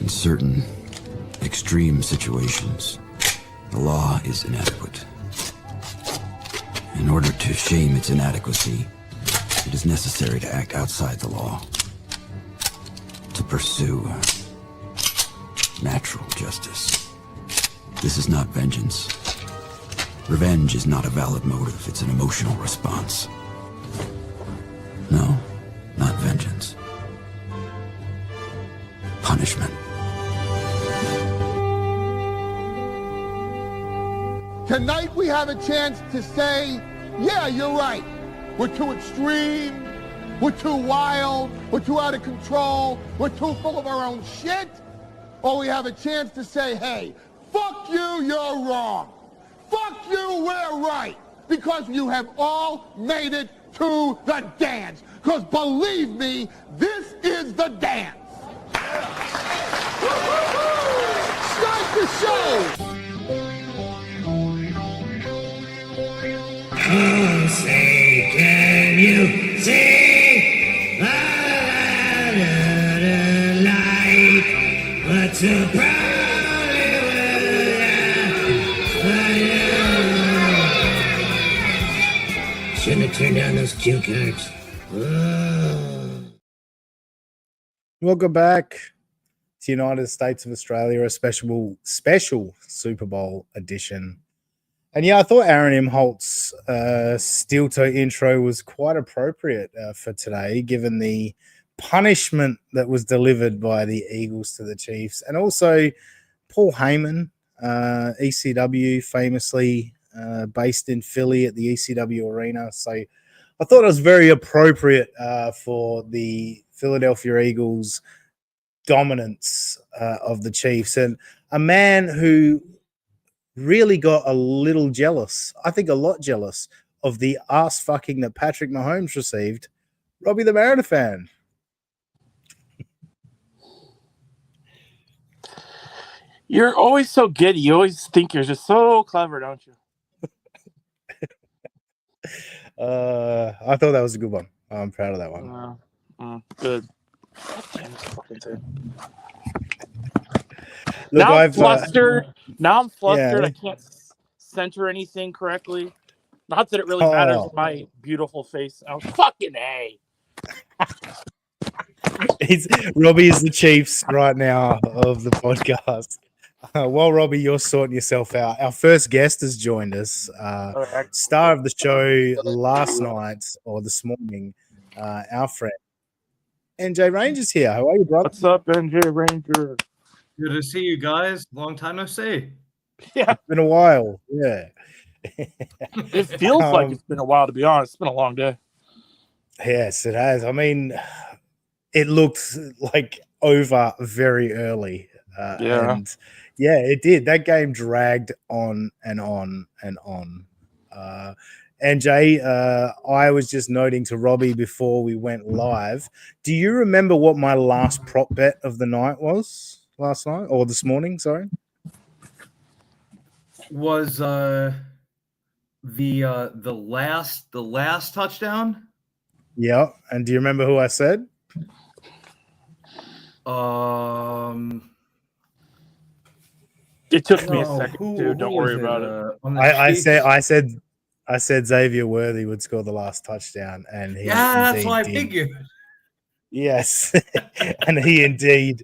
In certain extreme situations, the law is inadequate. In order to shame its inadequacy, it is necessary to act outside the law, to pursue natural justice. This is not vengeance. Revenge is not a valid motive, it's an emotional response. No, not vengeance. Punishment. Tonight we have a chance to say, yeah, you're right. We're too extreme. We're too wild. We're too out of control. We're too full of our own shit. Or we have a chance to say, hey, fuck you, you're wrong. Fuck you, we're right. Because you have all made it to the dance. Because believe me, this is the dance. Start the show. Oh, say, can you see the light? What's so proud shouldn't have turned down those cue cards. Oh. Welcome back to United States of Australia, a special Super Bowl edition. And yeah, I thought Aaron M. Holt's steel toe intro was quite appropriate for today, given the punishment that was delivered by the Eagles to the Chiefs. And also Paul Heyman, ECW, famously based in Philly at the ECW Arena. So I thought it was very appropriate for the Philadelphia Eagles dominance of the Chiefs. And a man who really got a little jealous, I think a lot jealous, of the ass fucking that Patrick Mahomes received, Robbie the Mariner fan. You're always so giddy. You always think you're just so clever, don't you? I thought that was a good one. I'm proud of that one. Good. God damn this fucking thing. Look, now I'm flustered. Yeah. I can't center anything correctly. Not that it really matters with my beautiful face. Oh, fucking A. Robbie is the Chiefs right now of the podcast. While Robbie, you're sorting yourself out, our first guest has joined us. Star of the show last night or this morning, our friend NJ Ranger's here. How are you, brother? What's up, NJ Ranger? Good to see you guys. Long time no see. Yeah, it's been a while. Yeah, it feels like it's been a while. To be honest, it's been a long day. Yes, it has. I mean, it looked like over very early. And yeah, it did. That game dragged on and on and on. And Jay, I was just noting to Robbie before we went live. Do you remember what my last prop bet of the night was last night or this morning? Sorry, was the last touchdown? Yeah, and do you remember who I said? It took me a second, dude. Don't worry about it. I said Xavier Worthy would score the last touchdown, and he that's what I figured. Yes, and he indeed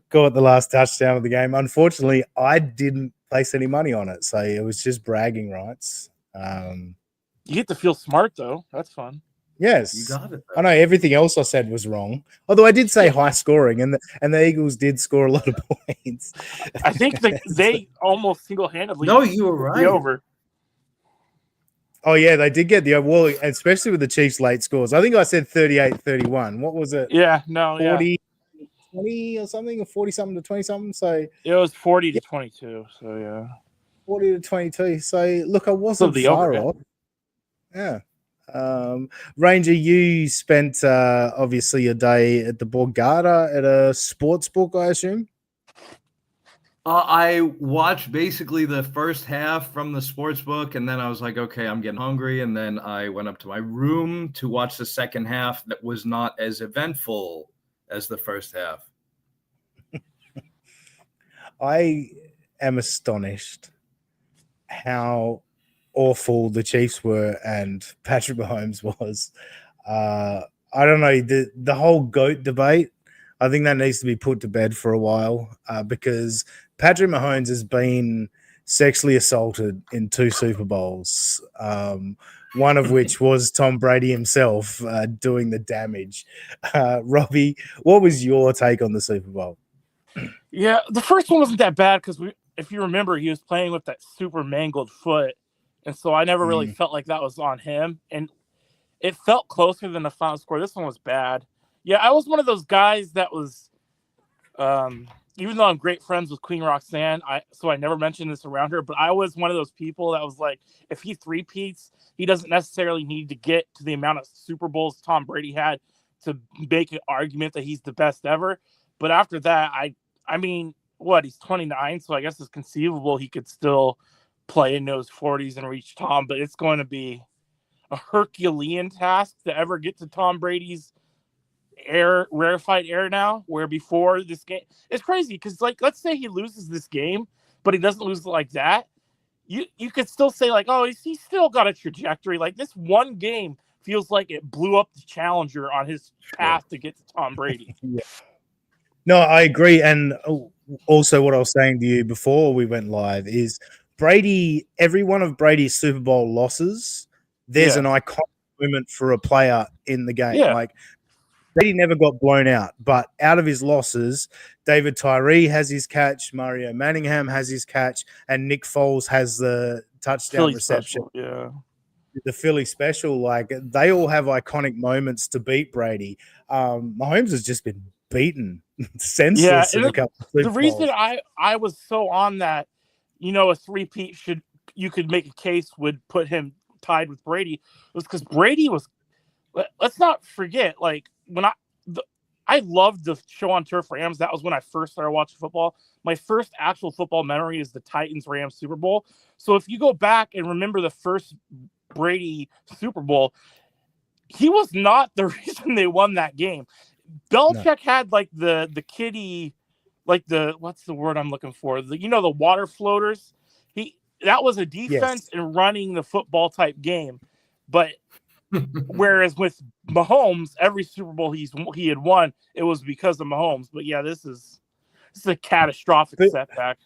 got the last touchdown of the game. Unfortunately, I didn't place any money on it, so it was just bragging rights. You get to feel smart, though. That's fun. Yes, you got it. I know everything else I said was wrong. Although I did say high scoring, and the Eagles did score a lot of points. I think they almost single-handedly. No, you were right. Over. Oh yeah, they did get the well, especially with the Chiefs' late scores. I think I said 38-31. What was it? Yeah, no, 20 or something, or 40-something to 20-something. So it was 40 to 22. So yeah, 40 to 22. So look, I wasn't far off. Yeah. Ranger, you spent obviously a day at the Borgata at a sports book, I assume. I watched basically the first half from the sports book, and then I was like, okay, I'm getting hungry, and then I went up to my room to watch the second half that was not as eventful as the first half. I am astonished how awful the Chiefs were and Patrick Mahomes was. I don't know, the whole GOAT debate, I think that needs to be put to bed for a while because Patrick Mahomes has been sexually assaulted in 2 Super Bowls, one of which was Tom Brady himself doing the damage. Robbie, what was your take on the Super Bowl? Yeah, the first one wasn't that bad because if you remember, he was playing with that super mangled foot, and so I never really felt like that was on him, and it felt closer than the final score. This one was bad. Yeah, I was one of those guys that was, even though I'm great friends with Queen Roxanne, so I never mentioned this around her, but I was one of those people that was like, if he three-peats, he doesn't necessarily need to get to the amount of Super Bowls Tom Brady had to make an argument that he's the best ever. But after that, I mean, he's 29, so I guess it's conceivable he could still play in those 40s and reach Tom, but it's going to be a Herculean task to ever get to Tom Brady's rarefied air now, where before this game, it's crazy because, like, let's say he loses this game, but he doesn't lose it like that. You could still say, like, oh, he's still got a trajectory. Like, this one game feels like it blew up the challenger on his path to get to Tom Brady. Yeah. No, I agree. And also what I was saying to you before we went live is Brady, every one of Brady's Super Bowl losses, there's an iconic moment for a player in the game. Yeah. Like, Brady never got blown out, but out of his losses, David Tyree has his catch, Mario Manningham has his catch, and Nick Foles has the touchdown Philly reception. Special, yeah. The Philly special, like, they all have iconic moments to beat Brady. Mahomes has just been beaten senseless in a couple of Super the reason Bowls. I was so on that, a three-peat you could make a case would put him tied with Brady was because Brady was. Let's not forget, like, when I loved the show on Turf Rams. That was when I first started watching football. My first actual football memory is the Titans-Rams Super Bowl. So if you go back and remember the first Brady Super Bowl, he was not the reason they won that game. Belichick had like the kiddie, like what's the word I'm looking for? The water floaters. That was a defense and running the football type game. But whereas with Mahomes, every Super Bowl he had won, it was because of Mahomes. But yeah, this is a catastrophic setback.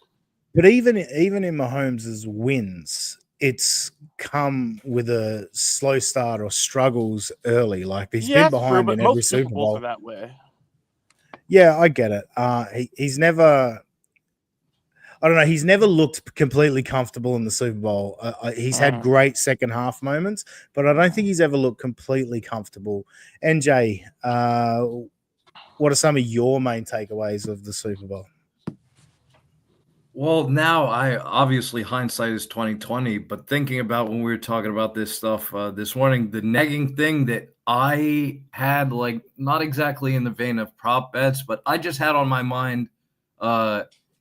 But even in Mahomes' wins, it's come with a slow start or struggles early. Like, he's been behind in every Super Bowl. Are that way. Yeah, I get it. He's never. I don't know. He's never looked completely comfortable in the Super Bowl. He's had great second half moments, but I don't think he's ever looked completely comfortable. NJ, what are some of your main takeaways of the Super Bowl? Well, now obviously hindsight is 2020, but thinking about when we were talking about this stuff this morning, the negging thing that I had, like, not exactly in the vein of prop bets, but I just had on my mind,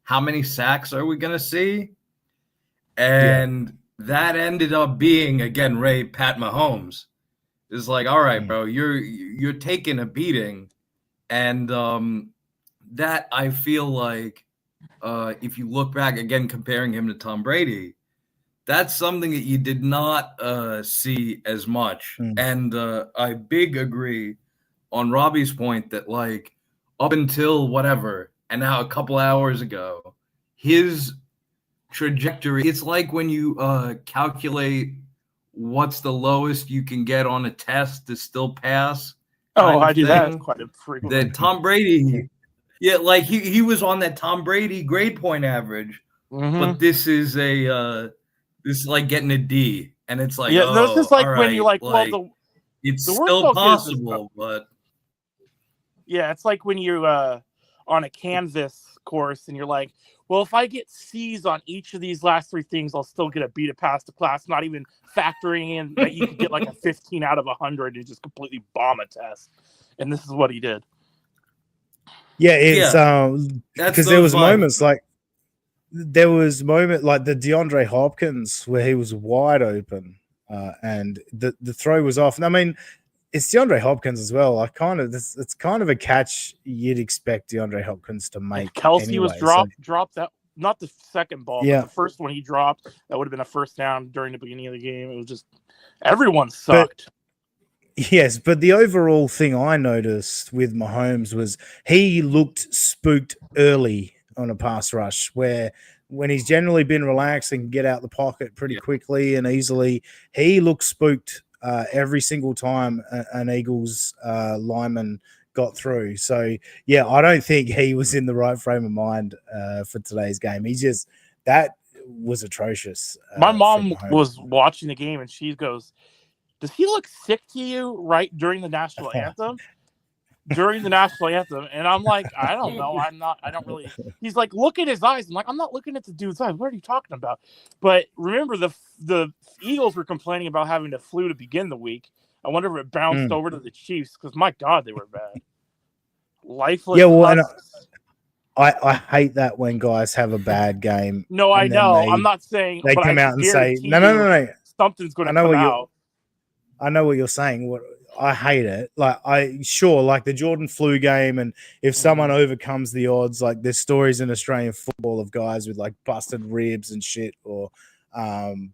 how many sacks are we going to see? And that ended up being, again, Pat Mahomes. It's like, all right, bro, you're taking a beating. And that, I feel like, if you look back, again, comparing him to Tom Brady, that's something that you did not see as much. And I big agree on Robbie's point that, like, up until whatever, and now a couple hours ago, his trajectory, it's like when you calculate what's the lowest you can get on a test to still pass. Oh, I do that quite a frequently. That Tom Brady, like he was on that Tom Brady grade point average, but this is like getting a D, and it's like, this is like when you're like, it's still possible, but it's like when you on a Canvas course and you're like, well, if I get C's on each of these last 3 things, I'll still get a B to pass the class, not even factoring in that you could get like a 15 out of 100 and just completely bomb a test. And this is what he did. Yeah, it's because there was moments like the DeAndre Hopkins where he was wide open and the throw was off. And I mean, it's DeAndre Hopkins as well. It's kind of a catch you'd expect DeAndre Hopkins to make. Kelsey was dropped that not the second ball, but the first one he dropped, that would have been a first down during the beginning of the game. It was just everyone sucked. Yes, but the overall thing I noticed with Mahomes was he looked spooked early on a pass rush, where when he's generally been relaxed and can get out the pocket pretty quickly and easily, he looked spooked every single time an Eagles lineman got through. So, yeah, I don't think he was in the right frame of mind for today's game. That was atrocious. My mom was watching the game and she goes, "Does he look sick to you right during the national anthem?" During the national anthem. And I'm like, I don't know. I don't really. He's like, look at his eyes. I'm like, I'm not looking at the dude's eyes. What are you talking about? But remember, the Eagles were complaining about having the flu to begin the week. I wonder if it bounced over to the Chiefs because, my God, they were bad. Lifeless. Yeah, well, and I hate that when guys have a bad game. No, I know. I'm not saying they come out and say, no. Something's going to come out. I know what you're saying. I hate it. Like the Jordan flu game, and if someone overcomes the odds, like there's stories in Australian football of guys with like busted ribs and shit, or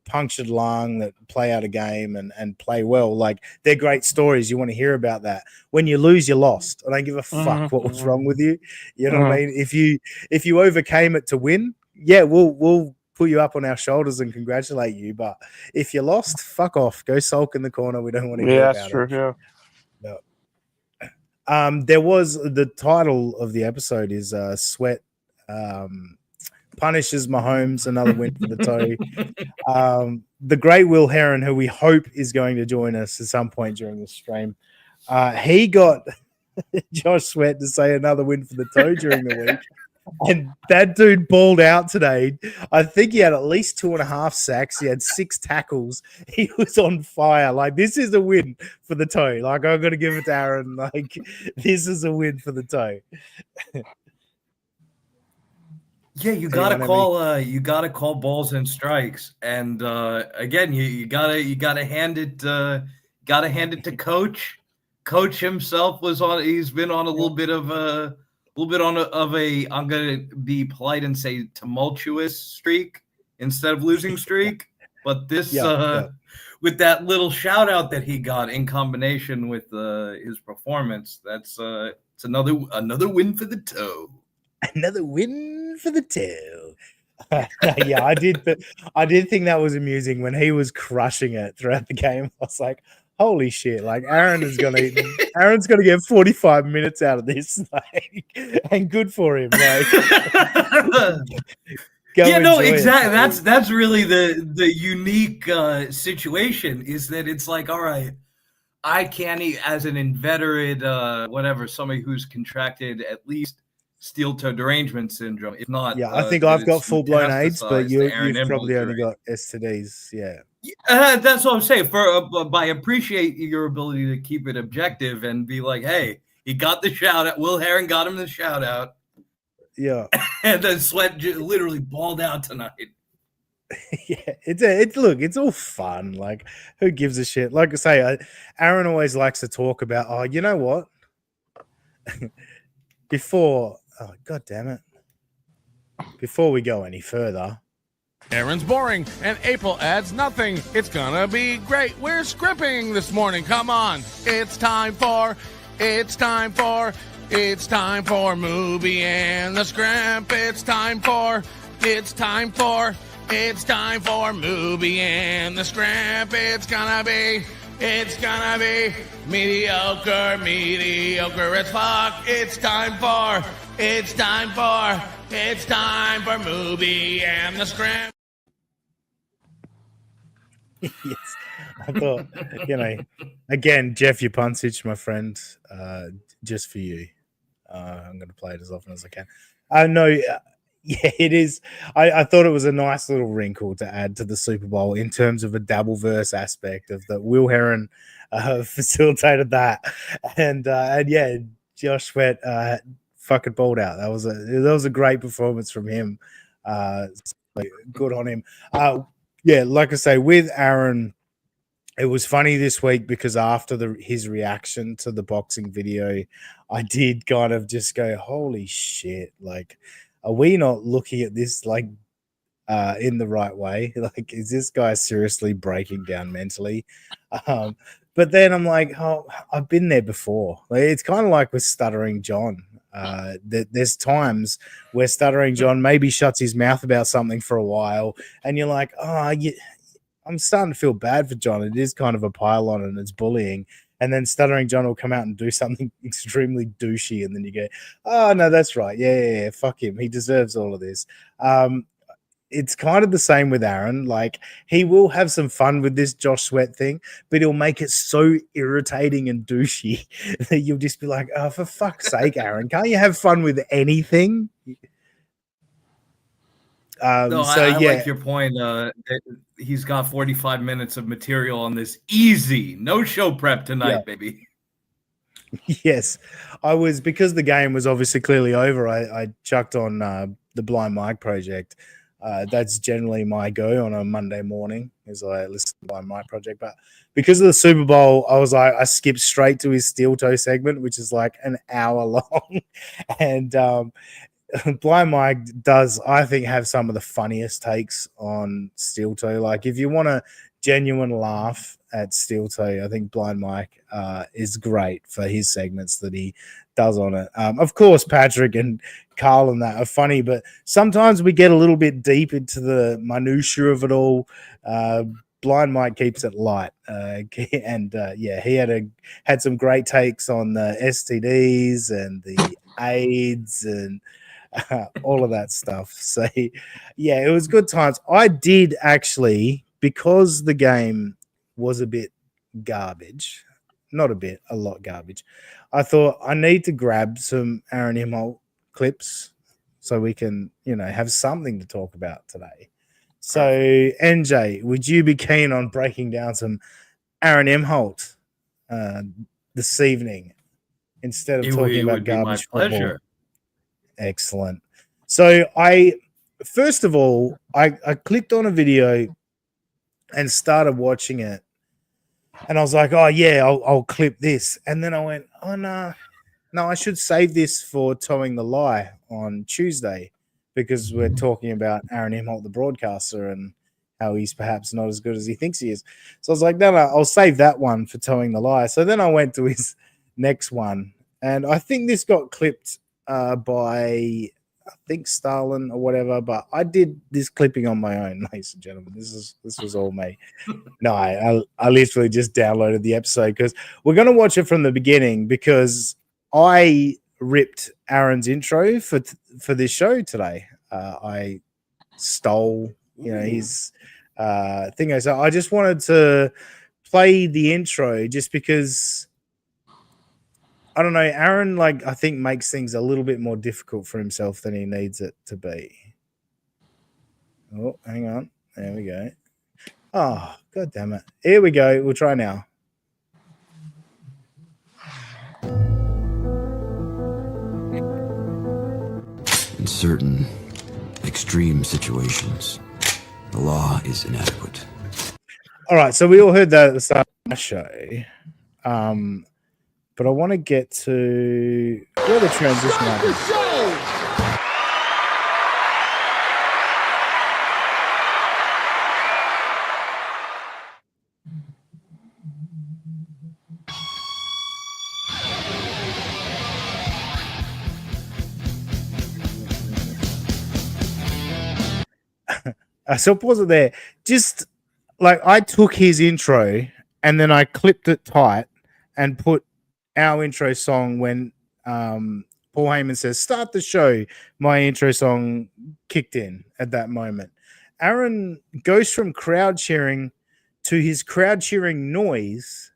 punctured lung that play out a game and play well. Like they're great stories. You want to hear about that. When you lose, you lost. I don't give a fuck what was wrong with you. You know what I mean? If you overcame it to win, yeah, we'll put you up on our shoulders and congratulate you. But if you lost, fuck off. Go sulk in the corner. We don't want to hear about that's true, it. No. There was the title of the episode is Sweat punishes Mahomes, another win for the toe. The great Will Heron, who we hope is going to join us at some point during the stream, he got Josh Sweat to say another win for the toe during the week. And that dude balled out today. I think he had at least 2.5 sacks. He had 6 tackles. He was on fire. Like, this is a win for the toe. Like, I'm going to give it to Aaron. Like, this is a win for the toe. Yeah, you gotta call balls and strikes. And again, you gotta hand it to Coach. Coach himself he's been on a little bit of a I'm gonna be polite and say tumultuous streak instead of losing streak. But this with that little shout out that he got in combination with his performance, it's another win for the toe. Another win for the toe. Yeah, I did think that was amusing when he was crushing it throughout the game. I was like, holy shit, like Aaron's gonna get 45 minutes out of this, like, and good for him. Like, exactly. That's really the unique situation is that it's like, all right, I can't, as an inveterate somebody who's contracted at least steel toe derangement syndrome. If not, I think I've got full blown AIDS, but you've probably only got STDs. Yeah. That's what I'm saying. I appreciate your ability to keep it objective and be like, hey, he got the shout out. Will Heron got him the shout out. Yeah. And then Sweat literally balled out tonight. Yeah, it's all fun. Like, who gives a shit? Like I say, Aaron always likes to talk about, you know what? God damn it. Before we go any further. Aaron's boring, and April adds nothing. It's gonna be great. We're scripting this morning. Come on. It's time for Movie and the Scrimp. It's time for Movie and the Scrimp. It's gonna be mediocre as fuck. It's time for Movie and the Scrimp. Yes, I thought, again, Jeff Yapuncic, my friend, just for you. I'm going to play it as often as I can. Yeah, it is. I thought it was a nice little wrinkle to add to the Super Bowl in terms of a Dabbleverse aspect of that. Will Heron facilitated that, and yeah, Josh Sweat fucking balled out. That was a great performance from him. Good on him. Yeah, like I say, with Aaron, it was funny this week because after his reaction to the boxing video, I did kind of just go, holy shit. Like, are we not looking at this like in the right way? Like, is this guy seriously breaking down mentally? But then I'm like, oh, I've been there before. Like, it's kind of like with Stuttering John. There's times where Stuttering John maybe shuts his mouth about something for a while, and you're like, oh, I'm starting to feel bad for John. It is kind of a pile-on and it's bullying. And then Stuttering John will come out and do something extremely douchey, and then you go, oh, no, that's right. Yeah, fuck him. He deserves all of this. It's kind of the same with Aaron. Like, he will have some fun with this Josh Sweat thing, but he'll make it so irritating and douchey that you'll just be like, oh, for fuck's sake, Aaron, can't you have fun with anything? No, I like your point. He's got 45 minutes of material on this easy. No show prep tonight, baby. Yes, I was, because the game was obviously clearly over. I chucked on the Blind Mike Project. That's generally my go on a Monday morning, as I listen to Blind Mike Project. But because of the Super Bowl, I was like, I skipped straight to his steel toe segment, which is like an hour long, and Blind Mike does, I think, have some of the funniest takes on steel toe. Like, if you want a genuine laugh at steel toe, I think Blind Mike is great for his segments that he does on it. Of course, Patrick and Carl and that are funny, but sometimes we get a little bit deep into the minutiae of it all. Blind Mike keeps it light, and he had some great takes on the STDs and the AIDS and all of that stuff. So yeah, it was good times. I did actually, because the game was a bit garbage, not a bit, a lot garbage, I thought I need to grab some Aaron Imholt clips so we can, have something to talk about today. So NJ, would you be keen on breaking down some Aaron Imholt this evening instead of talking about garbage football? Pleasure. Excellent. So I clicked on a video and started watching it, and I was like, oh yeah, I'll clip this. And then I went, oh no, I should save this for Towing the Lie on Tuesday, because we're talking about Aaron Imholt, the broadcaster, and how he's perhaps not as good as he thinks he is. So I was like, no, I'll save that one for Towing the Lie. So then I went to his next one, and I think this got clipped by, I think, Stalin or whatever, but I did this clipping on my own, ladies and gentlemen. This was all me. No, I literally just downloaded the episode because we're going to watch it from the beginning, because I ripped Aaron's intro for this show today. I stole, his thing. So I just wanted to play the intro just because, I don't know, Aaron, I think, makes things a little bit more difficult for himself than he needs it to be. Oh, hang on. There we go. Oh, God damn it. Here we go. We'll try now. In certain extreme situations, the law is inadequate. All right, so we all heard that at the start of the show. But I want to get to where the transition happens. So pause it there. Just I took his intro and then I clipped it tight and put our intro song when Paul Heyman says, start the show. My intro song kicked in at that moment. Aaron goes from crowd cheering to his crowd cheering noise,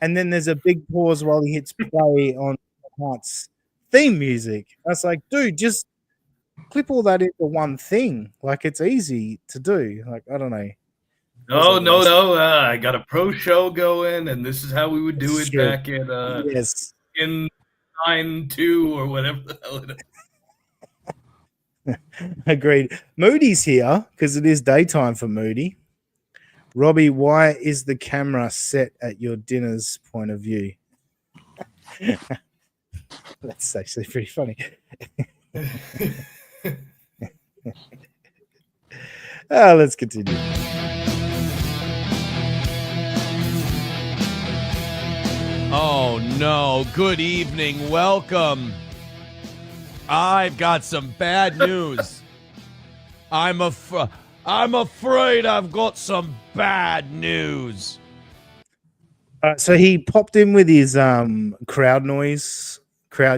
and then there's a big pause while he hits play on Hart's theme music. I was like, dude, just clip all that into one thing. It's easy to do. I don't know. No. I got a pro show going, and this is how we would do it back in in 9-2 or whatever the hell it is. Agreed. Moody's here because it is daytime for Moody. Robbie, why is the camera set at your dinner's point of view? That's actually pretty funny. Let's continue. Oh no, good evening, welcome. I've got some bad news. I'm afraid I've got some bad news. So he popped in with his crowd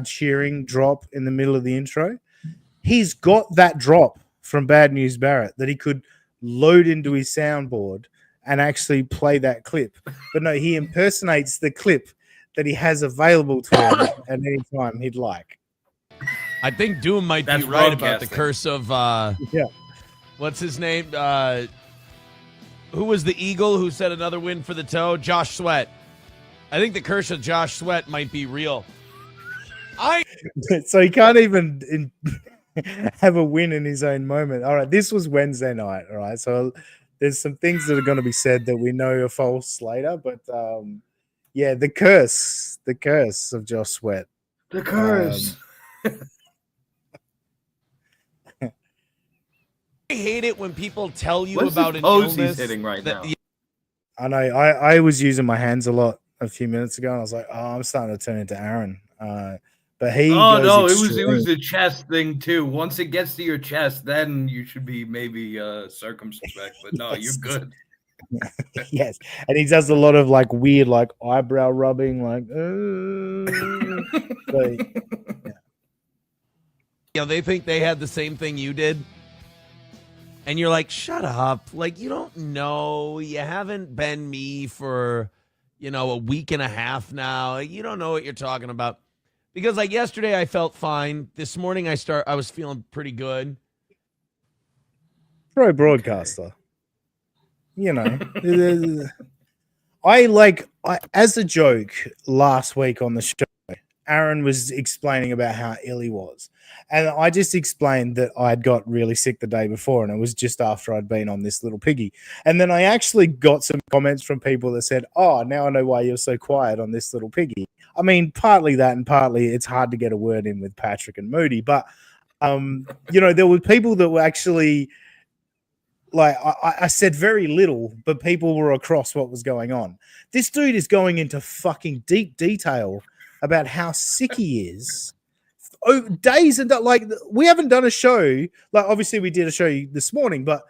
cheering drop in the middle of the intro. He's got that drop from Bad News Barrett that he could load into his soundboard and actually play that clip. But no, he impersonates the clip that he has available to him at any time he'd like. I think Doom might That's be right about the broadcasting. curse of Yeah. what's his name? Who was the Eagle who said another win for the toe? Josh Sweat. I think the curse of Josh Sweat might be real. So he can't even have a win in his own moment. All right, this was Wednesday night. All right, so there's some things that are going to be said that we know are false later, but yeah, the curse of Josh Sweat. The curse. I hate it when people tell you What's about this an pose illness he's hitting right that- now? I know. I was using my hands a lot a few minutes ago, and I was like, oh, I'm starting to turn into Aaron. But he Oh goes no, it extreme. was the chest thing too. Once it gets to your chest, then you should be maybe circumspect. But no, Yes. you're good. Yes, and he does a lot of like weird, like eyebrow rubbing, like. So, they think they had the same thing you did. And you're like, shut up. Like, you don't know. You haven't been me for, a week and a half now. You don't know what you're talking about. Because like yesterday I felt fine. This morning I was feeling pretty good. pro broadcaster. I as a joke last week on the show, Aaron was explaining about how ill he was. And I just explained that I'd got really sick the day before, and it was just after I'd been on this little piggy. And then I actually got some comments from people that said, oh, now I know why you're so quiet on this little piggy. I mean, partly that and partly it's hard to get a word in with Patrick and Moody. But, there were people that were actually like, I said very little, but people were across what was going on. This dude is going into fucking deep detail about how sick he is. Days and like we haven't done a show. Like obviously we did a show this morning, but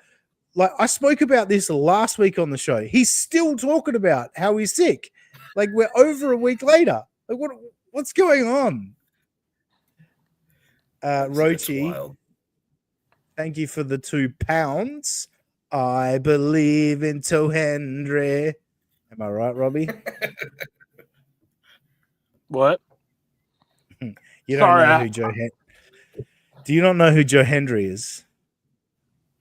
like I spoke about this last week on the show. He's still talking about how he's sick. Like we're over a week later. Like what's going on? Rochi, thank you for the £2. I believe in Henry. Am I right, Robbie? What? You don't Sorry, know who Joe Do you not know who Joe Hendry is?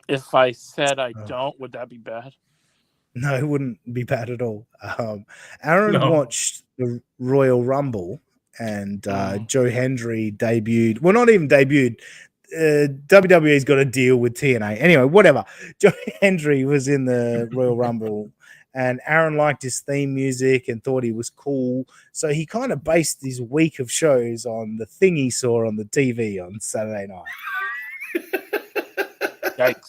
If I said I don't, would that be bad? No, it wouldn't be bad at all. Aaron watched the Royal Rumble and Joe Hendry debuted. Well, not even debuted. WWE's got a deal with TNA. Anyway, whatever. Joe Hendry was in the Royal Rumble and Aaron liked his theme music and thought he was cool. So he kind of based his week of shows on the thing he saw on the TV on Saturday night. Yikes.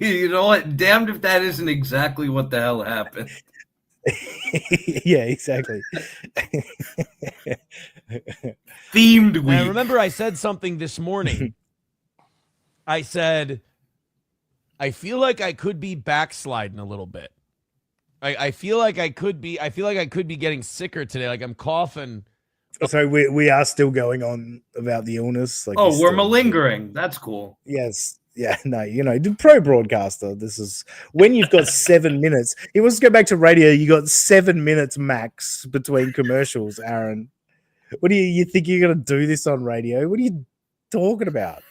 You know what? Damned if that isn't exactly what the hell happened. Yeah, exactly. Themed week. And I remember I said something this morning. I said, I feel like I could be backsliding a little bit. I feel like I could be getting sicker today. Like I'm coughing. So we are still going on about the illness. Like we're malingering. That's cool. Yes. Yeah, no, the pro broadcaster. This is when you've got 7 minutes. He wants to go back to radio. You got 7 minutes max between commercials, Aaron. What do you think you're going to do this on radio? What are you talking about?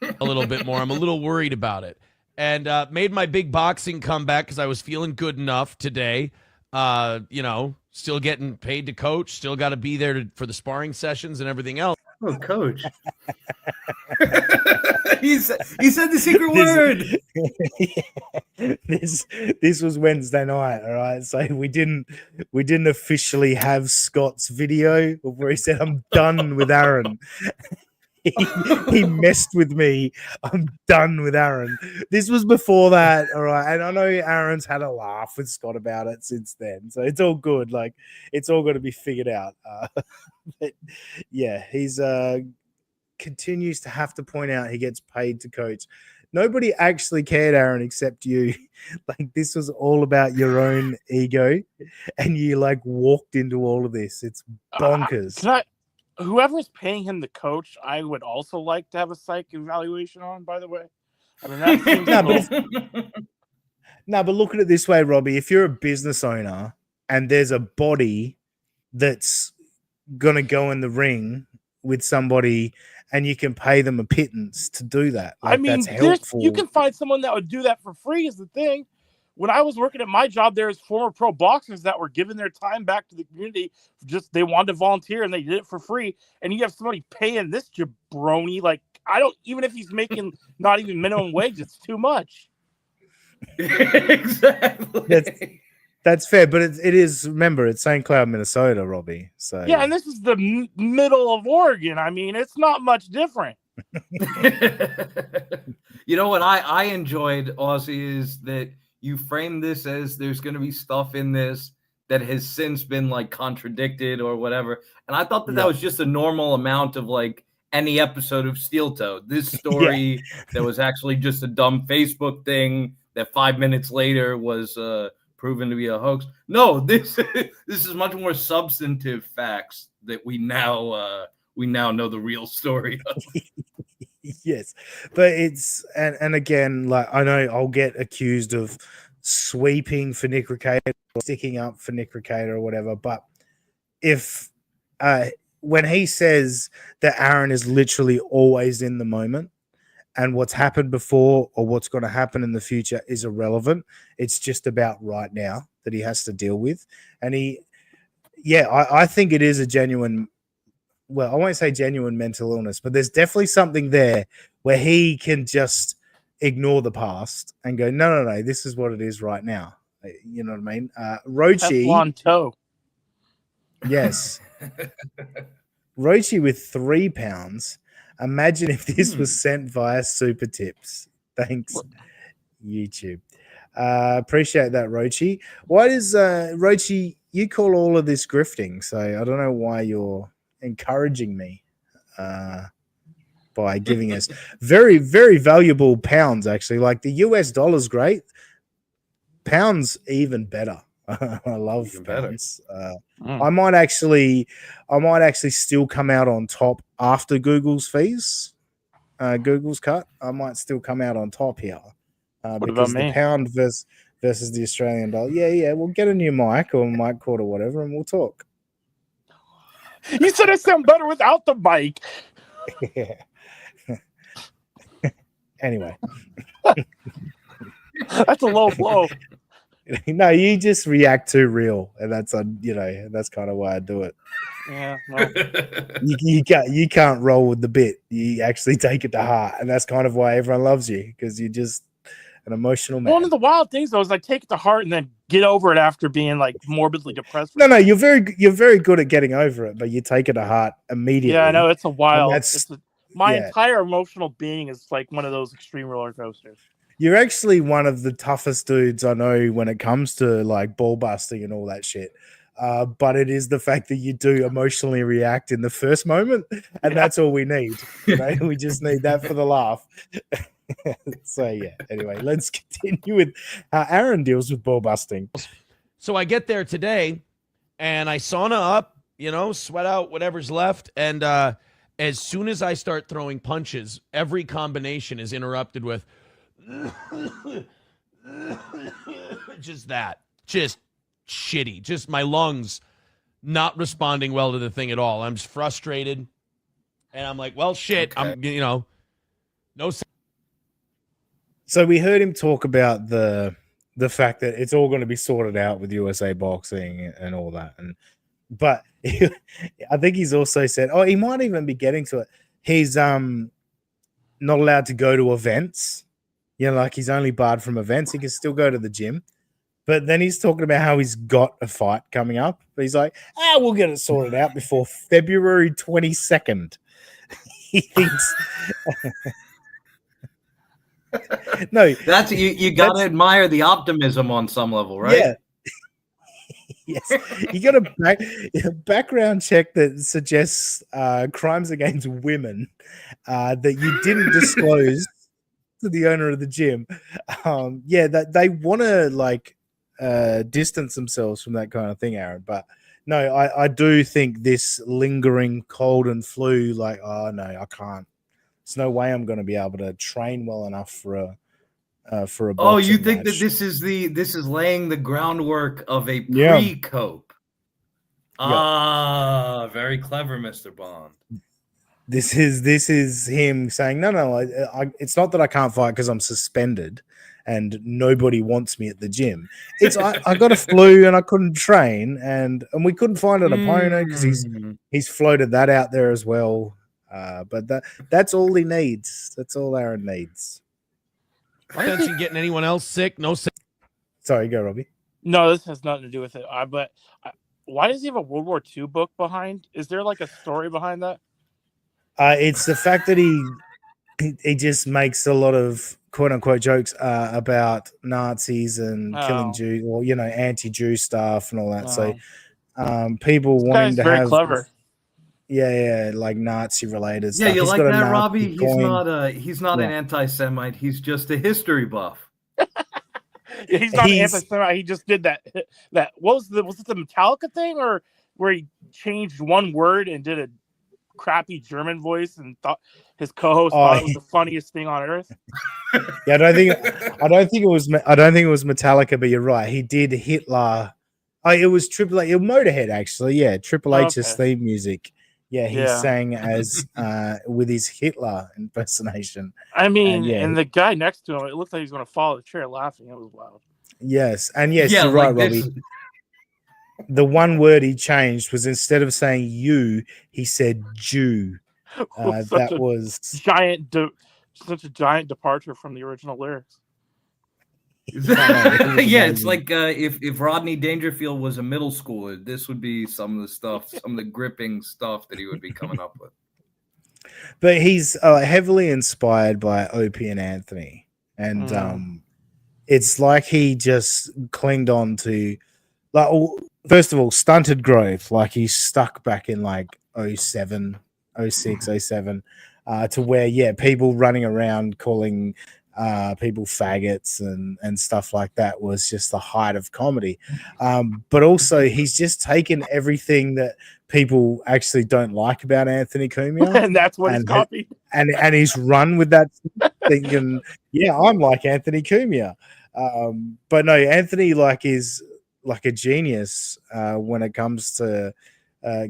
A little bit more. I'm a little worried about it. And made my big boxing comeback because I was feeling good enough today. Still getting paid to coach. Still got to be there for the sparring sessions and everything else. Oh, coach. he said the secret word. This was Wednesday night, all right. So we didn't officially have Scott's video where he said, "I'm done with Aaron." he messed with me. I'm done with Aaron. This was before that, all right. And I know Aaron's had a laugh with Scott about it since then, so it's all good. Like it's all got to be figured out. But yeah, he's continues to have to point out he gets paid to coach. Nobody actually cared, Aaron, except you. Like this was all about your own ego, and you like walked into all of this. It's bonkers. Whoever's paying him to coach, I would also like to have a psych evaluation on. By the way, I mean that seems but look at it this way, Robbie. If you're a business owner and there's a body that's gonna go in the ring with somebody, and you can pay them a pittance to do that. Like, I mean, that's helpful. you can find someone that would do that for free. Is the thing. When I was working at my job, there's former pro boxers that were giving their time back to the community. Just they wanted to volunteer and they did it for free. And you have somebody paying this jabroni. Like I don't even if he's making not even minimum wage, it's too much. Exactly. That's fair, but it is. Remember, it's St. Cloud, Minnesota, Robbie. So yeah, and this is the middle of Oregon. I mean, it's not much different. You know what I enjoyed, Aussie, is that you frame this as there's going to be stuff in this that has since been like contradicted or whatever, and I thought that was just a normal amount of like any episode of Steel Toe. This story that was actually just a dumb Facebook thing that 5 minutes later was proven to be a hoax. No, this is much more substantive facts that we now know the real story of. Yes, but it's and again, like I know I'll get accused of sweeping for Nick Recator or sticking up for Nick Recator or whatever, but if when he says that Aaron is literally always in the moment and what's happened before or what's going to happen in the future is irrelevant, it's just about right now that he has to deal with. And I think it is a genuine, well, I won't say genuine mental illness, but there's definitely something there where he can just ignore the past and go, no, this is what it is right now. You know what I mean? Rochi. Teflon toe. Yes. Rochi with 3 pounds. Imagine if this was sent via super tips. Thanks, YouTube. Appreciate that, Rochi. Why does Rochi, you call all of this grifting? So I don't know why you're encouraging me by giving us very, very valuable pounds, actually. Like the US dollar's great. Pounds even better. I love even pounds. I might actually still come out on top after Google's fees. Google's cut. I might still come out on top here. Because the pound versus the Australian dollar. Yeah. We'll get a new mic or mic cord or whatever, and we'll talk. You said it sound better without the mic. Yeah. Anyway. That's a low blow. No, you just react too real, and that's that's kind of why I do it. Yeah, well. you can't roll with the bit. You actually take it to heart, and that's kind of why everyone loves you, because you're just an emotional man. One of the wild things though is I take it to heart and then get over it after being like morbidly depressed. No, you're very good at getting over it, but you take it to heart immediately. Yeah, I know it's a wild. My Yeah. entire emotional being is like one of those extreme roller coasters. You're actually one of the toughest dudes I know when it comes to like ball busting and all that shit. But it is the fact that you do emotionally react in the first moment, and that's all we need. Right? We just need that for the laugh. So yeah. Anyway, let's continue with how Aaron deals with ball busting. So I get there today, and I sauna up, sweat out whatever's left, and as soon as I start throwing punches, every combination is interrupted with just shitty, just my lungs not responding well to the thing at all. I'm just frustrated, and I'm like, well, shit. Okay. I'm no. So we heard him talk about the fact that it's all going to be sorted out with USA Boxing and all that, but I think he's also said, he might even be getting to it. He's not allowed to go to events. Like he's only barred from events. He can still go to the gym. But then he's talking about how he's got a fight coming up. But he's like, we'll get it sorted out before February 22nd. he thinks no, That's you got to admire the optimism on some level, right? yeah. Yes, you got a background check that suggests crimes against women that you didn't disclose to the owner of the gym. Yeah, that they want to like distance themselves from that kind of thing, Aaron. But no, I do think this lingering cold and flu, like, oh no, I can't. There's no way I'm going to be able to train well enough for a Oh, boxing you think that match. this is laying the groundwork of a Yeah. pre-cope? Ah, very clever, Mr. Bond. This is him saying, no, it's not that I can't fight because I'm suspended and nobody wants me at the gym. It's I got a flu and I couldn't train and we couldn't find an opponent because he's floated that out there as well. But that's all he needs. That's all Aaron needs. Attention, getting anyone else sick? No sick. Sorry, go Robbie. No, this has nothing to do with it. But why does he have a World War II book behind? Is there like a story behind that? It's the fact that he just makes a lot of quote unquote jokes about Nazis and killing Jews or anti-Jew stuff and all that. So people wanting to very have clever. Yeah, like Nazi related stuff. Yeah, you He's like got a that, Nazi Robbie? coin. He's not an anti-Semite. He's just a history buff. He's not an anti-Semite. He just did that. Was it the Metallica thing or where he changed one word and did a crappy German voice and thought his co-host thought it was the funniest thing on earth? Yeah, I don't think it was Metallica, but you're right. He did Hitler. Oh, it was Triple H, Motorhead actually. Yeah, Triple H's theme music. Yeah, he sang as with his Hitler impersonation. I mean, and the guy next to him, it looked like he was going to fall out of the chair laughing. It was wild. Yes, and yes, you're right, Robbie. The one word he changed was instead of saying "you," he said "Jew." That was such a giant departure from the original lyrics. Yeah, it's like if Rodney Dangerfield was a middle schooler, this would be some of the gripping stuff that he would be coming up with. But he's heavily inspired by Opie and Anthony, and it's like he just clinged on to, like, first of all, stunted growth. Like he's stuck back in like 07, 06, 07, to where people running around calling people faggots and stuff like that was just the height of comedy. But also he's just taken everything that people actually don't like about Anthony Cumia and that's what he's copied. And he's run with that thinking, I'm like Anthony Cumia. But no, Anthony is like a genius when it comes to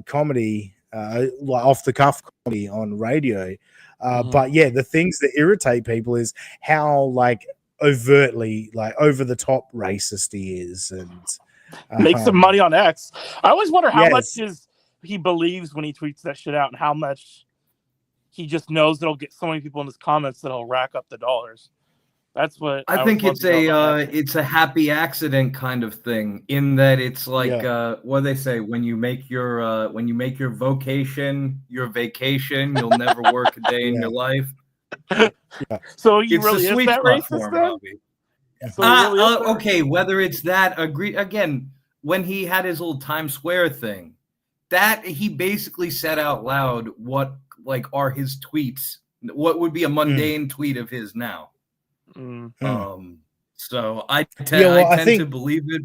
comedy, like off the cuff comedy on radio. But the things that irritate people is how like overtly like over the top racist he is and makes some money on X. I always wonder how much he believes when he tweets that shit out and how much he just knows that he'll get so many people in his comments that he'll rack up the dollars. That's what I think it's a happy accident kind of thing, in that it's like what do they say, when you make your vocation your vacation, you'll never work a day in your life. So he really is that racist then? Okay, whether it's that, agree again, when he had his little Times Square thing, that he basically said out loud what are his tweets, what would be a mundane tweet of his now. So I tend to believe it.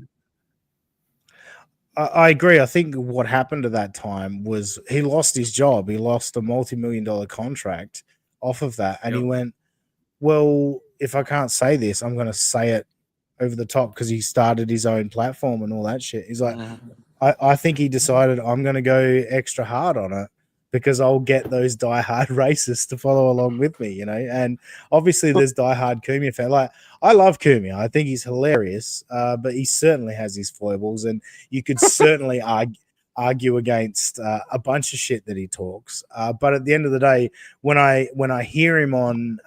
I agree. I think what happened at that time was he lost his job. He lost a multi-million-dollar contract off of that. And he went, well, if I can't say this, I'm going to say it over the top, because he started his own platform and all that shit. He's like, I think he decided I'm going to go extra hard on it because I'll get those diehard racists to follow along with me, And obviously there's diehard Cumia fan. Like, I love Cumia. I think he's hilarious, but he certainly has his foibles, and you could certainly argue against a bunch of shit that he talks. But at the end of the day, when I hear him on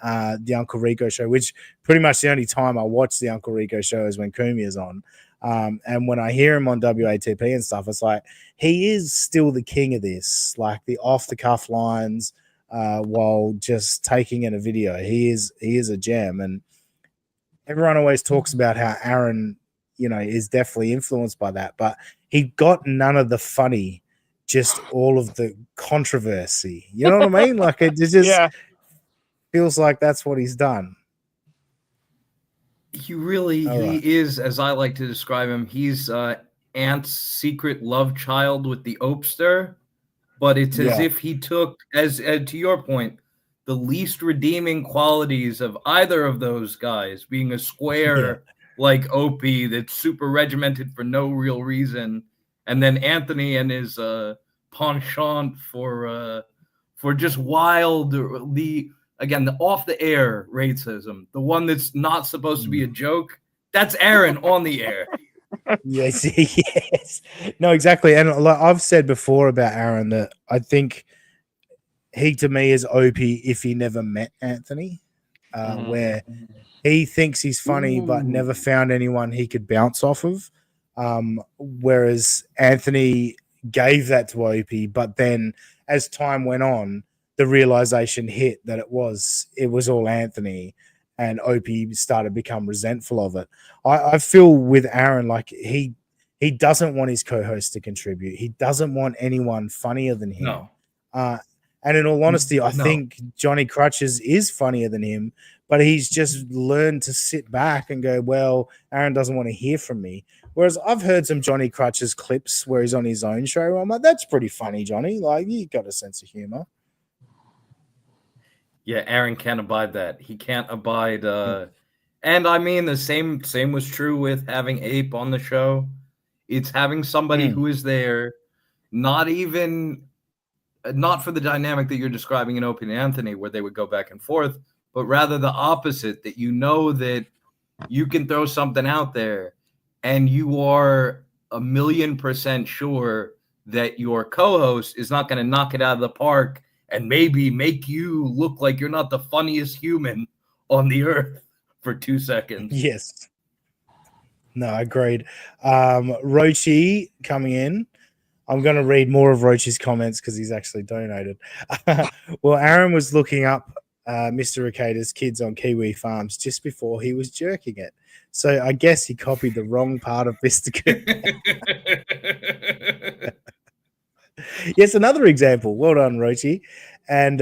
the Uncle Rico show, which pretty much the only time I watch the Uncle Rico show is when Cumia's on, and when I hear him on WATP and stuff, it's like he is still the king of this, like the off the cuff lines, while just taking in a video. He is a gem, and everyone always talks about how Aaron, is definitely influenced by that, but he got none of the funny, just all of the controversy. You know what I mean? Like it just feels like that's what he's done. He is, as I like to describe him, he's Ant's secret love child with the Opster, but it's as if he took, as to your point, the least redeeming qualities of either of those guys, being a square like Opie that's super regimented for no real reason, and then Anthony and his penchant for just wild, the off the air racism, the one that's not supposed to be a joke. That's Aaron on the air. Yes, yes. No, exactly. And like I've said before about Aaron that I think he to me is OP if he never met Anthony, where he thinks he's funny but never found anyone he could bounce off of. Whereas Anthony gave that to OP, but then as time went on, the realization hit that it was all Anthony, and OP started to become resentful of it. I feel with Aaron like he doesn't want his co-host to contribute. He doesn't want anyone funnier than him. No. And in all honesty, I think Johnny Crutches is funnier than him, but he's just learned to sit back and go, well, Aaron doesn't want to hear from me. Whereas I've heard some Johnny Crutches clips where he's on his own show. I'm like, that's pretty funny, Johnny. Like, you got a sense of humor. Yeah, Aaron can't abide that. He can't abide. And I mean, the same was true with having Ape on the show. It's having somebody who is there, not for the dynamic that you're describing in Opie and Anthony, where they would go back and forth, but rather the opposite, that that you can throw something out there and you are 1,000,000% sure that your co-host is not going to knock it out of the park and maybe make you look like you're not the funniest human on the earth for 2 seconds. Yes. No, agreed. Rochi coming in. I'm going to read more of Rochi's comments because he's actually donated. Well, Aaron was looking up Mr. Ricada's kids on Kiwi Farms just before he was jerking it. So I guess he copied the wrong part of Mr. Yes, another example. Well done, Rochi. And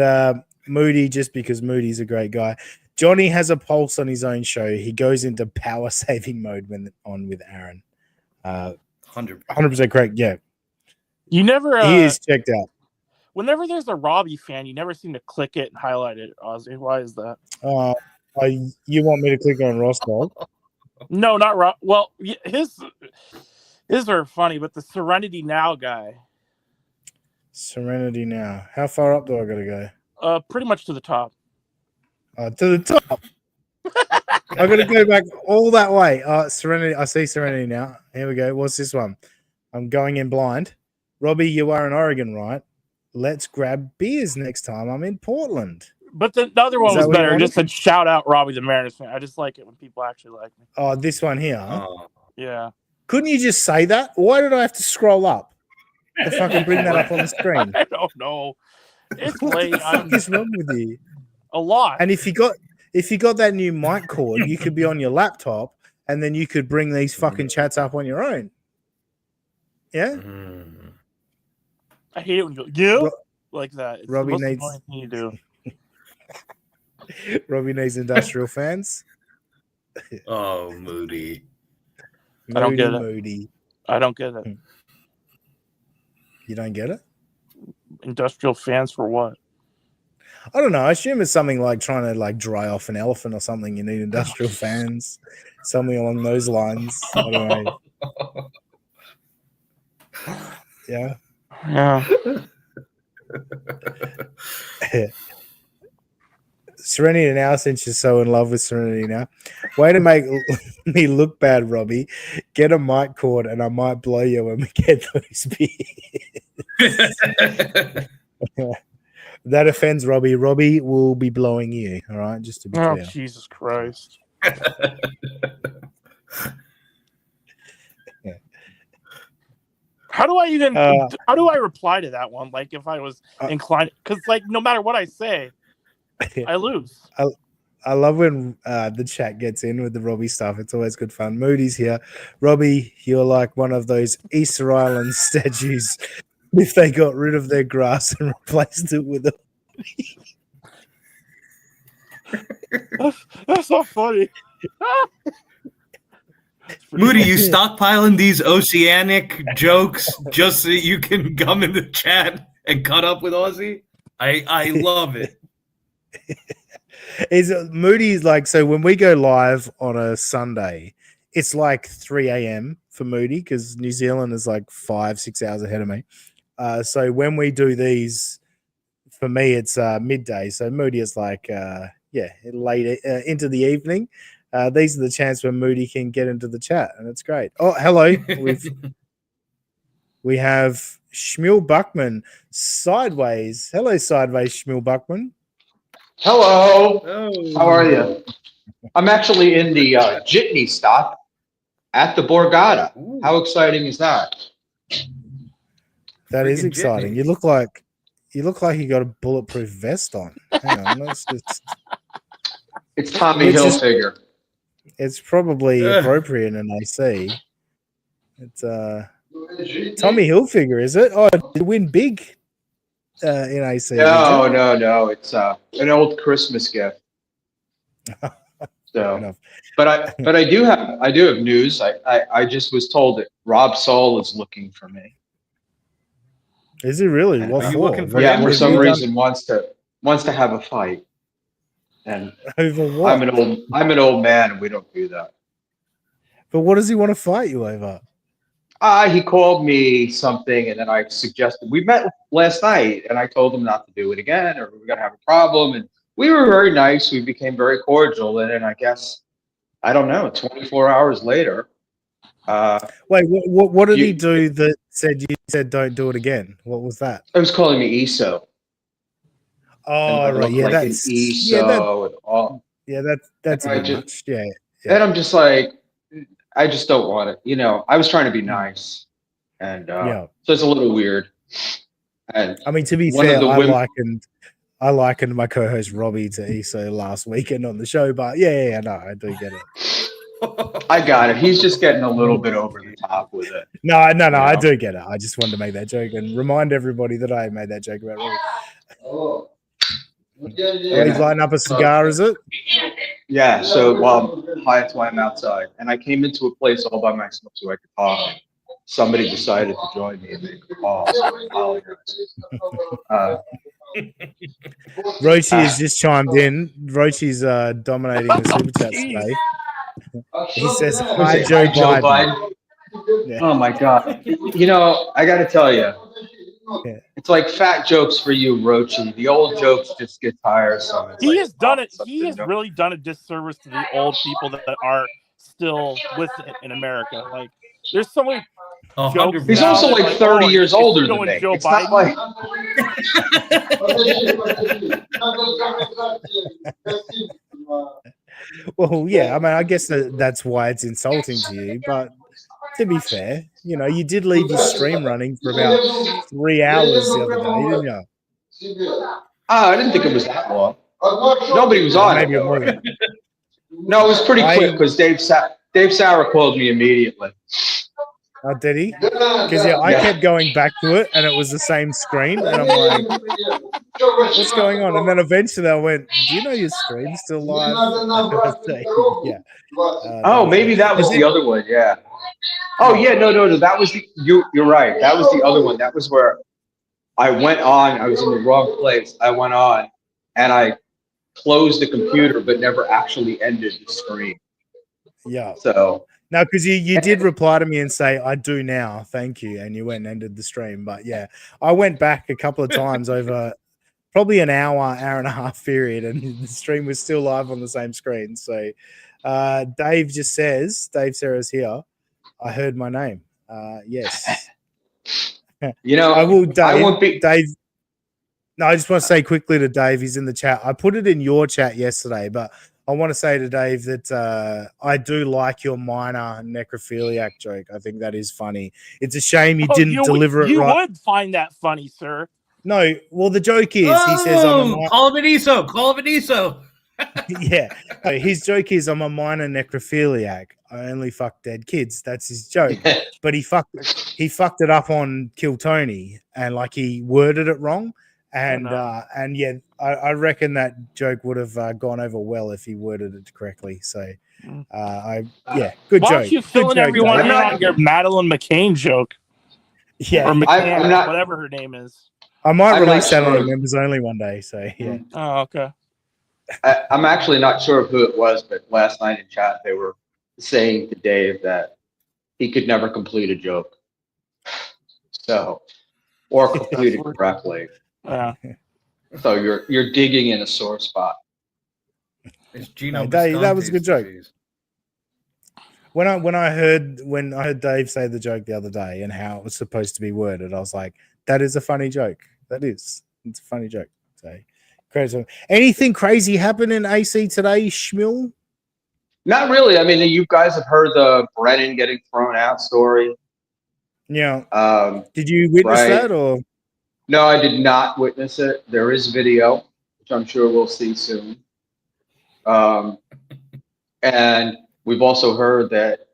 Moody, just because Moody's a great guy. Johnny has a pulse on his own show. He goes into power saving mode when on with Aaron. 100% correct. Yeah. You never. He is checked out. Whenever there's a Robbie fan, you never seem to click it and highlight it, Ozzy. Why is that? You want me to click on Ross Dog? No, not Rob. Well, his are funny, but the Serenity Now guy. Serenity Now. How far up do I got to go? Pretty much to the top. To the top. I got to go back all that way. Serenity. I see Serenity Now. Here we go. What's this one? I'm going in blind. Robbie, you are in Oregon, right? Let's grab beers next time I'm in Portland. But the other one was better. It just said shout out Robbie the Mariners fan. I just like it when people actually like me. Oh, this one here. Yeah. Couldn't you just say that? Why did I have to scroll up? If I can bring that up on the screen. I don't know. It's late. What the fuck is wrong with you? A lot. And if you got that new mic cord, you could be on your laptop and then you could bring these fucking chats up on your own. Yeah? I hate it when you go, like that. It's Robbie the most needs annoying thing you do. Robbie needs industrial fans. Oh, Moody. I don't get it. Moody. I don't get it. You don't get it? Industrial fans for what? I don't know. I assume it's something like trying to like dry off an elephant or something. You need industrial fans. Something along those lines. I don't know. Yeah. Yeah. Serenity Now, since you're so in love with Serenity Now. Way to make me look bad, Robbie. Get a mic cord and I might blow you when we get those beers. That offends Robbie. Robbie will be blowing you. All right, just to be clear. Oh, Jesus Christ. How do I even? Uh, How do I reply to that one? Like, if I was inclined, because like no matter what I say, I lose. I love when the chat gets in with the Robbie stuff. It's always good fun. Moody's here. Robbie, you're like one of those Easter Island statues if they got rid of their grass and replaced it with a. That's so funny. Moody, you stockpiling these oceanic jokes just so you can come in the chat and cut up with Aussie? I love it. Is Moody's like, so when we go live on a Sunday, it's like 3 a.m. for Moody because New Zealand is like 5-6 hours ahead of me. So when we do these, for me, it's midday. So Moody is like, late into the evening. These are the chance when Moody can get into the chat, and it's great. Oh, hello. We have Shmuel Buckman sideways. Hello, sideways, Shmuel Buckman. Hello. Oh. How are you? I'm actually in the Jitney stop at the Borgata. Ooh. How exciting is that? That is Freaking exciting. jitney. You look like you got a bulletproof vest on. Hang on, It's Tommy Which is- Hilfiger. it's probably appropriate in AC. It's Tommy Hilfiger, is it? Oh, did it win big in AC? No. It's an old Christmas gift. So, Enough. but I do have news. I just was told that Rob Saul is looking for me. Is he really? And, What are you for? looking for Yeah, him? for What some have you done? reason wants to have a fight. And Over what? I'm an old man, and we don't do that. But what does he want to fight you over? He called me something, and then I suggested we met last night, and I told him not to do it again, or we're gonna have a problem. And we were very nice. We became very cordial, and then I guess I don't know. 24 hours later, Wait, what did You- he do that you said don't do it again? What was that? I was calling me ESO. Oh, And I right, looked yeah, like an that's ESO and all. that's a I bit just- much. Yeah. And I'm just like, I just don't want it. I was trying to be nice, and Yeah. so it's a little weird. And I mean, to be one of fair, the I likened my co-host Robbie to ESO last weekend on the show, but yeah, no, I do get it. I got it. He's just getting a little bit over the top with it. No, I know? do get it. I just wanted to make that joke and remind everybody that I made that joke about Robbie. Oh, He's lighting up a cigar, is it? Yeah. So, that's why I'm outside, and I came into a place all by myself so I could talk. Somebody decided to join me and make a call. So I apologize. Rochi has just chimed in. Rochi's dominating the super chat today. He says, "Hi, Joe Biden." Yeah. Oh my God! I got to tell you, Yeah. it's like fat jokes for you, Rochi. The old jokes just get tiresome. It's He like, has done it. something He has new. really done a disservice to the old people that are still with it in America. Like, there's so many jokes. He's now also that, like 30 years it's older than showing me. Joe It's Biden. not like. Well, yeah. I mean, I guess that's why it's insulting to you. But to be fair, you did leave your stream running for about 3 hours the other day, didn't you? I didn't think it was that long. Nobody was on it. Maybe it wasn't. No, it was pretty quick because Dave Sauer called me immediately. Oh, did he? Because I kept going back to it, and it was the same screen, and I'm like, "What's going on?" And then eventually I went, "Do you know your stream's still live?" Yeah. Maybe that was the other one. Yeah. Oh yeah, no. That was you're right. That was the other one. That was where I went on. I was in the wrong place. I went on, and I closed the computer, but never actually ended the stream. Yeah. So. No, because you did reply to me and say, "I do now, thank you," and you went and ended the stream. But yeah, I went back a couple of times over probably an hour and a half period, and the stream was still live on the same screen. So Dave just says, Dave Sarah's here. I heard my name. Yes. I will, Dave. I won't be Dave. No, I just want to say quickly to Dave, he's in the chat. I put it in your chat yesterday, but I want to say to Dave that I do like your minor necrophiliac joke. I think that is funny. It's a shame you didn't deliver it you right. would find that funny, sir. No, well, the joke is he says I'm a call him an ESO. Call him an ESO. yeah. No, his joke is I'm a minor necrophiliac. I only fuck dead kids. That's his joke. But he fucked it up on Kill Tony, and like he worded it wrong. And yeah, I reckon that joke would have gone over well if he worded it correctly. So good Why joke. don't you fill in everyone in on your Madeline McCain joke? Yeah, or McCann, I'm not- whatever her name is. I might I'm release not that on sure. the members only one day. So yeah. Oh, okay. I'm actually not sure of who it was, but last night in chat they were saying to Dave that he could never complete a joke. So, or complete it correctly. Yeah. So you're digging in a sore spot. It's Gino That was a good Visconti's joke. disease. When I heard Dave say the joke the other day and how it was supposed to be worded, I was like, that is a funny joke. It's a funny joke. So credit to him. Anything crazy happen in AC today, Schmill? Not really. I mean, you guys have heard the Brennan getting thrown out story. Yeah. Did you witness that or? No, I did not witness it. There is video, which I'm sure we'll see soon. And we've also heard that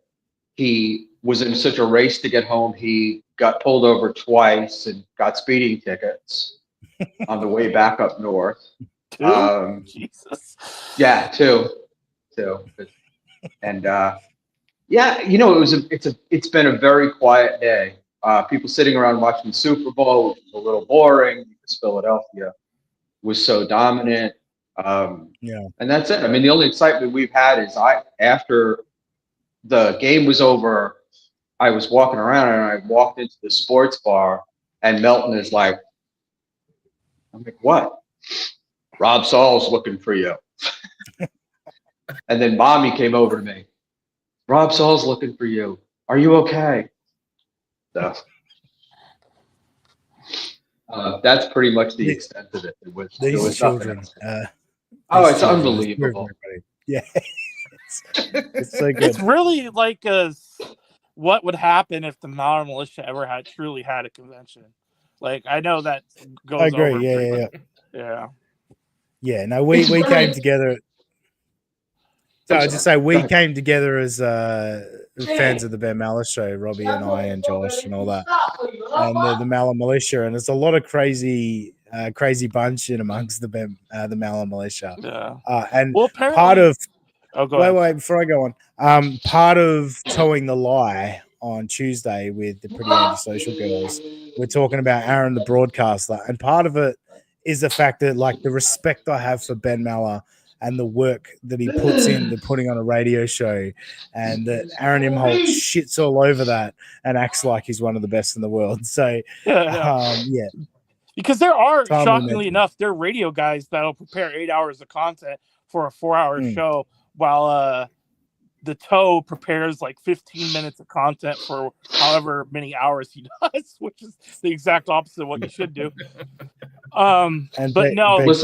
he was in such a race to get home, he got pulled over twice and got speeding tickets on the way back up north. Jesus. Yeah, two. And yeah, it's been a very quiet day. People sitting around watching the Super Bowl, which was a little boring because Philadelphia was so dominant. And that's it. I mean, the only excitement we've had is after the game was over, I was walking around and I walked into the sports bar and Melton is like, I'm like, what? Rob Saul's looking for you. And then Mommy came over to me. Rob Saul's looking for you. Are you okay? So that's pretty much the extent of it. These children. It's unbelievable. Yeah. It's so good. It's really like what would happen if the Maller Militia ever truly had a convention. Like, I know that goes I agree. over. Yeah. Yeah. No, we came together. So I just say we came together as fans of the Ben Maller show, Robbie and I and Josh and all that, and the Maller Militia, and it's a lot of crazy bunch in amongst the Maller Militia. Yeah. And apparently, part of wait before I go on, part of towing the lie on Tuesday with the Pretty Antisocial Girls, we're talking about Aaron the broadcaster, and part of it is the fact that like the respect I have for Ben Maller and the work that he puts into putting on a radio show, and that Aaron Imholt shits all over that and acts like he's one of the best in the world. So, yeah. Because there are, shockingly enough, there are radio guys that'll prepare 8 hours of content for a 4-hour show, while the Toe prepares like 15 minutes of content for however many hours he does, which is the exact opposite of what you should do. Listen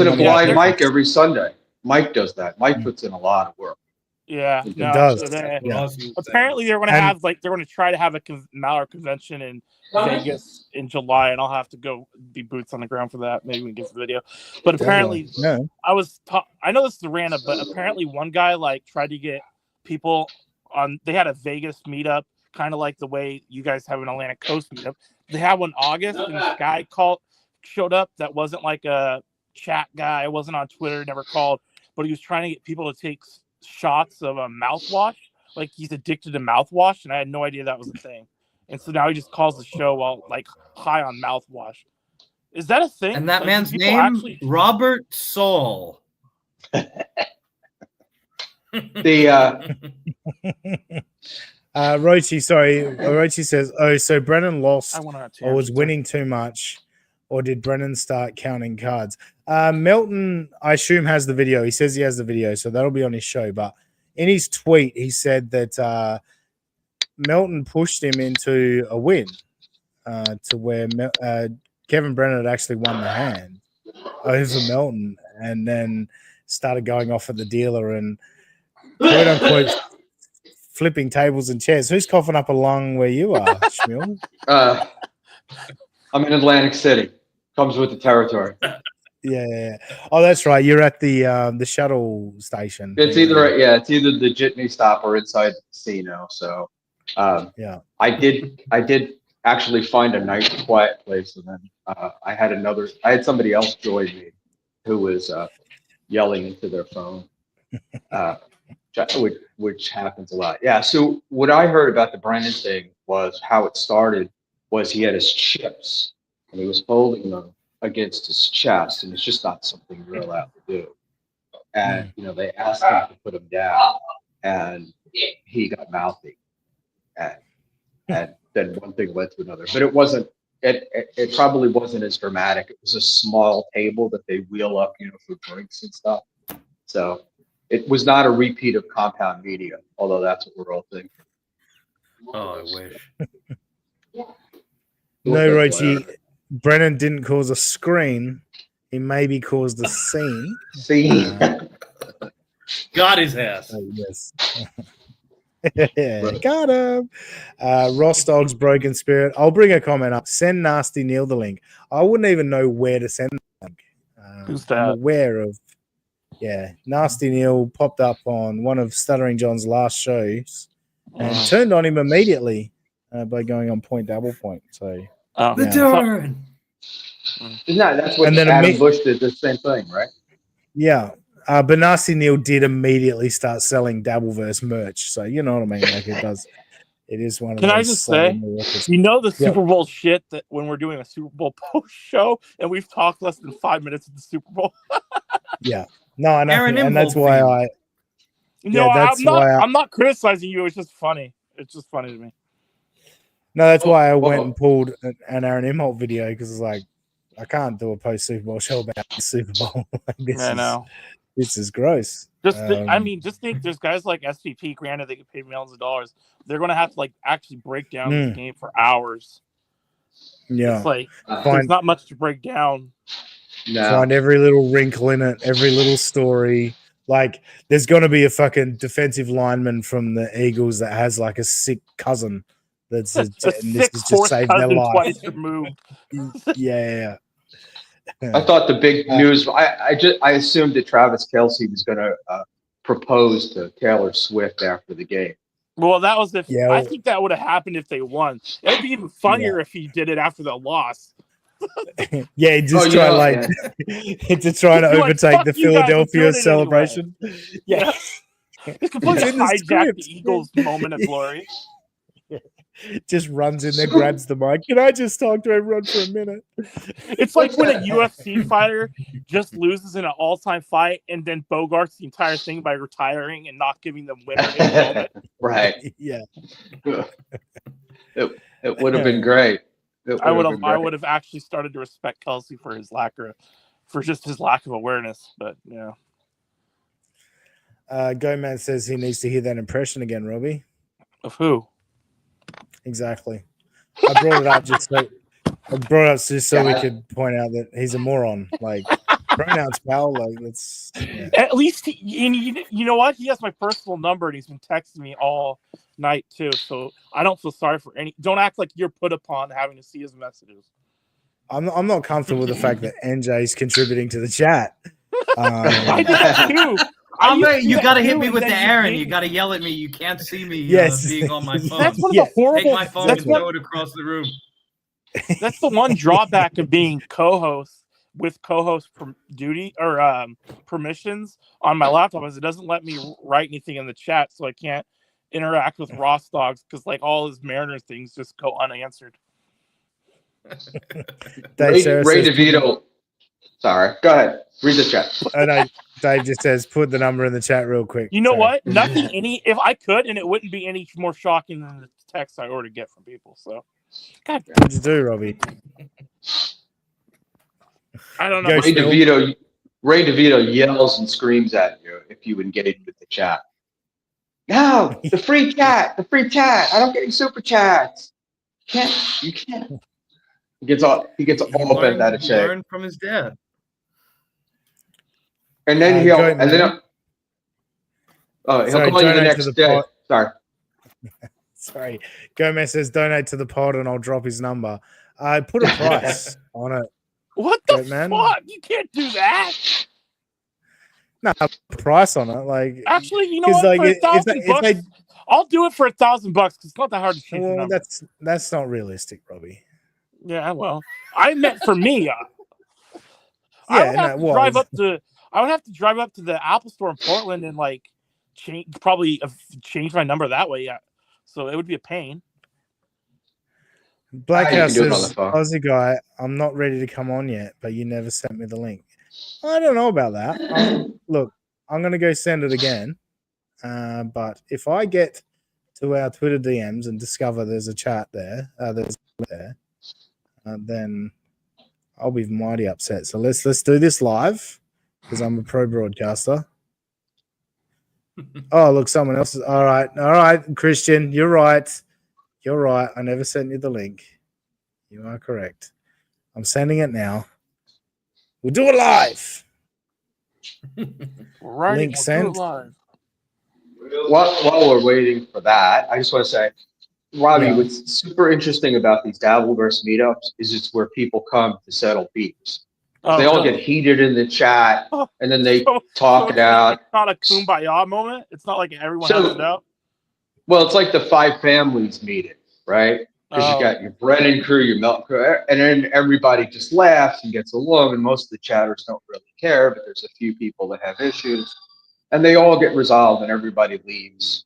to Blind Mike every Sunday. Mike does that. Mike puts in a lot of work. Yeah, it does. Apparently, they're going to they're going to try to have a Maller convention in Vegas in July, and I'll have to go be boots on the ground for that. Maybe we can get the video. But apparently, I know this is random, but apparently, one guy like tried to get people on. They had a Vegas meetup, kind of like the way you guys have an Atlantic Coast meetup. They had one in August, and this guy showed up that wasn't like a chat guy, wasn't on Twitter, never called, but he was trying to get people to take shots of a mouthwash. Like he's addicted to mouthwash, and I had no idea that was a thing. And so now he just calls the show while like high on mouthwash. Is that a thing? And that man's name, Robert Saul. Rochi says, "Oh, so Brennan lost or was winning too much, or did Brennan start counting cards?" Melton, I assume, has the video. He says he has the video, so that'll be on his show. But in his tweet, he said that Melton pushed him into a win to where Kevin Brennan had actually won the hand over Melton, and then started going off at the dealer and quote unquote flipping tables and chairs. Who's coughing up a lung where you are, Shmuel? I'm in Atlantic City. Comes with the territory. Yeah. Oh, that's right. You're at the shuttle station. It's either the jitney stop or inside the casino. So, yeah, I did actually find a nice quiet place, and then I had somebody else join me who was yelling into their phone, which happens a lot. Yeah. So what I heard about the Brennan thing was how it started was he had his chips and he was holding them against his chest, and it's just not something you're allowed to do. And they asked him to put him down, and he got mouthy, and then one thing led to another. But it wasn't. It probably wasn't as dramatic. It was a small table that they wheel up, for drinks and stuff. So it was not a repeat of Compound Media, although that's what we're all thinking. Oh, I wish. No, Rochi. Brennan didn't cause a screen. He maybe caused a scene. Got his ass. Yes. Got him. Ross Dogg's Broken Spirit. I'll bring a comment up. Send Nasty Neil the link. I wouldn't even know where to send the link. Who's that? I'm aware of. Yeah, Nasty Neil popped up on one of Stuttering John's last shows and turned on him immediately by going on point double point. So the turn. That's what Adam Bush did the same thing, right? Yeah. But Nasty Neil did immediately start selling Dabbleverse merch. So you know what I mean? Like it does. It is one of those. Can I just say, the Super Bowl shit that when we're doing a Super Bowl post show and we've talked less than 5 minutes of the Super Bowl. Yeah. No, I know. And that's why I. I'm not criticizing you. It's just funny. It's just funny to me. No, that's why I went and pulled an Aaron Imholt video because it's like, I can't do a post Super Bowl show about the Super Bowl. I know. This is gross. Just think there's guys like SVP, granted they get paid millions of dollars. They're going to have to actually break down this game for hours. Yeah. It's like, there's not much to break down. No. Find every little wrinkle in it, every little story. Like, there's going to be a fucking defensive lineman from the Eagles that has like a sick cousin that's a sick just saved their life. Twice removed. Yeah. I thought the big news. I assumed that Travis Kelce was going to propose to Taylor Swift after the game. Well, that was I think that would have happened if they won. It'd be even funnier if he did it after the loss. Yeah, just try to try to overtake the Philadelphia celebration. Anyway. Yeah, it's completely hijacked the Eagles' moment of glory. Just runs in there, grabs the mic. Can I just talk to everyone for a minute? It's like when a UFC fighter just loses in an all-time fight and then bogarts the entire thing by retiring and not giving them winner in the moment. Right. Yeah. It would have been great. I would have actually started to respect Kelce for his lack of awareness, but yeah. Gomez says he needs to hear that impression again, Robbie. Of who? Exactly. I brought it up just so we could point out that he's a moron. Like pronouns, pal. Like let's. Yeah. At least you know what? He has my personal number and he's been texting me all night too. So I don't feel sorry for any. Don't act like you're put upon having to see his messages. I'm not comfortable with the fact that NJ is contributing to the chat. I did that too. You got to hit me with the Aaron. You got to yell at me. You can't see me being on my phone. That's one of the horrible. Take my phone and throw it across the room. That's the one drawback of being co-host with co-host duty or permissions on my laptop is it doesn't let me write anything in the chat, so I can't interact with Ross Dogs because like all his Mariners things just go unanswered. Ray DeVito. Sorry, go ahead. Read the chat. Oh, no, Dave just says put the number in the chat real quick. You know what? If I could, and it wouldn't be any more shocking than the text I already get from people. So, God, what'd you do, Robbie? I don't know. Ray DeVito yells and screams at you if you engage with the chat. No, the free chat. I don't get any super chats. You can't. He gets all bent out of shape. Learn from his dad. And then he'll Goat and then Man. he'll Sorry, call you the donate to next the day. pod. Sorry. Sorry, Gomez says donate to the pod and I'll drop his number. Put a price on it. What the Goat Man. fuck? You can't do that. No, put a price on it. Like, Actually, you know 'cause, what? like, For if $1,000, they, I'll do it for $1,000 because it's not that hard to change the well, number. that's not realistic, Robbie. Yeah, well, I meant for me. I Yeah, would have no, to well, drive up to. I would have to drive up to the Apple Store in Portland and like change my number that way. Yeah, so it would be a pain. Black You House can do it on the says, phone. Aussie guy, I'm not ready to come on yet, but you never sent me the link. I don't know about that. Look, I'm going to go send it again. But if I get to our Twitter DMs and discover there's a chat there, then I'll be mighty upset. So let's do this live because I'm a pro broadcaster. Oh, look, someone else is all right, Christian, you're right. I never sent you the link. You are correct. I'm sending it now. We'll do it live. Link sent. Live. While we're waiting for that, I just want to say, Robbie, Yeah. what's super interesting about these Dabbleverse meetups is it's where people come to settle beefs. Oh, They all really? get heated in the chat, and then they talk it it's out. not a kumbaya moment. It's not like everyone So- has it out. Well, it's like the five families meeting, right? Because you Oh. got your Brennan crew, your milk crew, and then everybody just laughs and gets along, and most of the chatters don't really care, but there's a few people that have issues, and they all get resolved, and everybody leaves,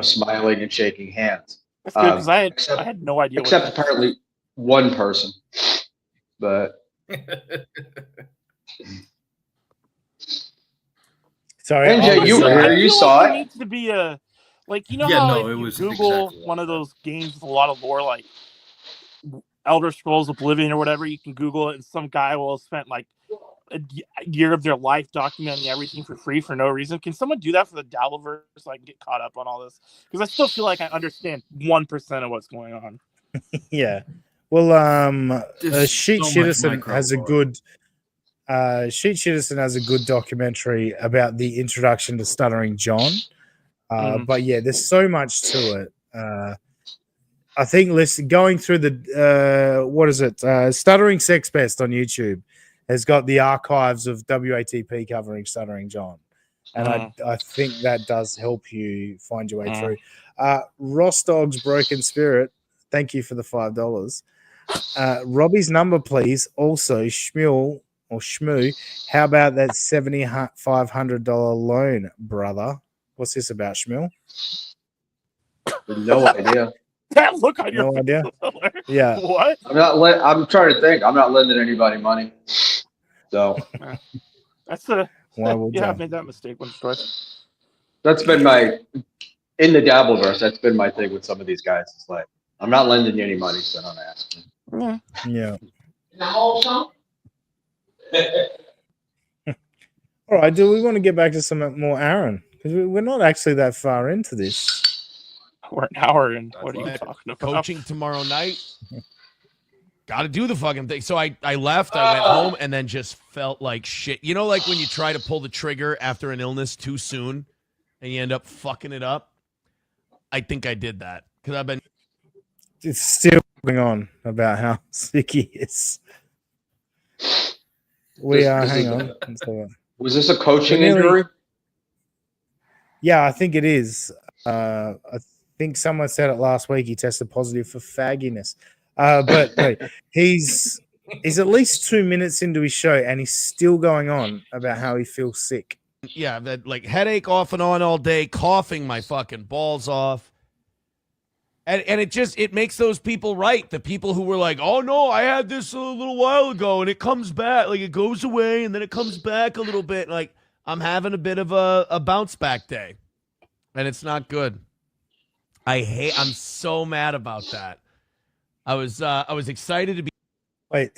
smiling and shaking hands. That's good because I except- had no idea. Except apparently one person, but Sorry, NJ, you were I here, you feel saw like there it. needs to be a Yeah, how no, if it you was Google exactly like one of that. those games with a lot of lore, like Elder Scrolls Oblivion or whatever. You can Google it, and some guy will have spent like a year of their life documenting everything for free for no reason. Can someone do that for the Dabbleverse so I can get caught up on all this? Because I still feel like I understand 1% of what's going on. Yeah. Well, There's Sheet so much Shitterson has a micro-lore. good Sheet Shitterson has a good documentary about the introduction to Stuttering John. But yeah, there's so much to it. I think going through the Stuttering Sex Pest on YouTube has got the archives of WATP covering Stuttering John. And I think that does help you find your way through. Ross Dog's Broken Spirit, thank you for the $5. Robbie's number, please. Also, Shmuel or Shmoo, how about that $7,500 loan, brother? What's this about, Shmuel? No idea. That look on your No face. idea. Yeah. What? I'm trying to think. I'm not lending anybody money. So That's a Why would I've you? made that mistake once or twice. that's been in the Dabbleverse. That's been my thing with some of these guys. It's like I'm not lending you any money, so don't ask me. Yeah. All right. Do we want to get back to some more Aaron? Because we're not actually that far into this. We're an hour in. What are you talking about? Coaching tomorrow night. Got to do the fucking thing. So I left, I went home, and then just felt like shit. You know, like when you try to pull the trigger after an illness too soon and you end up fucking it up? I think I did that because I've been. It's still going on about how sick he is. Hang on. Was this a coaching Nearly- injury? Yeah, I think it is. I think someone said it last week. He tested positive for fagginess. But wait, he's at least 2 minutes into his show, and he's still going on about how he feels sick. Yeah, that like headache off and on all day, coughing my fucking balls off. And it makes those people right. The people who were like, oh no, I had this a little while ago and it comes back. Like it goes away and then it comes back a little bit. Like I'm having a bit of a bounce back day. And it's not good. I'm so mad about that. I was excited to be. Wait,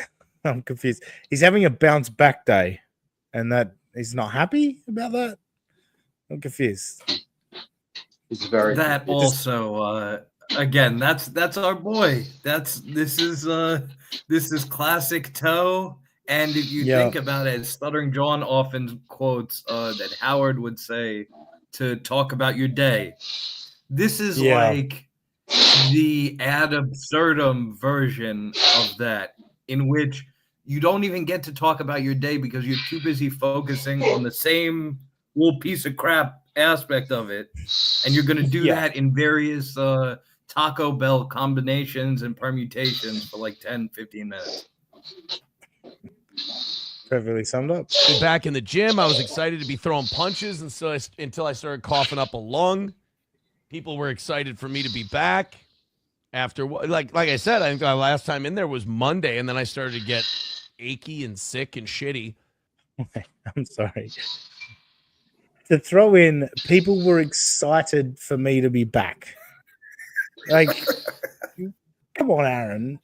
I'm confused. He's having a bounce back day, and that he's not happy about that. I'm confused. He's very. That also, again, that's our boy. This is classic Toe And if you think about it, Stuttering John often quotes that Howard would say to talk about your day. This is like the ad absurdum version of that, in which you don't even get to talk about your day because you're too busy focusing on the same little piece of crap aspect of it. And you're going to do that in various Taco Bell combinations and permutations for like 10, 15 minutes. Perfectly summed up. Been back in the gym. I was excited to be throwing punches until I started coughing up a lung. People were excited for me to be back. After, like I said, I think the last time in there was Monday, and then I started to get achy and sick and shitty. I'm sorry. To throw in, people were excited for me to be back. Like, come on, Aaron.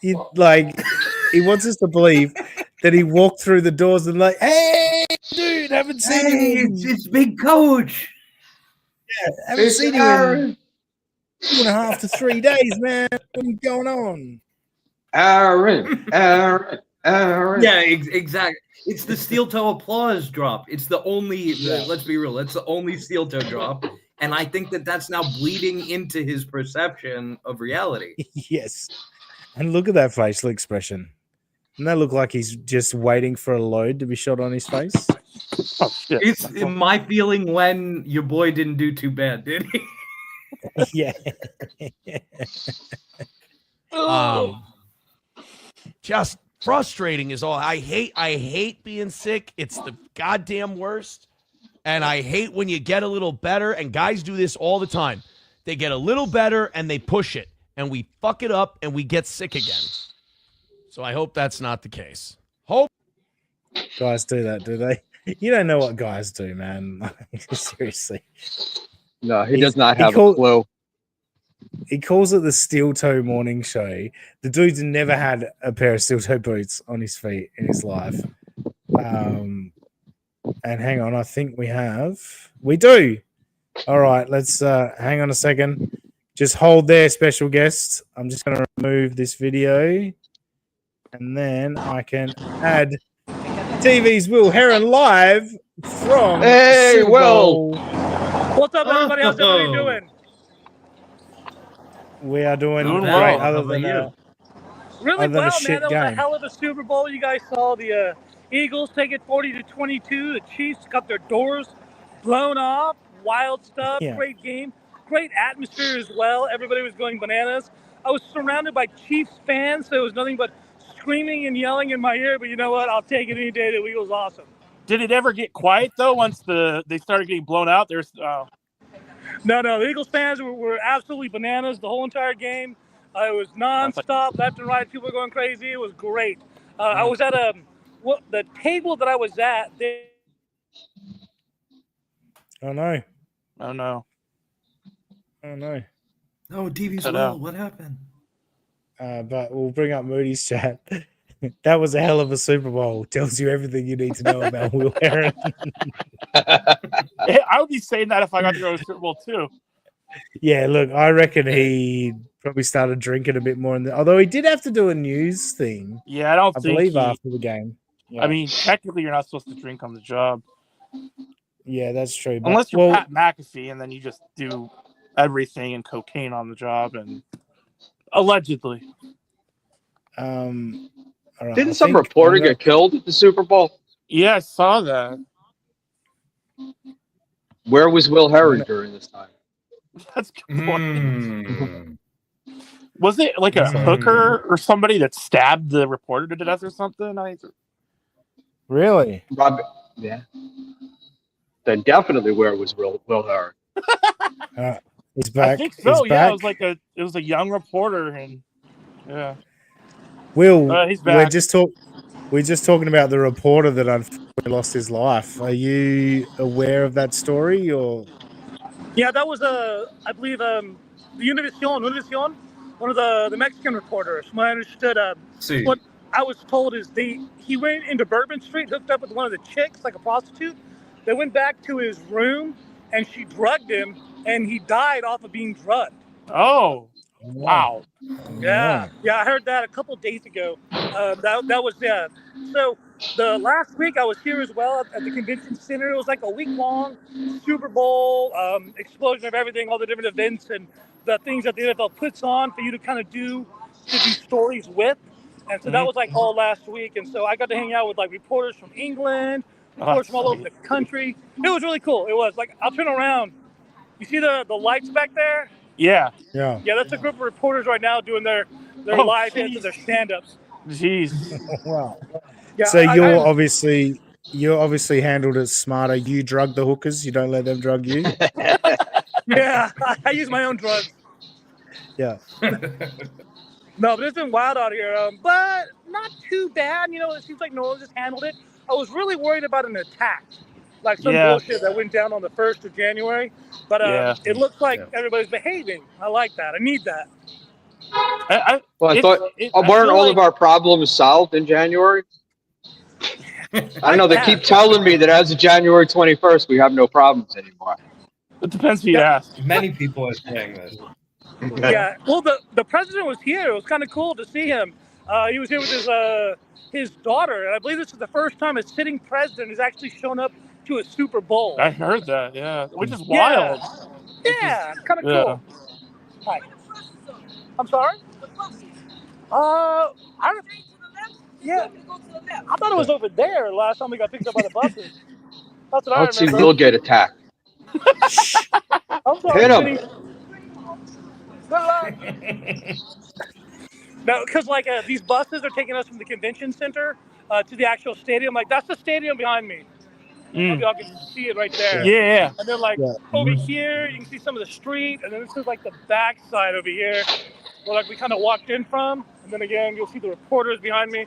He wants us to believe that he walked through the doors and like, hey, dude, haven't seen you. It's Big Coach. Yeah, haven't seen you in 2.5 to 3 days, man. What's going on? Aaron. Yeah, exactly. It's the steel toe applause drop. It's the only, let's be real, it's the only steel toe drop. And I think that's now bleeding into his perception of reality. Yes. And look at that facial expression. Doesn't that look like he's just waiting for a load to be shot on his face? Oh, shit. It's my feeling when your boy didn't do too bad, did he? Yeah. Just frustrating is all. I hate being sick. It's the goddamn worst. And I hate when you get a little better, and guys do this all the time. They get a little better and they push it, and we fuck it up and we get sick again. So I hope that's not the case. Guys do that, do they? You don't know what guys do, man. Seriously. No, he does not have a clue. He calls it the steel toe morning show. The dude's never had a pair of steel toe boots on his feet in his life. And hang on, I think we do. All right, let's hang on a second. Just hold there, special guest. I'm just going to remove this video, and then I can add TV's Will Heron live from Hey, Will. What's up, everybody? How's everybody doing? We are doing great, well. other than Really other than well, a shit man. That was game. a hell of a Super Bowl. You guys saw the Eagles take it 40-22. The Chiefs got their doors blown off. Wild stuff. Yeah. Great game. Great atmosphere as well. Everybody was going bananas. I was surrounded by Chiefs fans, so it was nothing but screaming and yelling in my ear. But you know what? I'll take it any day. The Eagles awesome. Did it ever get quiet though? Once they started getting blown out, there's No, the Eagles fans were absolutely bananas the whole entire game. It was nonstop, left and right. People were going crazy. It was great. I was at the table that I was at. Oh no! Oh no! Oh no! Oh, TV's well. What happened? But we'll bring up Moody's chat. That was a hell of a Super Bowl. Tells you everything you need to know about Will Heron. I would be saying that if I got to go to Super Bowl too. Yeah, look, I reckon he probably started drinking a bit more. Although he did have to do a news thing. Yeah, I believe after the game. Yeah. I mean, technically, you're not supposed to drink on the job. Yeah, that's true. But, unless you're Pat McAfee, and then you just do everything and cocaine on the job, and allegedly. Right, Didn't some reporter get killed at the Super Bowl? Yeah, I saw that. Where was Will Heron during this time? That's a good point. Was it like a hooker or somebody that stabbed the reporter to death or something? Really? Yeah. Then definitely where was Will Heron? He's back. I think so. He's Yeah, back. it was a young reporter, and yeah. Will, he's back. we're just talking about the reporter that unfortunately lost his life. Are you aware of that story, or? Yeah, that was I believe the Univision, one of the Mexican reporters. From what I understood, what I was told is he went into Bourbon Street, hooked up with one of the chicks, like a prostitute. They went back to his room, and she drugged him, and he died off of being drugged. Oh. Wow. Yeah, I heard that a couple days ago. That was So the last week I was here as well at the convention center. It was like a week long Super Bowl explosion of everything, all the different events and the things that the NFL puts on for you to kind of do stories with. And so that was like all last week. And so I got to hang out with like reporters from England, reporters from all over the country. It was really cool. It was like, I'll turn around. You see the lights back there? Yeah. Yeah. Yeah, that's a group of reporters right now doing their live hits and their stand-ups. Jeez. Wow. Yeah, So you're obviously handled it smarter. You drug the hookers. You don't let them drug you. Yeah, I use my own drugs. Yeah. No, but it's been wild out here. But not too bad. You know, it seems like no one just handled it. I was really worried about an attack, like some bullshit that went down on the 1st of January. But it looks like everybody's behaving. I like that. I need that. I thought, weren't all of our problems solved in January? I don't know. They keep telling me that as of January 21st, we have no problems anymore. It depends who you ask. Many people are saying this. Yeah. Well, the president was here. It was kind of cool to see him. He was here with his daughter, and I believe this is the first time a sitting president has actually shown up to a Super Bowl. I heard that. Yeah, which is wild. Yeah, kind of cool. Hi. I'm sorry. I thought it was over there last time we got picked up by the buses. That's what I Let's see, remember. we'll get attacked. I'm sorry, Hit him. Vinny. Good luck. No, because like these buses are taking us from the convention center to the actual stadium. Like that's the stadium behind me. Y'all can see it right there. Yeah. And then like over here, you can see some of the street, and then this is like the back side over here, where like we kind of walked in from. And then again, you'll see the reporters behind me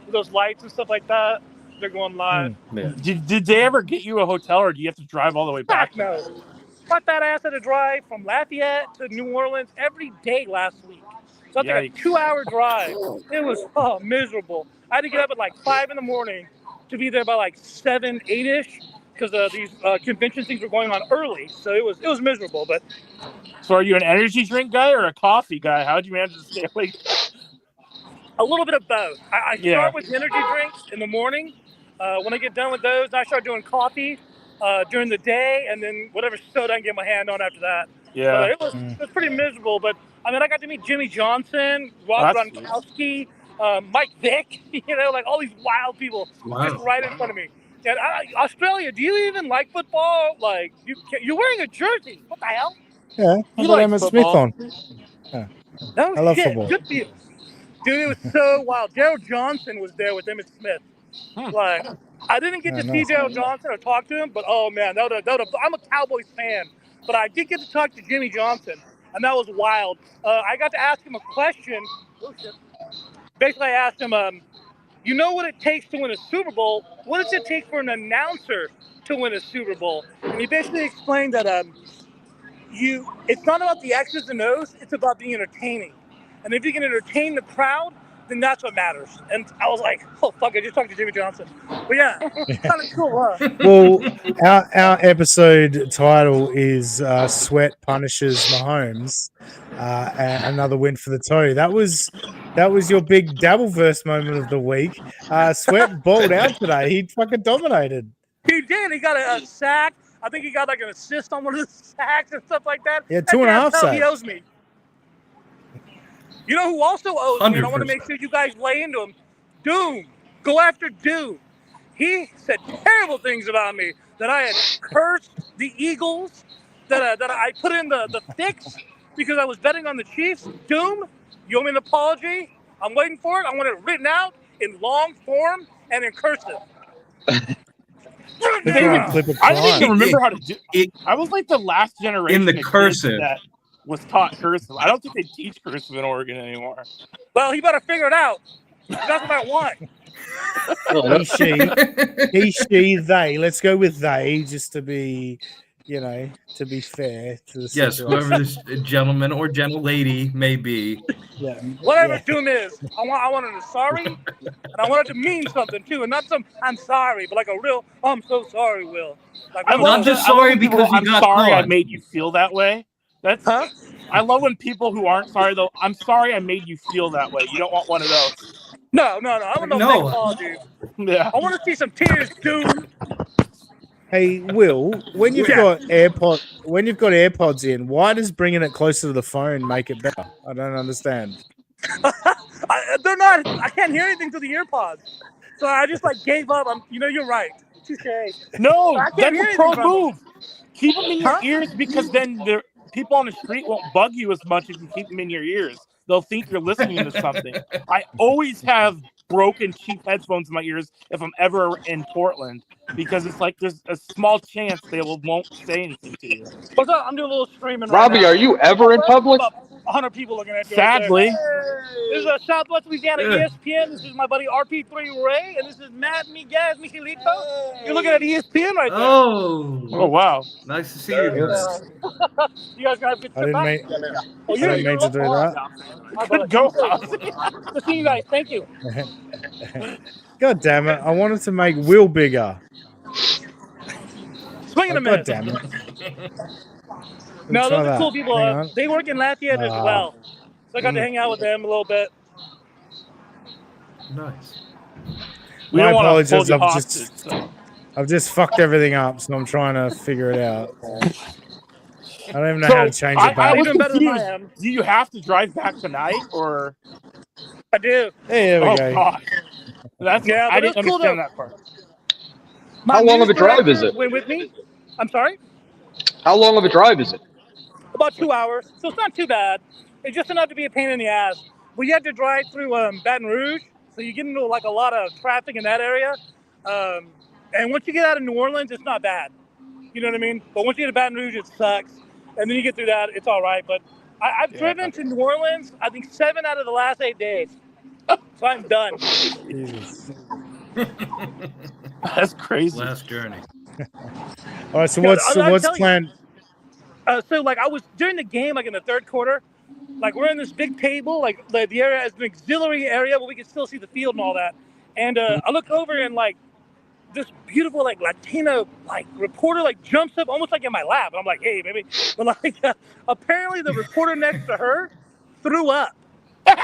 with those lights and stuff like that. They're going live. Did they ever get you a hotel, or do you have to drive all the way back? No. Got that ass had to drive from Lafayette to New Orleans every day last week. So that's like a 2-hour drive. It was miserable. I had to get up at like 5 in the morning to be there by like 7, 8-ish, because these convention things were going on early. So it was miserable. But so are you an energy drink guy or a coffee guy? How'd you manage to stay awake? A little bit of both. I start with energy drinks in the morning. When I get done with those, I start doing coffee during the day, and then whatever soda I can get my hand on after that. Yeah. It was pretty miserable, but I mean, I got to meet Jimmy Johnson, Rob Gronkowski, Mike Vick, like all these wild people just right in front of me. And Australia, do you even like football? Like, you're wearing a jersey. What the hell? Yeah, I got Emmitt Smith on. Yeah. No I love shit. football. Good for you. Dude, it was so wild. Gerald Johnson was there with Emmitt Smith. Like, I didn't get to see Gerald Johnson or talk to him, but oh man, I'm a Cowboys fan, but I did get to talk to Jimmy Johnson, and that was wild. I got to ask him a question. Oh, shit. Basically, I asked him, you know what it takes to win a Super Bowl? What does it take for an announcer to win a Super Bowl? And he basically explained that it's not about the X's and O's, it's about being entertaining. And if you can entertain the crowd, then that's what matters. And I was like, oh, fuck, I just talked to Jimmy Johnson. But yeah, it's kind of cool, huh? Well, our episode title is Sweat Punishes Mahomes. Another win for the toe. That was your big Dabbleverse moment of the week. Sweat balled out today. He fucking dominated. He did. He got a sack. I think he got like an assist on one of the sacks and stuff like that. Yeah, 2.5 sacks. He owes me. You know who also owes me? And I want to 100%. make sure you guys lay into him. Doom. Go after Doom. He said terrible things about me, that I had cursed the Eagles, that I put in the fix because I was betting on the Chiefs. Doom, you owe me an apology. I'm waiting for it. I want it written out in long form and in cursive. I didn't even remember how to do it. I was like the last generation In the of kids cursive. that was taught cursive. I don't think they teach cursive in Oregon anymore. Well, he better figure it out. That's what I want. He, she, they. Let's go with they, just to be, to be fair to the Yes, situation. whoever this gentleman or gentle lady may be. Yeah. Whatever Doom is, I wanted a sorry, and I want it to mean something too, and not some I'm sorry, but like a real I'm so sorry, Will. Like, I'm not just sorry because you I'm got sorry caught. I made you feel that way. That's I love when people who aren't sorry though. I'm sorry I made you feel that way. You don't want one of those. No. I want no fake apologies. Yeah. I want to see some tears, dude. Hey, Will, when you've got AirPods in, why does bringing it closer to the phone make it better? I don't understand. They're not. I can't hear anything through the earpods, so I just like gave up. You're right. Touche. No, that's hear a pro anything from move. Keep them in your Huh? ears because then the people on the street won't bug you as much if you keep them in your ears. They'll think you're listening to something. I always have broken cheap headphones in my ears if I'm ever in Portland because it's like there's a small chance they won't say anything to you. What's up? I'm doing a little streaming Robbie, right now. are you ever in public? About 100 people looking at you. Sadly. Right there. This is a Southwest Louisiana ESPN. This is my buddy RP3 Ray, and this is Matt Miguez Michelito. You're looking at ESPN right there. Oh wow. Nice to see you guys. You guys gonna have good I didn't mean to do that. Good go, Good seeing you guys. Thank you. God damn it! I wanted to make Will bigger. Swing and a God miss. damn it! No, Try those are cool that. people. Hang on. They work in Lafayette as well, so I got to hang out with them a little bit. Nice. We My don't want to hold apologies. you hostage. I've just fucked everything up, so I'm trying to figure it out. I don't even know how to change it I back. was Even better than I confused. am. Do you have to drive back tonight or? I do. There we Oh go. God. That's Yeah, I but didn't it's cool understand though. that part. My How long of a news drive is director it? Went with me. I'm sorry. How long of a drive is it? About 2 hours, so it's not too bad. It's just enough to be a pain in the ass. But you have to drive through Baton Rouge, so you get into like a lot of traffic in that area. And once you get out of New Orleans, it's not bad. You know what I mean? But once you get to Baton Rouge, it sucks. And then you get through that, it's all right. But I've driven to New Orleans, I think 7 out of the last 8 days. So I'm done. Jesus. That's crazy. Last journey. All right. So No, what's I'll tell you. planned? So like I was during the game, like in the third quarter, like we're in this big table, like the area is an auxiliary area, but we can still see the field and all that. And I look over and like this beautiful like Latina like reporter like jumps up almost like in my lap. I'm like, hey, baby. But like apparently the reporter next to her threw up. Like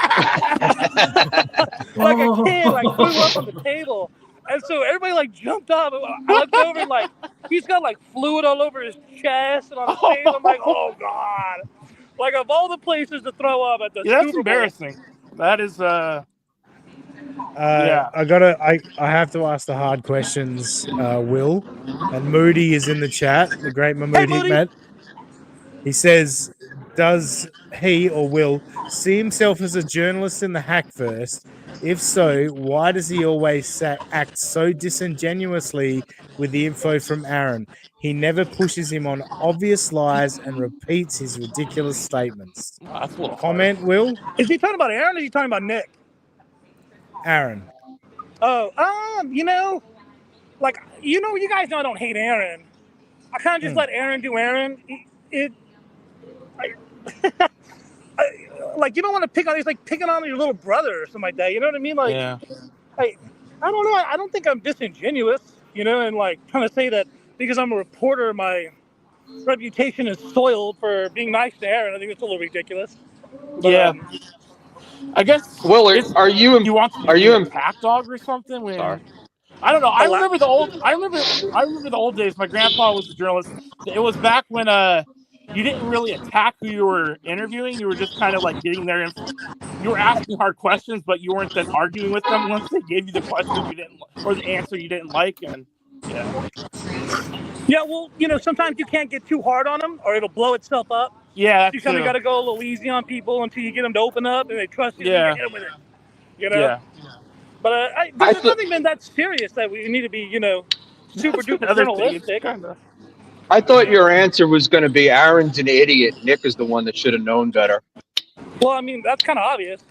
a kid, like threw up on the table. And so everybody like jumped up. I looked over and like he's got like fluid all over his chest and on his face. I'm like, oh God. Like of all the places to throw up at the Yeah, that's Super Bowl. embarrassing. That is yeah. I have to ask the hard questions, Will. And Moody is in the chat, the great Moody, Moody. Matt. He says, does he or Will see himself as a journalist in the Hackverse? If so, why does he always act so disingenuously with the info from Aaron? He never pushes him on obvious lies and repeats his ridiculous statements. Oh, that's a little Comment, Will? Is he talking about Aaron or is he talking about Nick? Aaron. Oh, you know, like, you guys know I don't hate Aaron. I kind of just let Aaron do Aaron. Like, you don't want to pick on, it's like picking on your little brother or something like that. You know what I mean? Like, Yeah. I don't know. I don't think I'm disingenuous, and like trying to say that because I'm a reporter, my reputation is soiled for being nice to Aaron. I think it's a little ridiculous. But, Yeah. I guess. Will, are you He wants to be a pack dog or something? When Sorry. I don't know. I remember the old days. My grandpa was a journalist. It was back when you didn't really attack who you were interviewing. You were just kind of like getting their you were asking hard questions, but you weren't then arguing with them once they gave you the question you didn't or the answer you didn't like. And yeah, well, sometimes you can't get too hard on them, or it'll blow itself up. Yeah, so you kind of got to go a little easy on people until you get them to open up and they trust you. And you hit them with it. Yeah. But there's nothing been that serious that we need to be, super duper journalistic. I thought your answer was going to be Aaron's an idiot. Nick is the one that should have known better. Well, I mean, that's kind of obvious.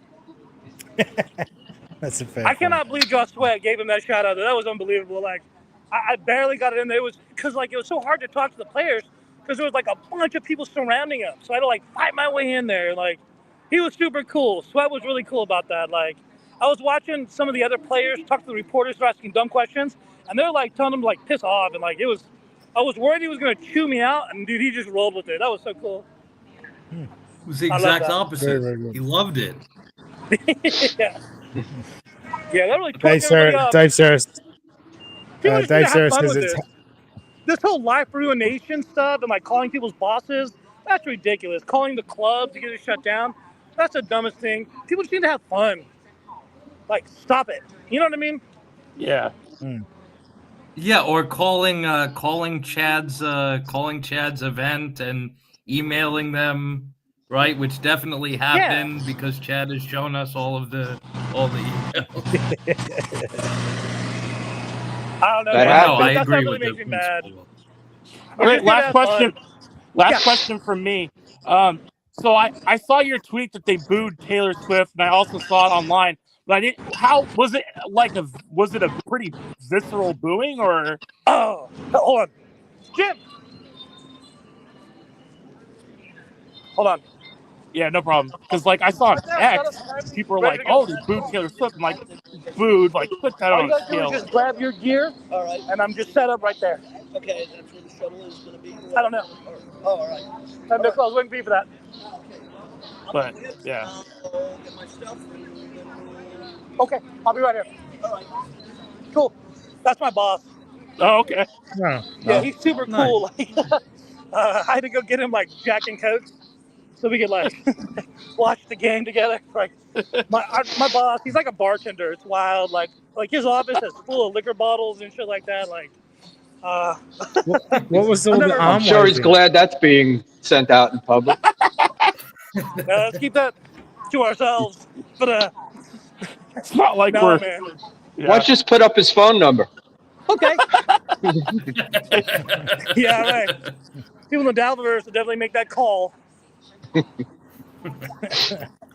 That's a fair I cannot believe Josh Sweat gave him that shout out. That was unbelievable. Like, I barely got it in there. It was because it was so hard to talk to the players because there was like a bunch of people surrounding him. So I had to like fight my way in there. Like, he was super cool. Sweat was really cool about that. Like, I was watching some of the other players talk to the reporters, asking dumb questions, and they're like telling them to like piss off. And like, I was worried he was going to chew me out, and dude, he just rolled with it. That was so cool. It was the I love exact that. opposite. Very, very good. He loved it. Yeah. Yeah, that really took Dave, everybody off. Dave Saris, People just need Dave to have Saris fun says with it's this whole life ruination stuff and like calling people's bosses. That's ridiculous. Calling the club to get it shut down. That's the dumbest thing. People just need to have fun. Like, stop it. You know what I mean? Yeah. Yeah, or calling Chad's event and emailing them, right? Which definitely happened because Chad has shown us all the emails. I don't know. That man. happened. I That agree really with the makes me mad. principle. We Okay, just need to last have question. fun. Last question from me. So I saw your tweet that they booed Taylor Swift, and I also saw it online. But I didn't. How was it? Was it a pretty visceral booing, or? Oh, hold on, Jim. Hold on. Yeah, no problem. Because like I saw on X, people were Ready like, to go. "Oh, they booed Taylor Swift." I'm like, "Booed." Like, put that All on you a gotta do is scale. just grab your gear. All right. And I'm just set up right there. Okay, that's where the shuttle is gonna be. I don't know. Oh, all right. Time to close. Wouldn't be for that. But yeah. Get my stuff. Okay, I'll be right here. All right. Cool. That's my boss. Oh, okay. Yeah, he's super cool. I had to go get him like Jack and Coke so we could like watch the game together. Like my boss, he's like a bartender. It's wild. Like his office is full of liquor bottles and shit like that. Like, what was all the arm I'm sure he's waving? glad that's being sent out in public. let's keep that to ourselves. But it's not like no, we're. man. Yeah. Why don't you just put up his phone number? Okay. Yeah, right. People in the Dalverse will definitely make that call.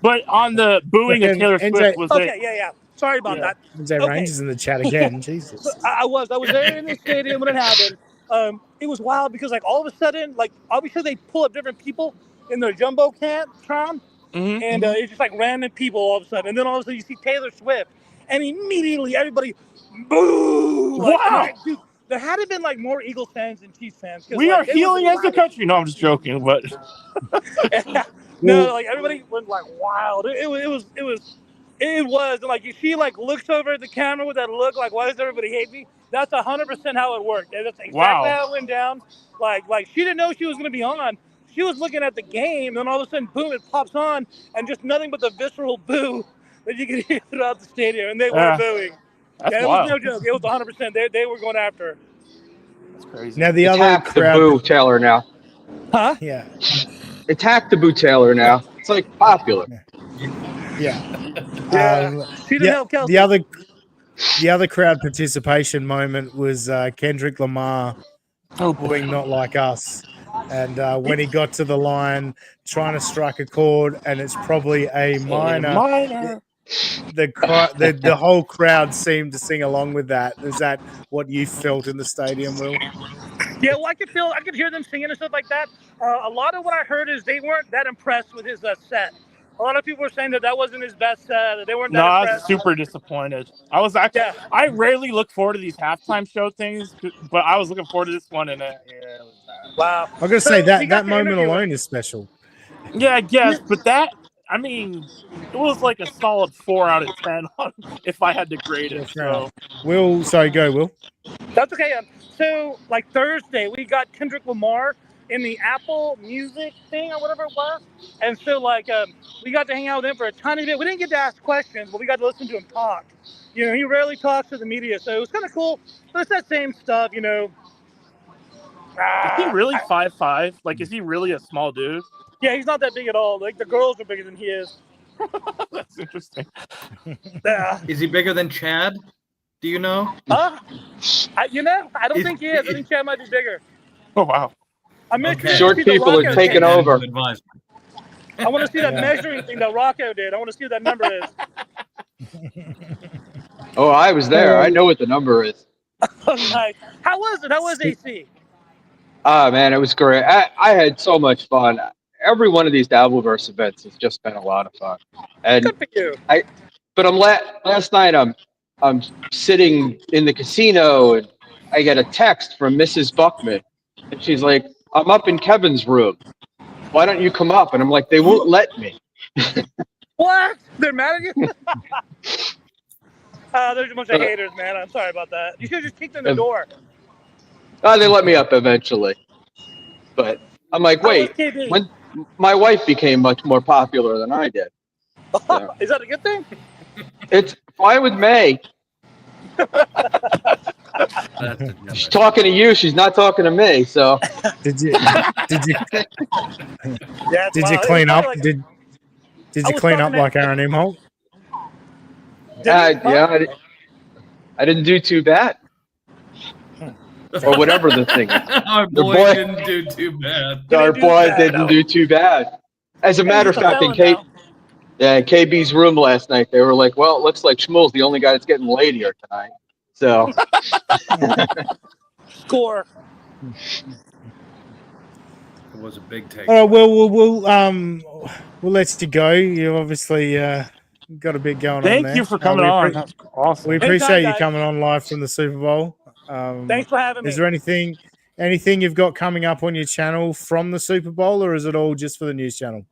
But on the booing of Taylor Swift, was okay, it? yeah. Sorry about that. NJ Rangers in the chat again. Jesus. So I was there in the stadium when it happened. It was wild because like all of a sudden, like obviously they pull up different people in their jumbo Tron, and it's just like random people all of a sudden, and then all of a sudden you see Taylor Swift, and immediately everybody, boo! Like, Wow. dude, there had to been like more Eagles fans than Chiefs fans. We are healing as a country. No, I'm just joking, but no, like everybody went like wild. It was, and like she like looks over at the camera with that look, like why does everybody hate me? That's 100% how it worked. And that's exactly how it went down. Like she didn't know she was gonna be on. She was looking at the game, and all of a sudden, boom! It pops on, and just nothing but the visceral boo that you could hear throughout the stadium, and they were booing. That's it wild. was no joke. It was 100%. They were going after her. That's crazy. Now the Attack other the crowd. Boo Taylor now. Huh? Yeah. Attack the Boo Taylor now. It's like popular. Yeah. She didn't help Kelsey. The other crowd participation moment was Kendrick Lamar doing Not Like Us. And when he got to the line trying to strike a chord, and it's probably a minor. The whole crowd seemed to sing along with that. Is that what you felt in the stadium, Will? Yeah, well, I could hear them singing and stuff like that. A lot of what I heard is they weren't that impressed with his set. A lot of people were saying that wasn't his best set. That they weren't that I impressed. was super disappointed. I was actually. Yeah. I rarely look forward to these halftime show things, but I was looking forward to this one, and it was bad. Wow. I'm gonna say that moment alone is special. Yeah, I guess, but I mean, it was like a solid 4 out of 10 if I had to grade it. So, Will, sorry, go, Will. That's okay. So, like Thursday, we got Kendrick Lamar in the Apple Music thing or whatever it was, and so like we got to hang out with him for a tiny bit. We didn't get to ask questions, but we got to listen to him talk. You know, he rarely talks to the media, so it was kind of cool. But it's that same stuff, you know. Is he really 5'5"? Like, is he really a small dude? Yeah, he's not that big at all. Like the girls are bigger than he is. That's interesting. Yeah. Is he bigger than Chad? Do you know? I don't think he is. I think Chad might be bigger. Oh wow. I'm interested Short to see people the are Rocco taking thing. over. I want to see that measuring thing that Rocco did. I want to see what that number is. Oh, I was there. I know what the number is. Nice. How was it? How was AC? Man, it was great. I had so much fun. Every one of these Dabbleverse events has just been a lot of fun. And good for you. But last night I'm sitting in the casino and I get a text from Mrs. Buckman, and she's like, "I'm up in Kevin's room." why don't you come up? And I'm like, they won't let me. What? They're mad at you? There's a bunch of haters, man. I'm sorry about that. You should have just kicked in the door. They let me up eventually. But I'm like, wait, when my wife became much more popular than I did. So. Is that a good thing? It's fine with May. She's talking to you. She's not talking to me. So did you Yeah, did you clean up? Did you clean up like Aaron Imholt? Yeah, I didn't do too bad. Or whatever the thing is. Our boy didn't do too bad. Our boy didn't do too bad. As a matter of fact, in KB's room last night, they were like, well, it looks like Shmuel's the only guy that's getting laid here tonight. So. Score. It was a big take. All right, well, we'll let you go. You obviously got a bit going on there. Thank you for coming on. That's awesome. We appreciate you coming on live from the Super Bowl. Thanks for having me. Is there anything you've got coming up on your channel from the Super Bowl, or is it all just for the news channel?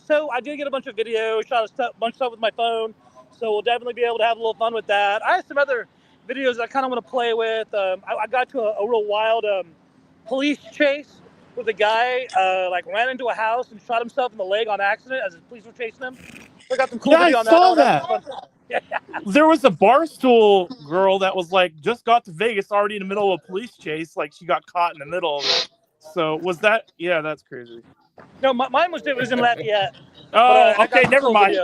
So I did get a bunch of videos, shot a bunch of stuff with my phone, so we'll definitely be able to have a little fun with that. I have some other videos that I kind of want to play with. I got to a real wild police chase with a guy like ran into a house and shot himself in the leg on accident as the police were chasing him. I got some cool video on that. I saw that. There was a Barstool girl that was like just got to Vegas already in the middle of a police chase, like she got caught in the middle of it. So was that? Yeah, that's crazy. No, mine was in Lafayette. Oh, okay, never mind.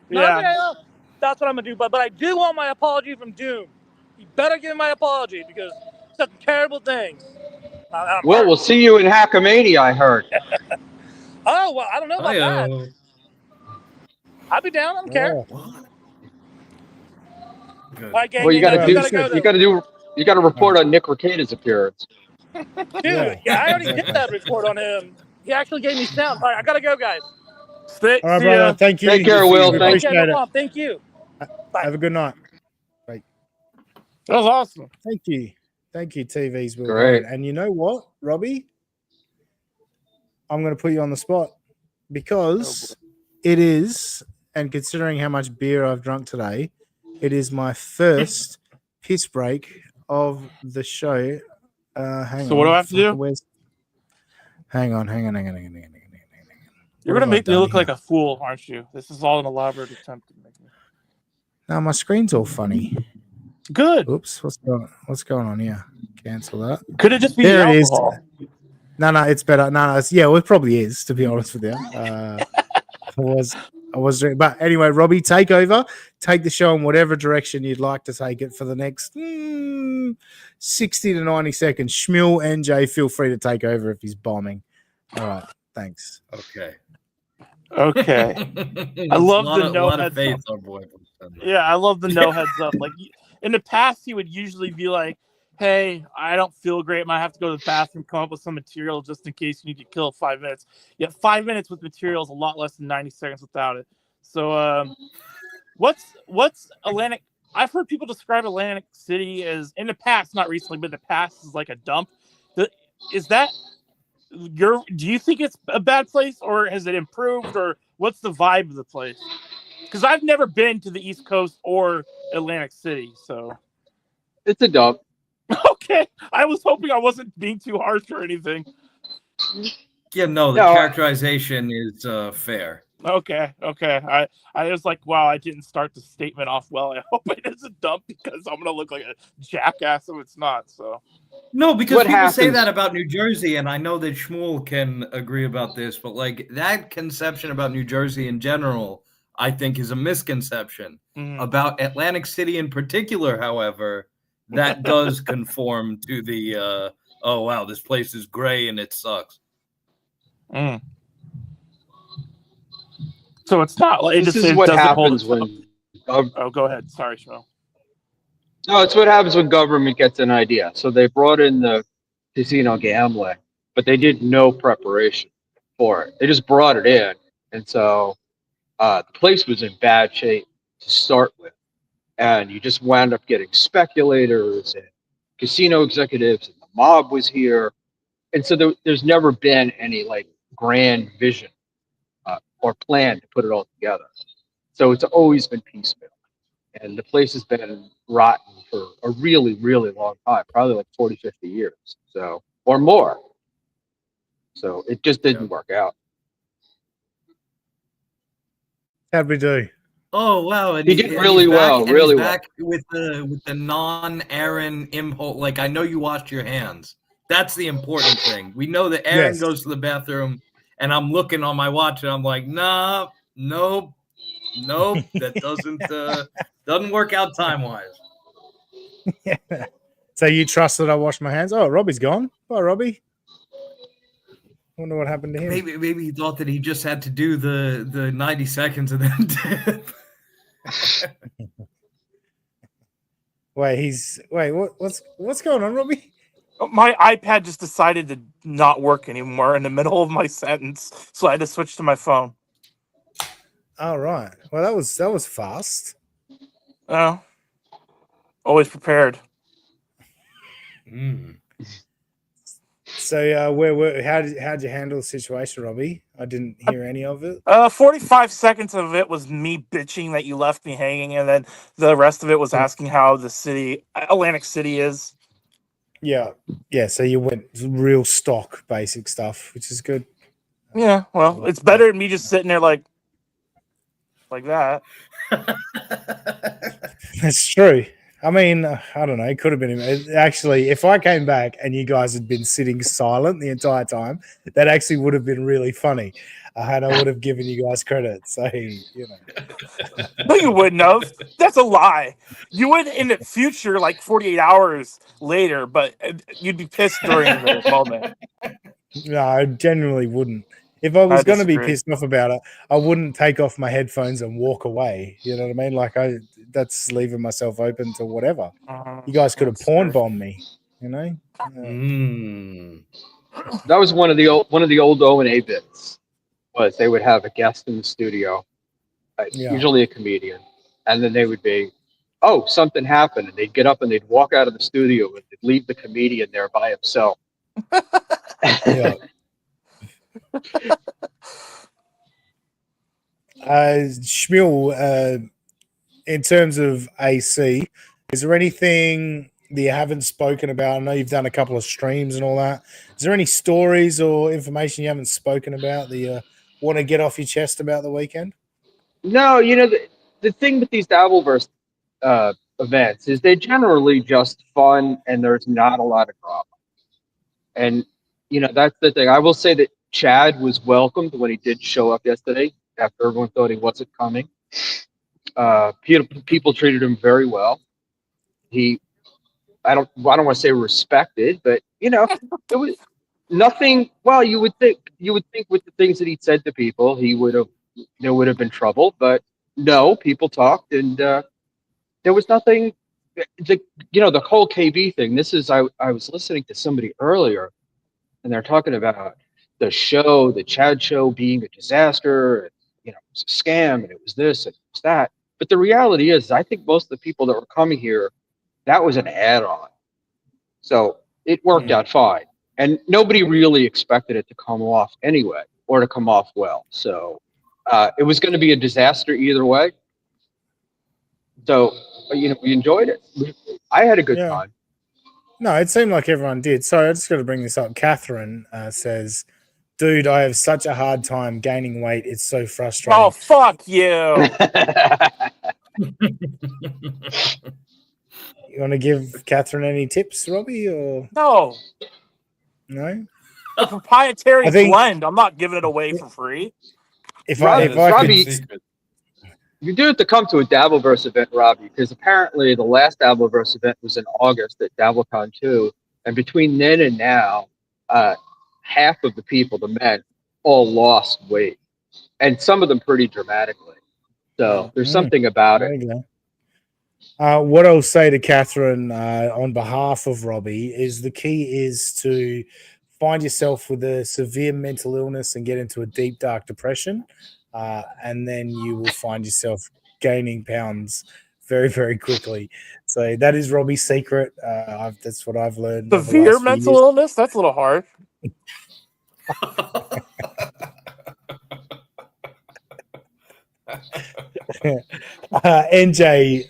Yeah, that's what I'm gonna do. But I do want my apology from Doom. You better give me my apology because such terrible things. Well, we'll see you in Hackamania, I heard. Oh, well, I don't know about that. I'll be down. I don't care. Good. All right, gang, well, you got to report on Nick Recada's appearance. Dude, I already did that report on him. He actually gave me sound. All right, I gotta go, guys. All right, brother. Thank you. Take care, Will. Appreciate it. Thank you. Bye. Have a good night. Bye. That was awesome. Thank you. Thank you, TV's Will. Great. And you know what, Robbie? I'm going to put you on the spot because it is, and considering how much beer I've drunk today, it is my first piss break of the show. Hang on. So what do I have to do? Hang on. You're going to make me look like a fool, aren't you? This is all an elaborate attempt to make me. No, my screen's all funny. Good. Oops, what's going on here? Cancel that. Could it just be there? The It alcohol? is. No, it's better. No, it probably is. To be honest with you, I was doing. But anyway, Robbie, take over. Take the show in whatever direction you'd like to take it for the next 60 to 90 seconds. Shmuel, NJ, feel free to take over if he's bombing. All right, thanks. Okay. I love the no heads faith, up. our boy. Yeah, I love the no heads up. Like in the past, he would usually be like, "Hey, I don't feel great. Might have to go to the bathroom. Come up with some material just in case you need to kill 5 minutes." Yet 5 minutes with material is a lot less than 90 seconds without it. So, what's Atlantic? I've heard people describe Atlantic City as in the past, not recently, but in the past is like a dump. Is that do you think it's a bad place, or has it improved, or what's the vibe of the place? Because I've never been to the East Coast or Atlantic City, so it's a dump. Okay, I was hoping I wasn't being too harsh or anything. Yeah, no, the characterization is fair. Okay. I was like, wow, I didn't start the statement off well. I hope it is a dump because I'm gonna look like a jackass if it's not. So no, because people say that about New Jersey, and I know that Shmuel can agree about this, but like that conception about New Jersey in general, I think is a misconception. About Atlantic City in particular, however, that does conform to the oh wow, this place is gray and it sucks. So it's not like this is what happens when. Oh, go ahead. Sorry, Shmuel. No, it's what happens when government gets an idea. So they brought in the casino gambling, but they did no preparation for it. They just brought it in, and so the place was in bad shape to start with, and you just wound up getting speculators and casino executives, and the mob was here, and so there's never been any like grand vision or plan to put it all together. So it's always been piecemeal, and the place has been rotten for a really, really long time, probably like 40, 50 years, so or more. So it just didn't work out. How'd we do? Oh wow! And He did really well, really he's well. back with the non-Aaron impulse. Like I know you washed your hands. That's the important thing. We know that Aaron Yes. goes to the bathroom, and I'm looking on my watch, and I'm like, nah, nope, that doesn't work out time wise. So you trust that I wash my hands? Oh, Robbie's gone. Bye, Robbie. Wonder what happened to him. Maybe he thought that he just had to do the 90 seconds and then dip. What's going on, Robbie? My iPad just decided to not work anymore in the middle of my sentence, so I had to switch to my phone. All right. Well, that was fast. Oh, always prepared. So, how'd you handle the situation, Robbie? I didn't hear any of it. 45 seconds of it was me bitching that you left me hanging, and then the rest of it was asking how the city, Atlantic City, is. Yeah. So you went real stock, basic stuff, which is good. Yeah, well, it's better than me just sitting there like that. That's true. I mean, I don't know. It could have been actually. If I came back and you guys had been sitting silent the entire time, that actually would have been really funny, and I would have given you guys credit. So No, you wouldn't have. That's a lie. You would in the future, like 48 hours later, but you'd be pissed during the moment. No, I genuinely wouldn't. If I was going to be disagree. pissed off about it, I wouldn't take off my headphones and walk away. You know what I mean? Like that's leaving myself open to whatever. You guys could have porn bombed me. You know. That was one of the old O&A bits. Was they would have a guest in the studio, usually a comedian, and then they would be, oh, something happened, and they'd get up and they'd walk out of the studio and they'd leave the comedian there by himself. Yeah. Shmuel, in terms of AC, is there anything that you haven't spoken about? I know you've done a couple of streams and all that. Is there any stories or information you haven't spoken about that you want to get off your chest about the weekend? No, the thing with these Dabbleverse events is they're generally just fun and there's not a lot of drama. And, that's the thing. I will say that Chad was welcomed when he did show up yesterday after everyone thought he wasn't coming. People treated him very well. I don't want to say respected, but, it was nothing. Well, you would think with the things that he said to people, there would have been trouble, but no, people talked and there was nothing. The whole KB thing. I was listening to somebody earlier, and they're talking about the Chad show being a disaster, and it was a scam, and it was this and it was that. But the reality is, I think most of the people that were coming here, that was an add-on, so it worked out fine, and nobody really expected it to come off anyway, or to come off well. So it was going to be a disaster either way. So we enjoyed it. I had a good time. No, it seemed like everyone did. Sorry, I just got to bring this up. Catherine says, dude, I have such a hard time gaining weight. It's so frustrating. Oh, fuck you. You want to give Catherine any tips, Robbie? Or no? No? A proprietary blend. I'm not giving it away for free. Robbie, you do have to come to a Dabbleverse event, Robbie, because apparently the last Dabbleverse event was in August at DabbleCon 2, and between then and now, half of the people, the men, all lost weight, and some of them pretty dramatically. So there's something about it. What I'll say to Catherine on behalf of Robbie is the key is to find yourself with a severe mental illness and get into a deep, dark depression. And then you will find yourself gaining pounds very, very quickly. So that is Robbie's secret. That's what I've learned. Severe mental illness? That's a little hard. NJ,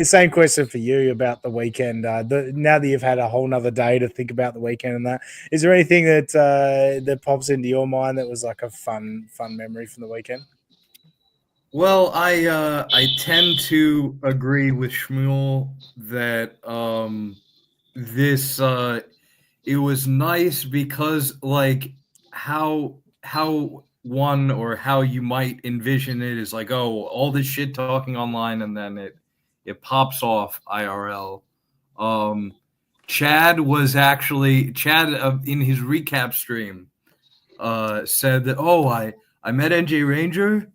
same question for you about the weekend. Now that you've had a whole nother day to think about the weekend and that, is there anything that pops into your mind that was like a fun memory from the weekend? Well, I tend to agree with Shmuel that this it was nice because like how one or how you might envision it is like, oh, all this shit talking online and then it pops off IRL. Chad in his recap stream said that, oh, I met NJ Ranger.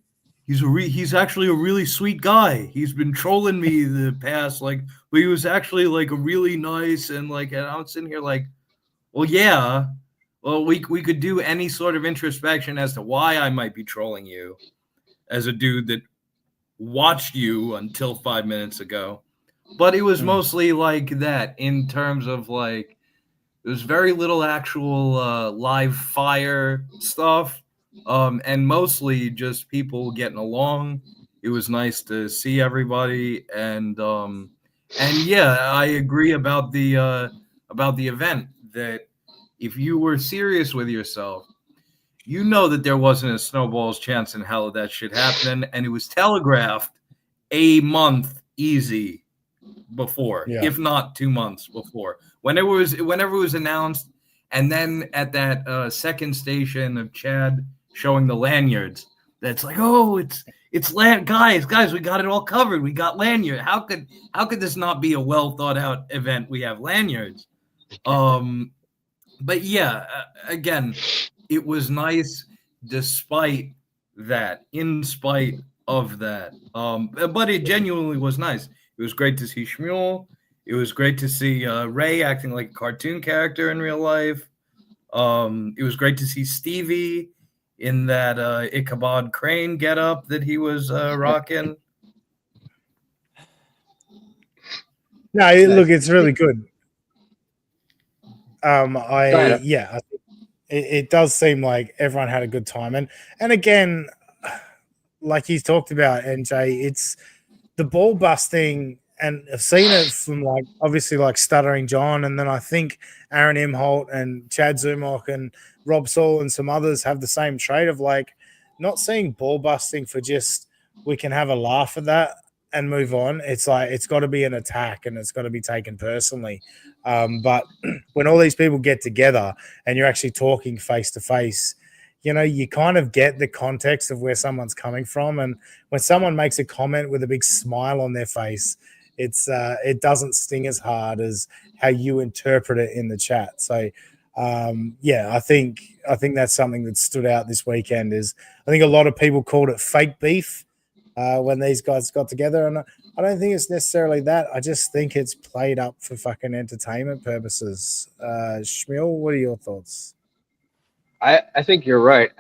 He's actually a really sweet guy. He's been trolling me the past, like, but he was actually like a really nice and like, and I'm sitting here like, well, yeah, well, we could do any sort of introspection as to why I might be trolling you as a dude that watched you until 5 minutes ago, but it was mostly like that in terms of like there's very little actual live fire stuff. And mostly just people getting along. It was nice to see everybody, and yeah, I agree about the event. That if you were serious with yourself, you know that there wasn't a snowball's chance in hell that shit happening, and it was telegraphed a month easy before, if not 2 months before, whenever it was announced. And then at that second station of Chad showing the lanyards, that's like, oh, it's guys, we got it all covered. We got lanyard. How could this not be a well thought out event? We have lanyards. But yeah, again, it was nice despite that, in spite of that. But it genuinely was nice. It was great to see Shmuel. It was great to see Ray acting like a cartoon character in real life. It was great to see Stevie in that Ichabod Crane getup that he was rocking. No, look, it's really good. I think it does seem like everyone had a good time, and again, like he's talked about, NJ, it's the ball busting, and I've seen it from like obviously like Stuttering John, and then I think Aaron Imholt and Chad Zumach and Rob Saul and some others have the same trait of like not seeing ball busting for just we can have a laugh at that and move on. It's like it's got to be an attack and it's got to be taken personally. But when all these people get together and you're actually talking face to face, you know, you kind of get the context of where someone's coming from. And when someone makes a comment with a big smile on their face, it doesn't sting as hard as how you interpret it in the chat. So, yeah, I think that's something that stood out this weekend. Is I think a lot of people called it fake beef when these guys got together, and I don't think it's necessarily that. I just think it's played up for fucking entertainment purposes. Shmuel, what are your thoughts? I think you're right.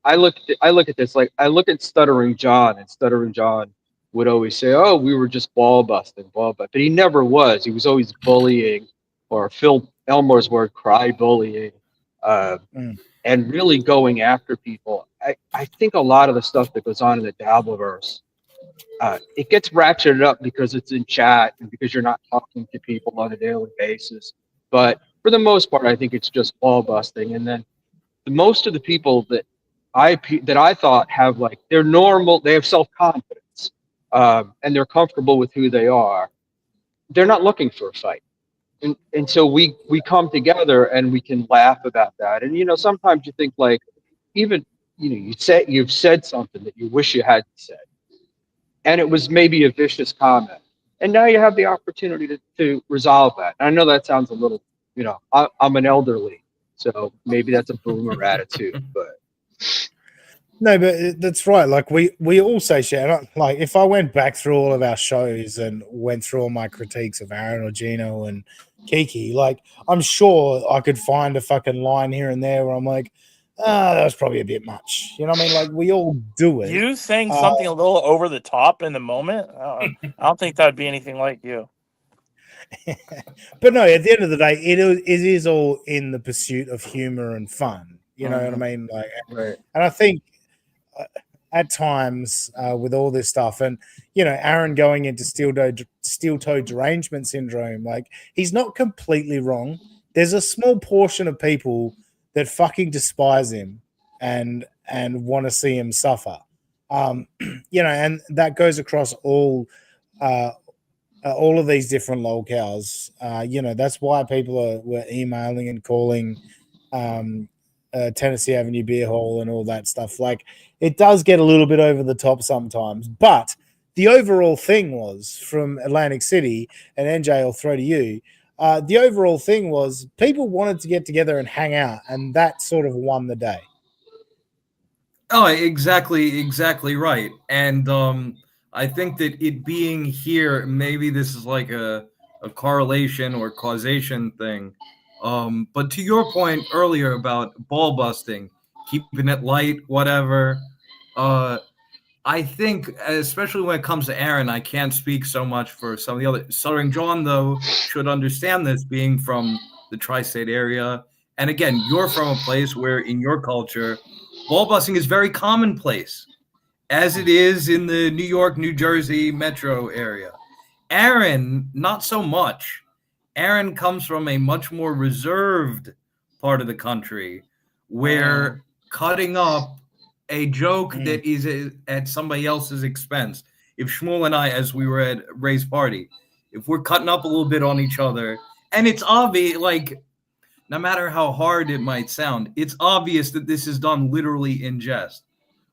I look at this like I look at Stuttering John, and Stuttering John would always say, "Oh, we were just ball busting," but he never was. He was always bullying, or Phil Elmore's word, cry bullying, and really going after people. I think a lot of the stuff that goes on in the Dabbleverse, it gets ratcheted up because it's in chat and because you're not talking to people on a daily basis. But for the most part, I think it's just ball busting, and then most of the people that I thought have like they're normal, they have self-confidence, and they're comfortable with who they are. They're not looking for a fight, and so we come together and we can laugh about that. And you know, sometimes you think like, even you know, you've said something that you wish you hadn't said, and it was maybe a vicious comment, and now you have the opportunity to resolve that. And I know that sounds a little, you know, I'm an elderly. So maybe that's a boomer attitude, but no, but that's right. Like we all say shit. Like if I went back through all of our shows and went through all my critiques of Aaron or Gino and Kiki, like I'm sure I could find a fucking line here and there where I'm like, that was probably a bit much. You know what I mean? Like we all do it. You saying something a little over the top in the moment, I don't think that would be anything like you. But no, at the end of the day, it is all in the pursuit of humor and fun. You know what I mean? Like, Right. and I think at times with all this stuff, and Aaron going into steel toe derangement syndrome, like he's not completely wrong. There's a small portion of people that fucking despise him and want to see him suffer. And that goes across all of these different locales. That's why people were emailing and calling Tennessee Avenue Beer Hall and all that stuff. Like, it does get a little bit over the top sometimes, but the overall thing was from Atlantic City, and NJ, I'll throw to you. The overall thing was people wanted to get together and hang out, and that sort of won the day. Oh, exactly right. And I think that it being here, maybe this is like a correlation or causation thing. But to your point earlier about ball busting, keeping it light, whatever, I think, especially when it comes to Aaron, I can't speak so much for some of the other. Southern John, though, should understand this, being from the tri-state area. And again, you're from a place where in your culture, ball busting is very commonplace, as it is in the New York, New Jersey metro area. Aaron, not so much. Aaron comes from a much more reserved part of the country where cutting up a joke that is at somebody else's expense. If Shmuel and I, as we were at Ray's party, if we're cutting up a little bit on each other, and it's obvious, like, no matter how hard it might sound, it's obvious that this is done literally in jest.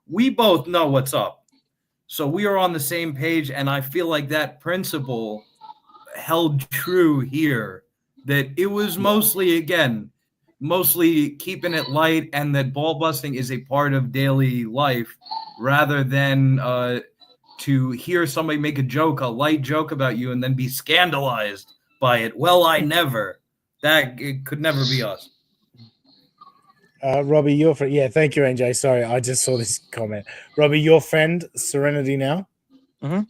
We both know what's up. So we are on the same page, and I feel like that principle held true here, that it was mostly keeping it light, and that ball busting is a part of daily life rather than to hear somebody make a light joke about you and then be scandalized by it. Well, I never. It could never be us. Robbie, your friend. Yeah, thank you, NJ. Sorry, I just saw this comment. Robbie, your friend, Serenity now. Mm-hmm.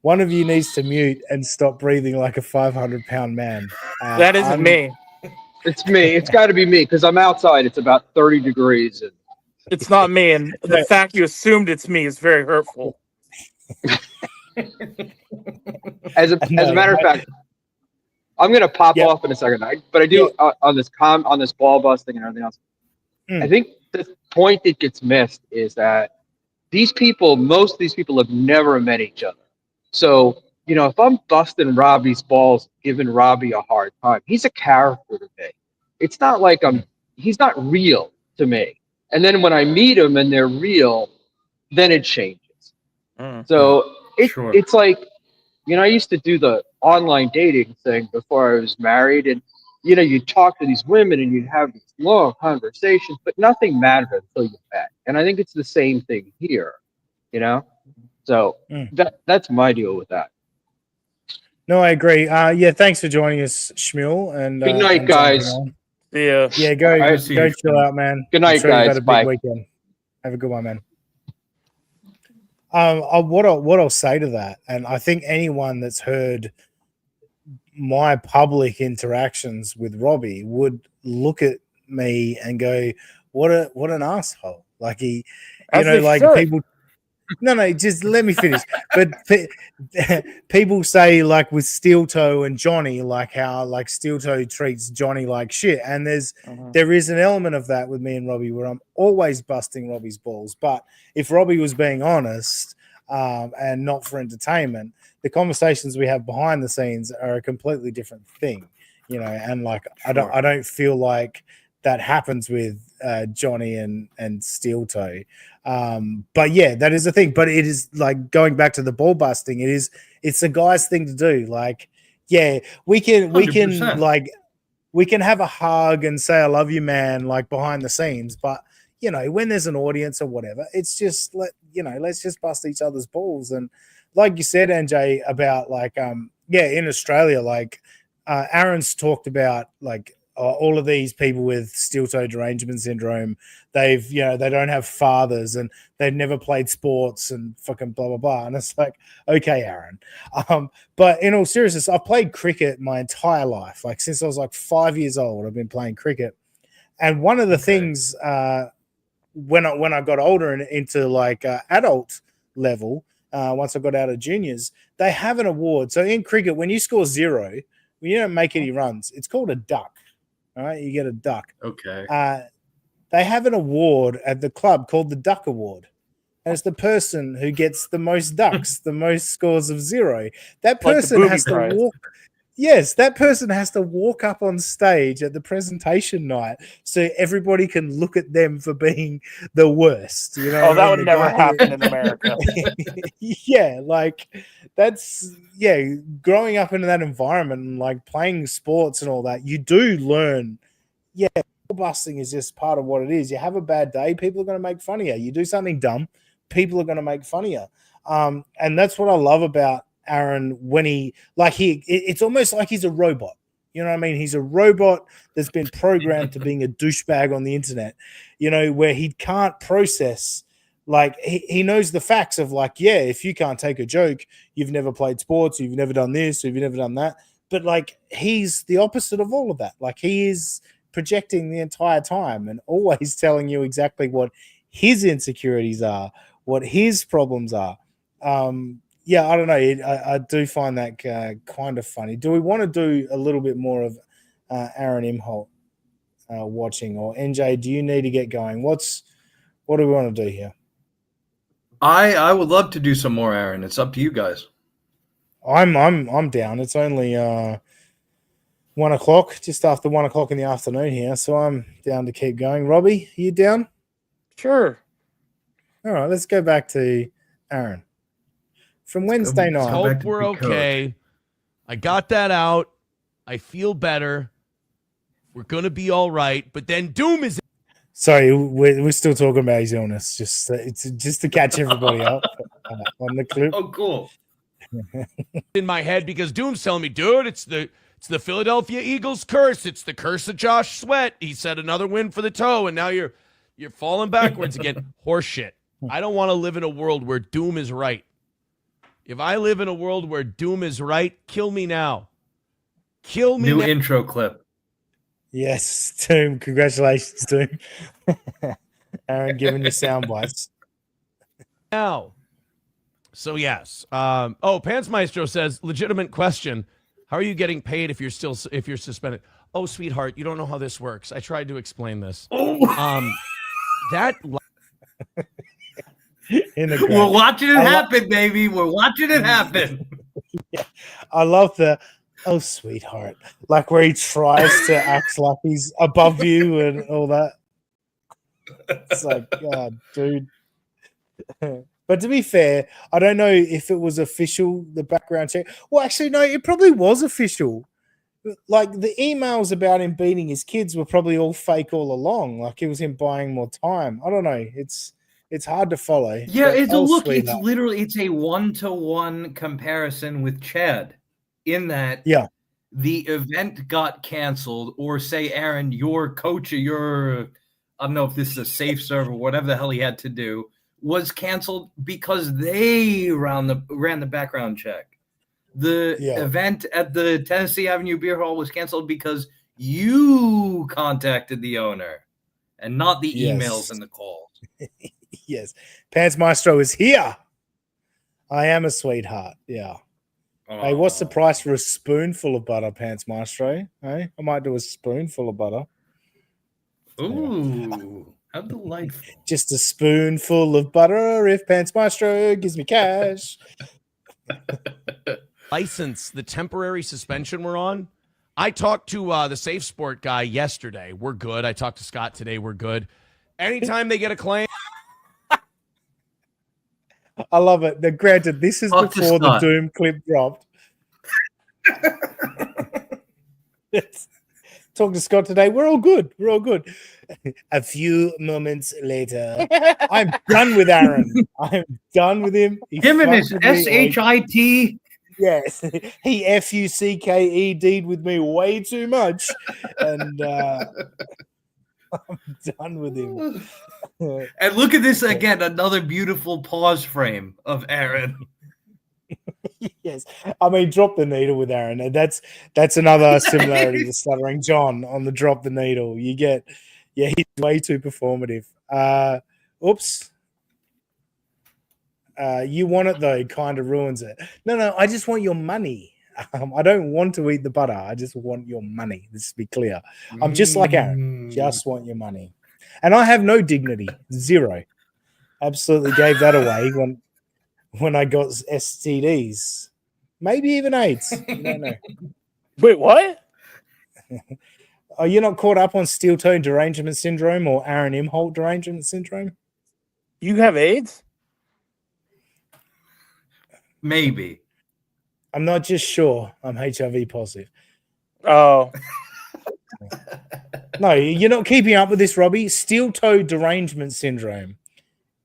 One of you needs to mute and stop breathing like a 500-pound man. That isn't me. It's me. It's got to be me because I'm outside. It's about 30 degrees. And it's not me. And the fact you assumed it's me is very hurtful. As a matter of fact, I'm gonna pop off in a second. But I do on this ball busting and everything else. I think the point that gets missed is that most of these people have never met each other. So, if I'm busting Robbie's balls, giving Robbie a hard time, he's a character to me. It's not like he's not real to me. And then when I meet him and they're real, then it changes. So it's like, I used to do the online dating thing before I was married, and you'd talk to these women and you'd have these long conversations, but nothing mattered until you met. And I think it's the same thing here, So that's my deal with that. No, I agree. Thanks for joining us, Shmuel. And good night, guys. Yeah. Yeah, go chill out, man. Good night, guys. Bye. Weekend. Have a good one, man. What I'll say to that, and I think anyone that's heard my public interactions with Robbie would look at me and go, "What an asshole!" Like people. No, just let me finish. But people say, like, with Steel Toe and Johnny, like how like Steel Toe treats Johnny like shit, and there is an element of that with me and Robbie where I'm always busting Robbie's balls. But if Robbie was being honest and not for entertainment, the conversations we have behind the scenes are a completely different thing, And like, I don't feel like that happens with Johnny and Steel Toe. But yeah, that is the thing. But it is like going back to the ball busting. It's a guy's thing to do. Like, yeah, we can 100%. we can have a hug and say I love you, man, like behind the scenes. But when there's an audience or whatever, it's just let's just bust each other's balls. And like you said, NJ, about like in Australia, like Aaron's talked about like all of these people with steel-toe derangement syndrome, they don't have fathers and they've never played sports and fucking blah, blah, blah. And it's like, okay, Aaron. But in all seriousness, I've played cricket my entire life. Like since I was like 5 years old, I've been playing cricket. And one of the things when I got older and into like adult level, once I got out of juniors, they have an award. So in cricket, when you score 0, when you don't make any runs, it's called a duck. All right, you get a duck. Okay. They have an award at the club called the Duck Award. And it's the person who gets the most ducks, the most scores of 0. That person has to walk. Yes, that person has to walk up on stage at the presentation night so everybody can look at them for being the worst. You know, that would never happen in America. Yeah, like growing up in that environment and like playing sports and all that, you do learn. Yeah, busting is just part of what it is. You have a bad day, people are going to make fun of you. You do something dumb, people are going to make fun of you. And that's what I love about Aaron when it's almost like he's a robot. You know what I mean? He's a robot that's been programmed to being a douchebag on the internet, you know, where he can't process. Like he knows the facts of like, yeah, if you can't take a joke, you've never played sports, you've never done this, you've never done that. But like, he's the opposite of all of that. Like he is projecting the entire time and always telling you exactly what his insecurities are, what his problems are. Yeah, I don't know. I do find that kind of funny. Do we want to do a little bit more of Aaron Imholt watching, or NJ? Do you need to get going? What do we want to do here? I would love to do some more, Aaron. It's up to you guys. I'm down. It's only 1 o'clock, just after 1 o'clock in the afternoon here, so I'm down to keep going. Robbie, you down? Sure. All right, let's go back to Aaron. From Wednesday night. Hope we're okay. I got that out. I feel better. We're going to be all right. But then Doom is... Sorry, we're still talking about his illness. It's just to catch everybody up on the clip. Oh, cool. In my head because Doom's telling me, dude, it's the Philadelphia Eagles curse. It's the curse of Josh Sweat. He said another win for the toe, and now you're falling backwards again. Horseshit. I don't want to live in a world where Doom is right. If I live in a world where Doom is right, kill me now. Kill me now. New intro clip. Yes, Doom. Congratulations, Doom. Aaron giving you sound bites. Now. So, yes. Pants Maestro says, legitimate question. How are you getting paid if you're suspended? Oh, sweetheart, you don't know how this works. I tried to explain this. Oh. We're watching it happen, baby. We're watching it happen. Yeah. I love the sweetheart, like where he tries to act like he's above you and all that. It's like, God, dude. But to be fair, I don't know if it was official, the background check. Well, actually, no, it probably was official. Like the emails about him beating his kids were probably all fake all along. Like it was him buying more time. I don't know. It's hard to follow. Yeah, it's a one-to-one comparison with Chad in that the event got canceled, or say, Aaron, your coach, I don't know if this is a safe serve or whatever the hell he had to do, was canceled because they ran the background check. The event at the Tennessee Avenue Beer Hall was canceled because you contacted the owner and not the emails and the calls. Yes. Pants Maestro is here. I am a sweetheart. Yeah. Oh. Hey, what's the price for a spoonful of butter, Pants Maestro? Hey, I might do a spoonful of butter. Ooh, how delightful. Just a spoonful of butter if Pants Maestro gives me cash. License, the temporary suspension we're on. I talked to the Safe Sport guy yesterday. We're good. I talked to Scott today. We're good. Anytime they get a claim. I love it. Now, granted, this is before the Doom clip dropped. Talk to Scott today. We're all good. We're all good. A few moments later, I'm done with Aaron. I'm done with him. Him and his SHIT Yes, he FUCKED'd with me way too much, and I'm done with him. And look at this again, another beautiful pause frame of Aaron. Yes, I mean, drop the needle with Aaron, and that's another similarity to Stuttering John on the drop the needle. You get, he's way too performative. Oops. You want it though, kind of ruins it. No, I just want your money. I don't want to eat the butter. I just want your money. Let's be clear. I'm just like Aaron. Just want your money. And I have no dignity. Zero. Absolutely gave that away when I got STDs. Maybe even AIDS. You don't know. Wait, what? Are you not caught up on steel-toe derangement syndrome or Aaron Imholt derangement syndrome? You have AIDS? Maybe. I'm not just sure. I'm HIV positive. Oh. No, you're not keeping up with this, Robbie. Steel-toe derangement syndrome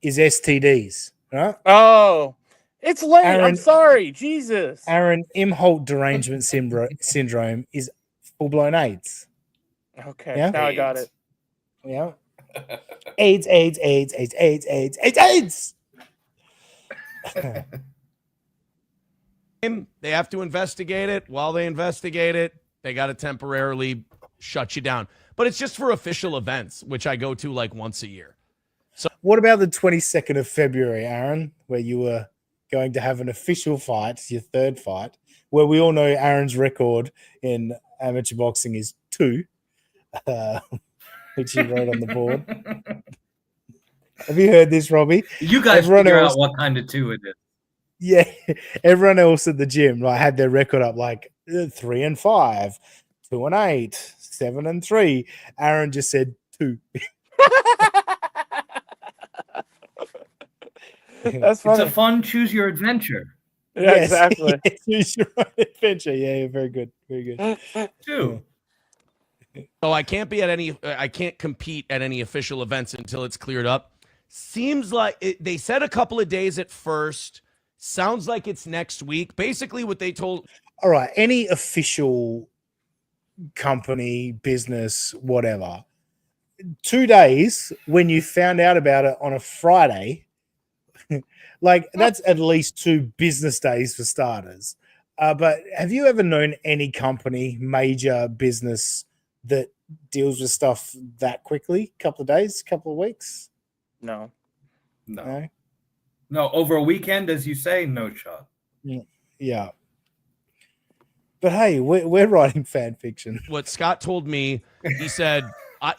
is STDs, right? Oh. It's late. I'm sorry. Jesus. Aaron Imholt derangement syndrome is full-blown AIDS. Okay, yeah? Now I got it. Yeah. AIDS. They have to investigate it. While they investigate it, they got to temporarily shut you down. But it's just for official events, which I go to like once a year. So, what about the 22nd of February, Aaron, where you were going to have an official fight, your third fight, where we all know Aaron's record in amateur boxing is 2, which he wrote on the board. Have you heard this, Robbie? You guys figure out what kind of 2 it is. Yeah, everyone else at the gym had their record up like 3-5, 2-8, 7-3. Aaron just said 2. That's funny. It's a fun choose your adventure. Yeah, yes, exactly. Choose your own adventure. Yeah, very good. Very good. 2. So I can't compete at any official events until it's cleared up. Seems like they said a couple of days at first. Sounds like it's next week. Basically what they told. All right. Any official company, business, whatever, 2 days when you found out about it on a Friday, like that's at least 2 business days for starters. But have you ever known any company, major business, that deals with stuff that quickly? Couple of days, couple of weeks? No. No, over a weekend, as you say, no shot. Yeah. But hey, we're writing fan fiction. What Scott told me, he said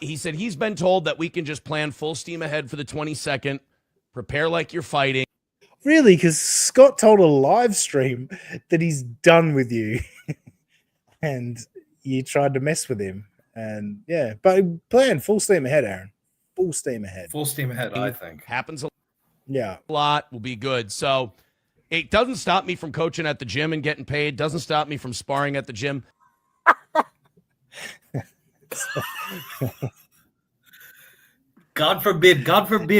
he's been told that we can just plan full steam ahead for the 22nd, prepare like you're fighting. Really? Because Scott told a live stream that he's done with you, and you tried to mess with him. And yeah, but plan full steam ahead, Aaron. Full steam ahead. Full steam ahead, I think. Happens a Yeah. lot, will be good. So it doesn't stop me from coaching at the gym and getting paid. Doesn't stop me from sparring at the gym. God forbid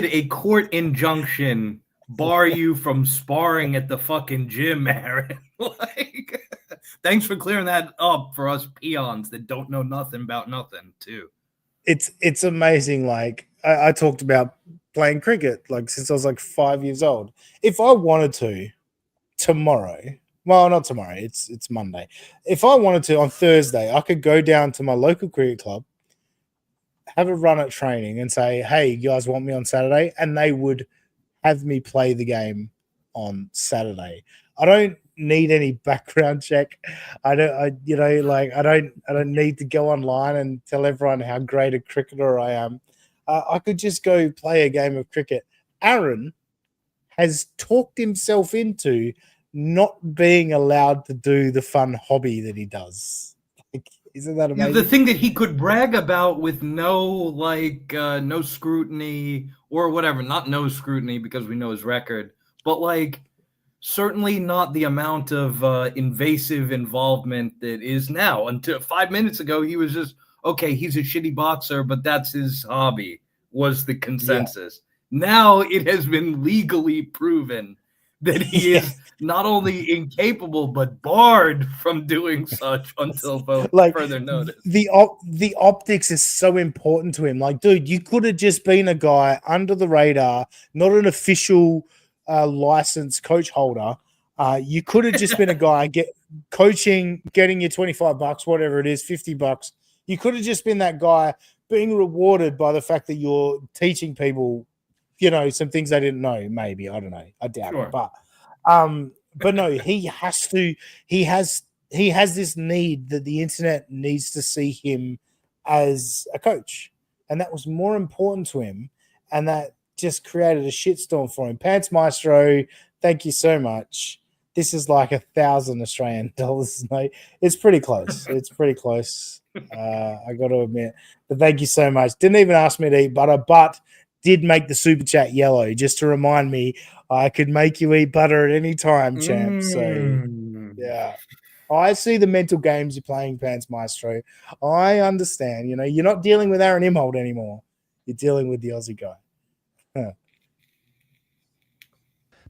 a court injunction bar you from sparring at the fucking gym, Aaron. Like, thanks for clearing that up for us peons that don't know nothing about nothing, too. It's amazing. Like I talked about playing cricket like since I was like 5 years old. If I wanted to tomorrow, well, not tomorrow, it's Monday. If I wanted to on Thursday, I could go down to my local cricket club, have a run at training and say, hey, you guys want me on Saturday? And they would have me play the game on Saturday. I don't need any background check. I don't need to go online and tell everyone how great a cricketer I am. I could just go play a game of cricket. Aaron has talked himself into not being allowed to do the fun hobby that he does. Like, isn't that amazing? Yeah, the thing that he could brag about with no scrutiny or whatever, not no scrutiny because we know his record, but like certainly not the amount of invasive involvement that is now. Until 5 minutes ago, he was just, okay, he's a shitty boxer, but that's his hobby, was the consensus. Yeah. Now it has been legally proven that he is not only incapable but barred from doing such until further notice. The optics is so important to him. Like, dude, you could have just been a guy under the radar, not an official licensed coach holder. You could have just been a guy coaching, getting you $25, whatever it is, $50. You could have just been that guy being rewarded by the fact that you're teaching people, some things they didn't know. Maybe, I don't know. I doubt it. But no, he has this need that the internet needs to see him as a coach, and that was more important to him, and that just created a shitstorm for him. Pants Maestro, thank you so much. This is like 1,000 Australian dollars. No, it's pretty close. It's pretty close. I got to admit. But thank you so much. Didn't even ask me to eat butter, but did make the super chat yellow just to remind me I could make you eat butter at any time, champ. So, yeah. I see the mental games you're playing, Pants Maestro. I understand. You're not dealing with Aaron Imholt anymore. You're dealing with the Aussie guy. Huh.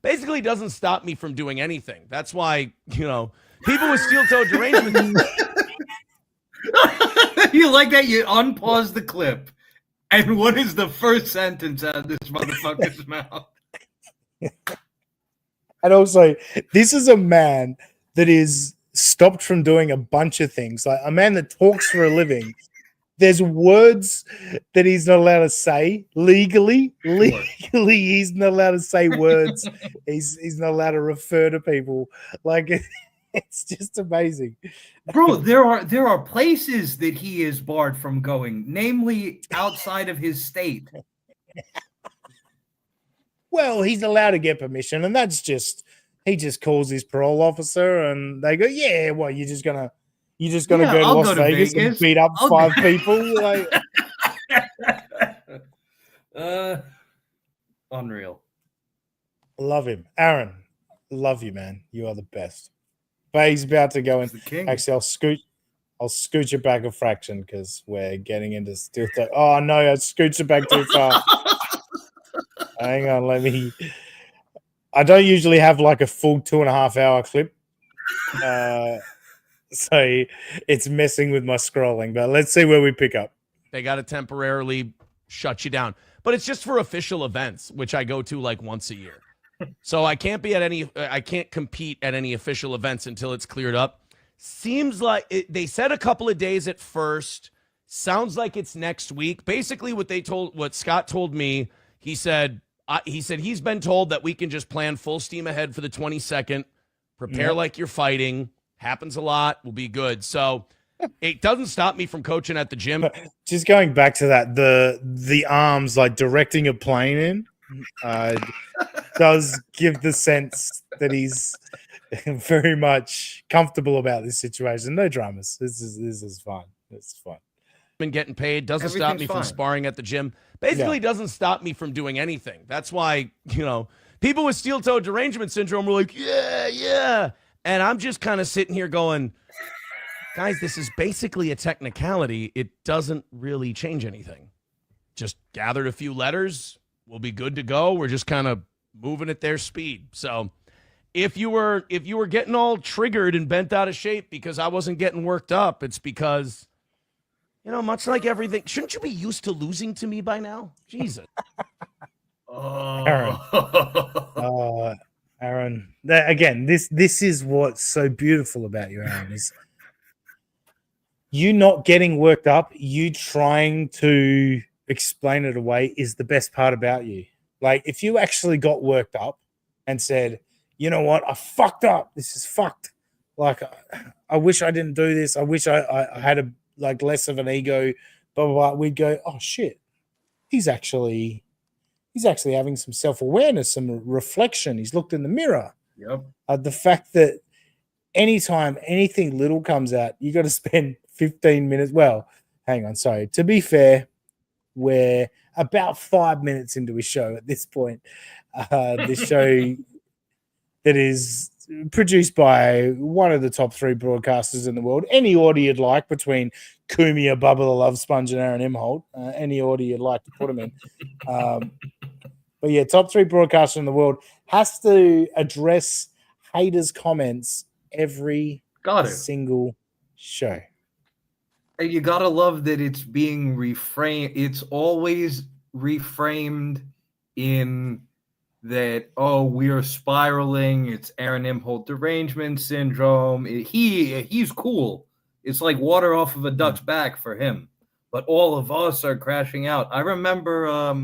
Basically doesn't stop me from doing anything. That's why, people with steel-toed derangement. You like that? You unpause the clip. And what is the first sentence out of this motherfucker's mouth? And also, this is a man that is stopped from doing a bunch of things. Like a man that talks for a living. There's words that he's not allowed to say legally. Legally, he's not allowed to say words. He's not allowed to refer to people. Like, it's just amazing. Bro, there are places that he is barred from going, namely outside of his state. Well, he's allowed to get permission, and he just calls his parole officer, and they go, "Yeah, well, you're just gonna go to Las Vegas and beat up 5 people." Like, unreal. Love him, Aaron. Love you, man. You are the best. But he's about to go in. Actually, I'll scoot you back a fraction because we're getting into steel. Oh no, I scooted it back too far. Hang on, I don't usually have like a full 2.5 hour clip. So it's messing with my scrolling, but let's see where we pick up. They got to temporarily shut you down, but it's just for official events, which I go to like once a year. So I can't compete at any official events until it's cleared up. Seems like they said a couple of days at first. Sounds like it's next week. Basically what Scott told me, he said he's been told that we can just plan full steam ahead for the 22nd, prepare like you're fighting. Happens a lot. We'll be good. So it doesn't stop me from coaching at the gym. Just going back to that, the arms like directing a plane in does give the sense that he's very much comfortable about this situation. No dramas. This is fine. It's fine. Been getting paid. Doesn't stop me from sparring at the gym. Basically doesn't stop me from doing anything. That's why, people with steel-toed derangement syndrome were like, yeah. And I'm just kind of sitting here going, guys, this is basically a technicality. It doesn't really change anything. Just gathered a few letters. We'll be good to go. We're just kind of moving at their speed. So if you were getting all triggered and bent out of shape because I wasn't getting worked up, it's because, much like everything, shouldn't you be used to losing to me by now? Jesus. Aaron, again, this is what's so beautiful about you, Aaron, is you not getting worked up, you trying to explain it away is the best part about you. Like, if you actually got worked up and said, you know what, I fucked up. This is fucked. Like, I wish I didn't do this. I wish I had less of an ego, blah, blah, blah. We'd go, oh, shit, he's actually having some self-awareness, some reflection. He's looked in the mirror. Yep. The fact that anytime anything little comes out, you got to spend 15 minutes. Well, hang on. Sorry. To be fair, we're about 5 minutes into a show at this point. This show that is produced by one of the top 3 broadcasters in the world. Any order you'd like between Kumia, Bubba the Love Sponge, and Aaron Imholt. Any order you'd like to put them in. But yeah, top 3 broadcaster in the world has to address haters' comments every single show. You gotta love that it's being reframed. It's always reframed in that, oh, we are spiraling. It's Aaron Imholt derangement syndrome. He's cool. It's like water off of a duck's back for him. But all of us are crashing out. I remember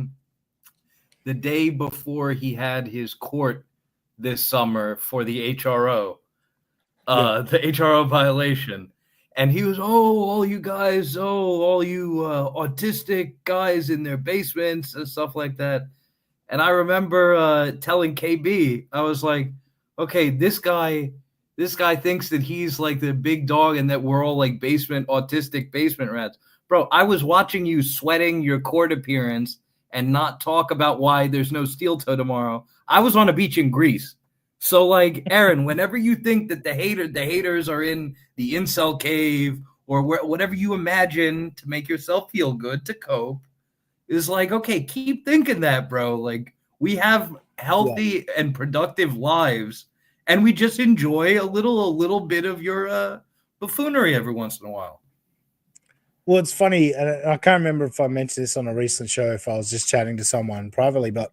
the day before he had his court this summer for the HRO, the HRO violation. And he was, all you guys, all you autistic guys in their basements and stuff like that. And I remember telling KB, I was like, okay, this guy thinks that he's like the big dog and that we're all like autistic basement rats. Bro, I was watching you sweating your court appearance and not talk about why there's no steel toe tomorrow. I was on a beach in Greece. So, like, Aaron, whenever you think that the haters are in the incel cave or whatever you imagine to make yourself feel good to cope, is like, okay, keep thinking that, bro. Like, we have healthy and productive lives, and we just enjoy a little bit of your buffoonery every once in a while. Well, it's funny, and I can't remember if I mentioned this on a recent show, if I was just chatting to someone privately, but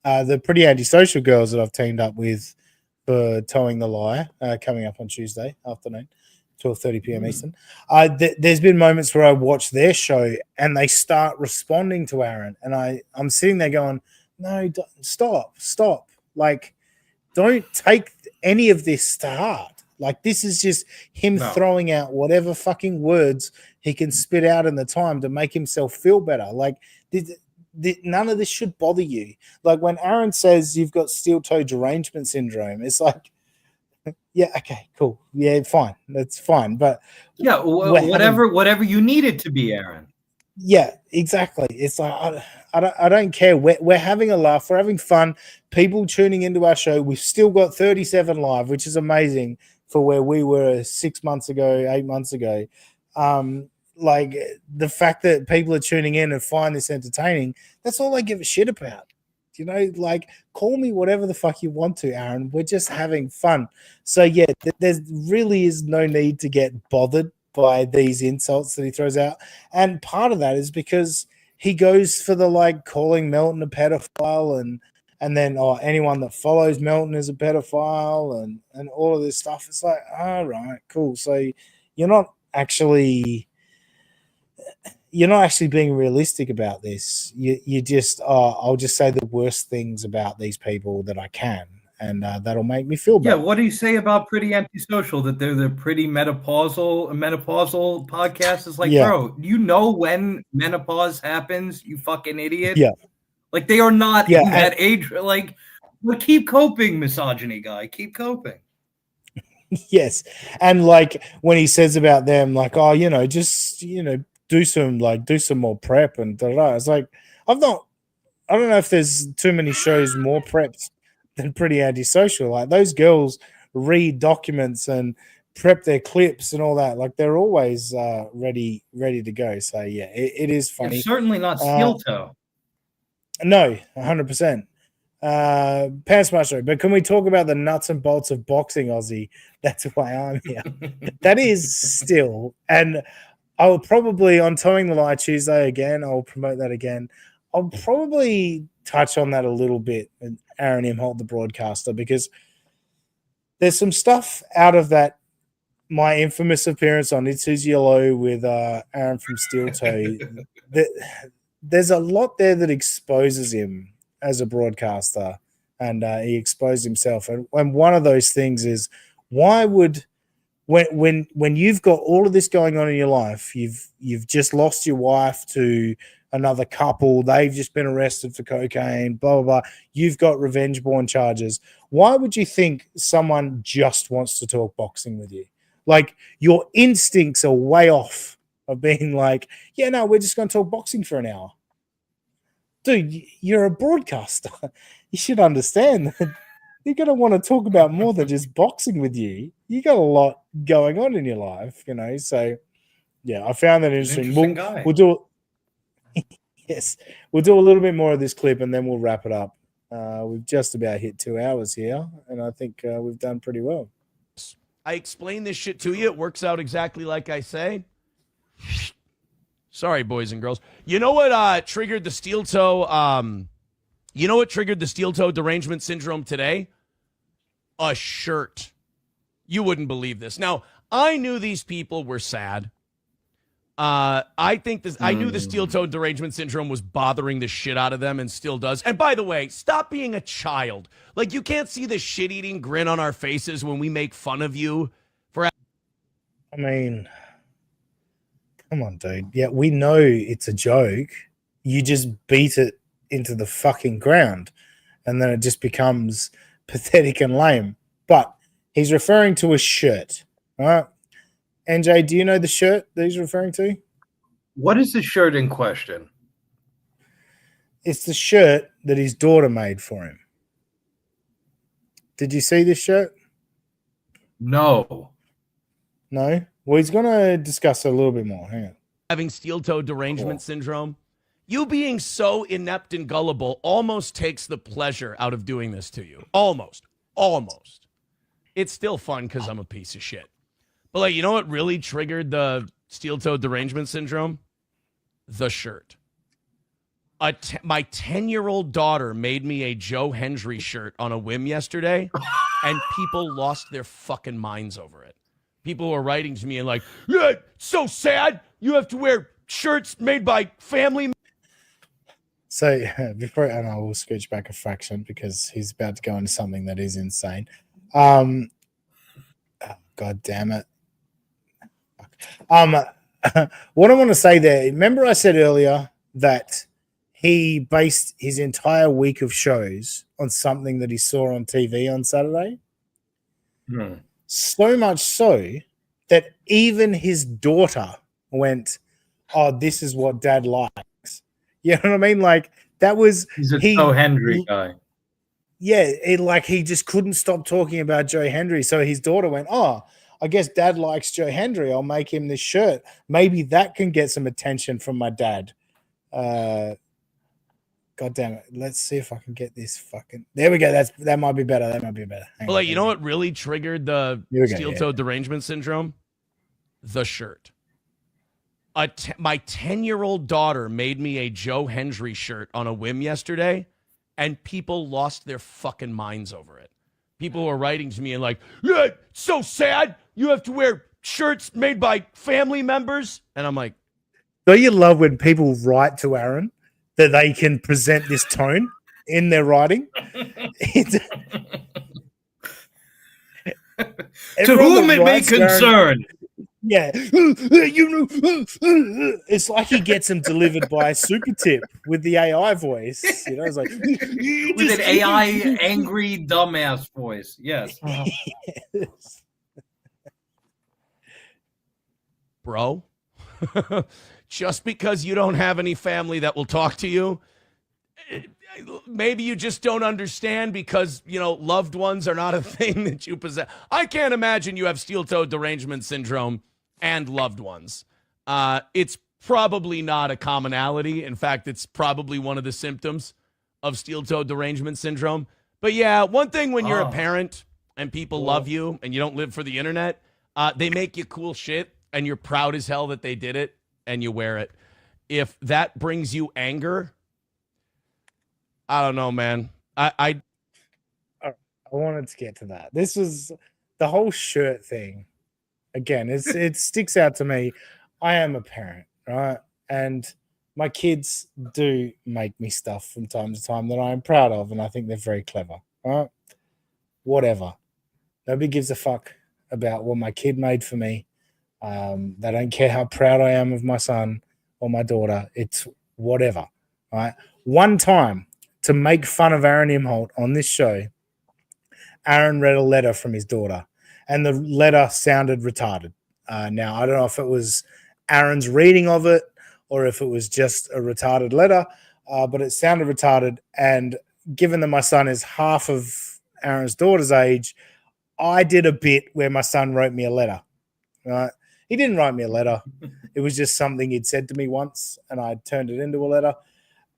the Pretty Antisocial girls that I've teamed up with for Towing the Lie, coming up on Tuesday afternoon, 12:30 p.m. Eastern. There's been moments where I watch their show and they start responding to Aaron, and I'm sitting there going, no, stop. Like, don't take any of this to heart. Like, this is just him throwing out whatever fucking words he can spit out in the time to make himself feel better. Like, none of this should bother you. Like, when Aaron says you've got steel toe derangement syndrome, it's like, yeah, okay, cool. Yeah, fine. That's fine. But yeah, whatever you need it to be, Aaron. Yeah, exactly. It's like, I don't care. We're having a laugh. We're having fun. People tuning into our show. We've still got 37 live, which is amazing for where we were 6 months ago, 8 months ago. Like, the fact that people are tuning in and find this entertaining, that's all I give a shit about. You know, like, call me whatever the fuck you want to, Aaron. We're just having fun. So, yeah, there really is no need to get bothered by these insults that he throws out. And part of that is because he goes for the, like, calling Melton a pedophile and then anyone that follows Melton is a pedophile and all of this stuff. It's like, all right, cool. So you're not actually being realistic about this. You just, I'll just say the worst things about these people that I can, and that'll make me feel better. Yeah, what do you say about Pretty Antisocial? That they're the pretty menopausal podcast? Is like, bro, you know when menopause happens, you fucking idiot. Yeah. Like, they are not in that age. Like, but keep coping, misogyny guy. Keep coping. Yes. And like when he says about them, like, oh, just, do some more prep and da-da. It's like, I don't know if there's too many shows more prepped than Pretty Antisocial. Like, those girls read documents and prep their clips and all that. Like, they're always ready to go. So yeah, it is funny. It's certainly not steel toe. No, 100%. Pants Maestro, but can we talk about the nuts and bolts of boxing, Aussie? That's why I'm here. That is still, and I'll probably, on Towing the Lie Tuesday again, I'll promote that again. I'll probably touch on that a little bit with Aaron Imholt, the broadcaster, because there's some stuff out of that, my infamous appearance on It's Who's Yellow with Aaron from Steel Toe. There's a lot there that exposes him as a broadcaster, and he exposed himself. And one of those things is, why would, when you've got all of this going on in your life, you've just lost your wife to another couple, they've just been arrested for cocaine, blah blah blah, you've got revenge porn charges, why would you think someone just wants to talk boxing with you? Like, your instincts are way off of being like, yeah, no, we're just going to talk boxing for an hour. Dude, you're a broadcaster. You should understand that you're going to want to talk about more than just boxing with you. You got a lot going on in your life, So, yeah, I found that interesting. We'll do it. Yes, we'll do a little bit more of this clip and then we'll wrap it up. We've just about hit 2 hours here, and I think we've done pretty well. I explain this shit to you. It works out exactly like I say. Sorry, boys and girls. You know what triggered the steel toe? You know what triggered the steel toe derangement syndrome today? A shirt. You wouldn't believe this. Now, I knew these people were sad. I knew the steel toe derangement syndrome was bothering the shit out of them and still does. And by the way, stop being a child. Like, you can't see the shit-eating grin on our faces when we make fun of you for. I mean, come on, dude. Yeah, we know it's a joke. You just beat it into the fucking ground, and then it just becomes pathetic and lame. But he's referring to a shirt, all right? NJ, do you know the shirt that he's referring to? What is the shirt in question? It's the shirt that his daughter made for him. Did you see this shirt? No. No? Well, he's going to discuss it a little bit more. Hang on. Having steel toe derangement syndrome. You being so inept and gullible almost takes the pleasure out of doing this to you. Almost. It's still fun because I'm a piece of shit. But, like, you know what really triggered the steel toe derangement syndrome? The shirt. My 10-year-old daughter made me a Joe Hendry shirt on a whim yesterday, and people lost their fucking minds over it. People were writing to me and like, yeah, so sad. You have to wear shirts made by family. So and I will scooch back a fraction because he's about to go into something that is insane. God damn it. What I want to say there, remember I said earlier that he based his entire week of shows on something that he saw on TV on Saturday? So much so that even his daughter went, oh, this is what dad likes. You know what I mean? Like, that was... He's a Joe Hendry guy. Yeah, he just couldn't stop talking about Joe Hendry. So his daughter went, oh, I guess dad likes Joe Hendry. I'll make him this shirt. Maybe that can get some attention from my dad. God damn it. Let's see if I can get this fucking... There we go. That might be better. Hang Well, on, you know what really triggered the steel toe derangement syndrome? The shirt. My 10-year-old daughter made me a Joe Hendry shirt on a whim yesterday, and people lost their fucking minds over it. People were writing to me and like, yeah, so sad. You have to wear shirts made by family members. And I'm like, don't you love when people write to Aaron that they can present this tone in their writing? To whom it may concern. Yeah. It's like he gets them delivered by Super Tip with the AI voice. You know, it's like with an AI angry dumbass voice. Yes. Yes. Bro, just because you don't have any family that will talk to you, maybe you just don't understand because, you know, loved ones are not a thing that you possess. I can't imagine you have steel toe derangement syndrome and loved ones. It's probably not a commonality. In fact, it's probably one of the symptoms of steel toe derangement syndrome. But yeah, one thing when you're a parent and people love you and you don't live for the internet, they make you cool shit and you're proud as hell that they did it and you wear it. If that brings you anger, I don't know, man. I wanted to get to that. This was the whole shirt thing. Again, it sticks out to me. I am a parent, right? And my kids do make me stuff from time to time that I am proud of, and I think they're very clever, right? Whatever. Nobody gives a fuck about what my kid made for me. They don't care how proud I am of my son or my daughter. It's whatever, right? One time, to make fun of Aaron Imholt on this show, Aaron read a letter from his daughter, and the letter sounded retarded. Now, I don't know if it was Aaron's reading of it or if it was just a retarded letter, but it sounded retarded. And given that my son is half of Aaron's daughter's age, I did a bit where my son wrote me a letter. Right? He didn't write me a letter. It was just something he'd said to me once, and I turned it into a letter.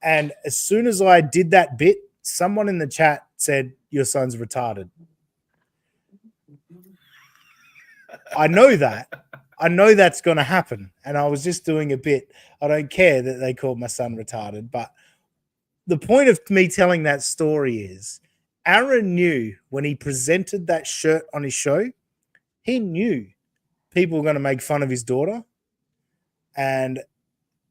And as soon as I did that bit, someone in the chat said, "Your son's retarded." I know that. I know that's going to happen. And I was just doing a bit. I don't care that they called my son retarded. But the point of me telling that story is Aaron knew when he presented that shirt on his show, he knew people were going to make fun of his daughter. And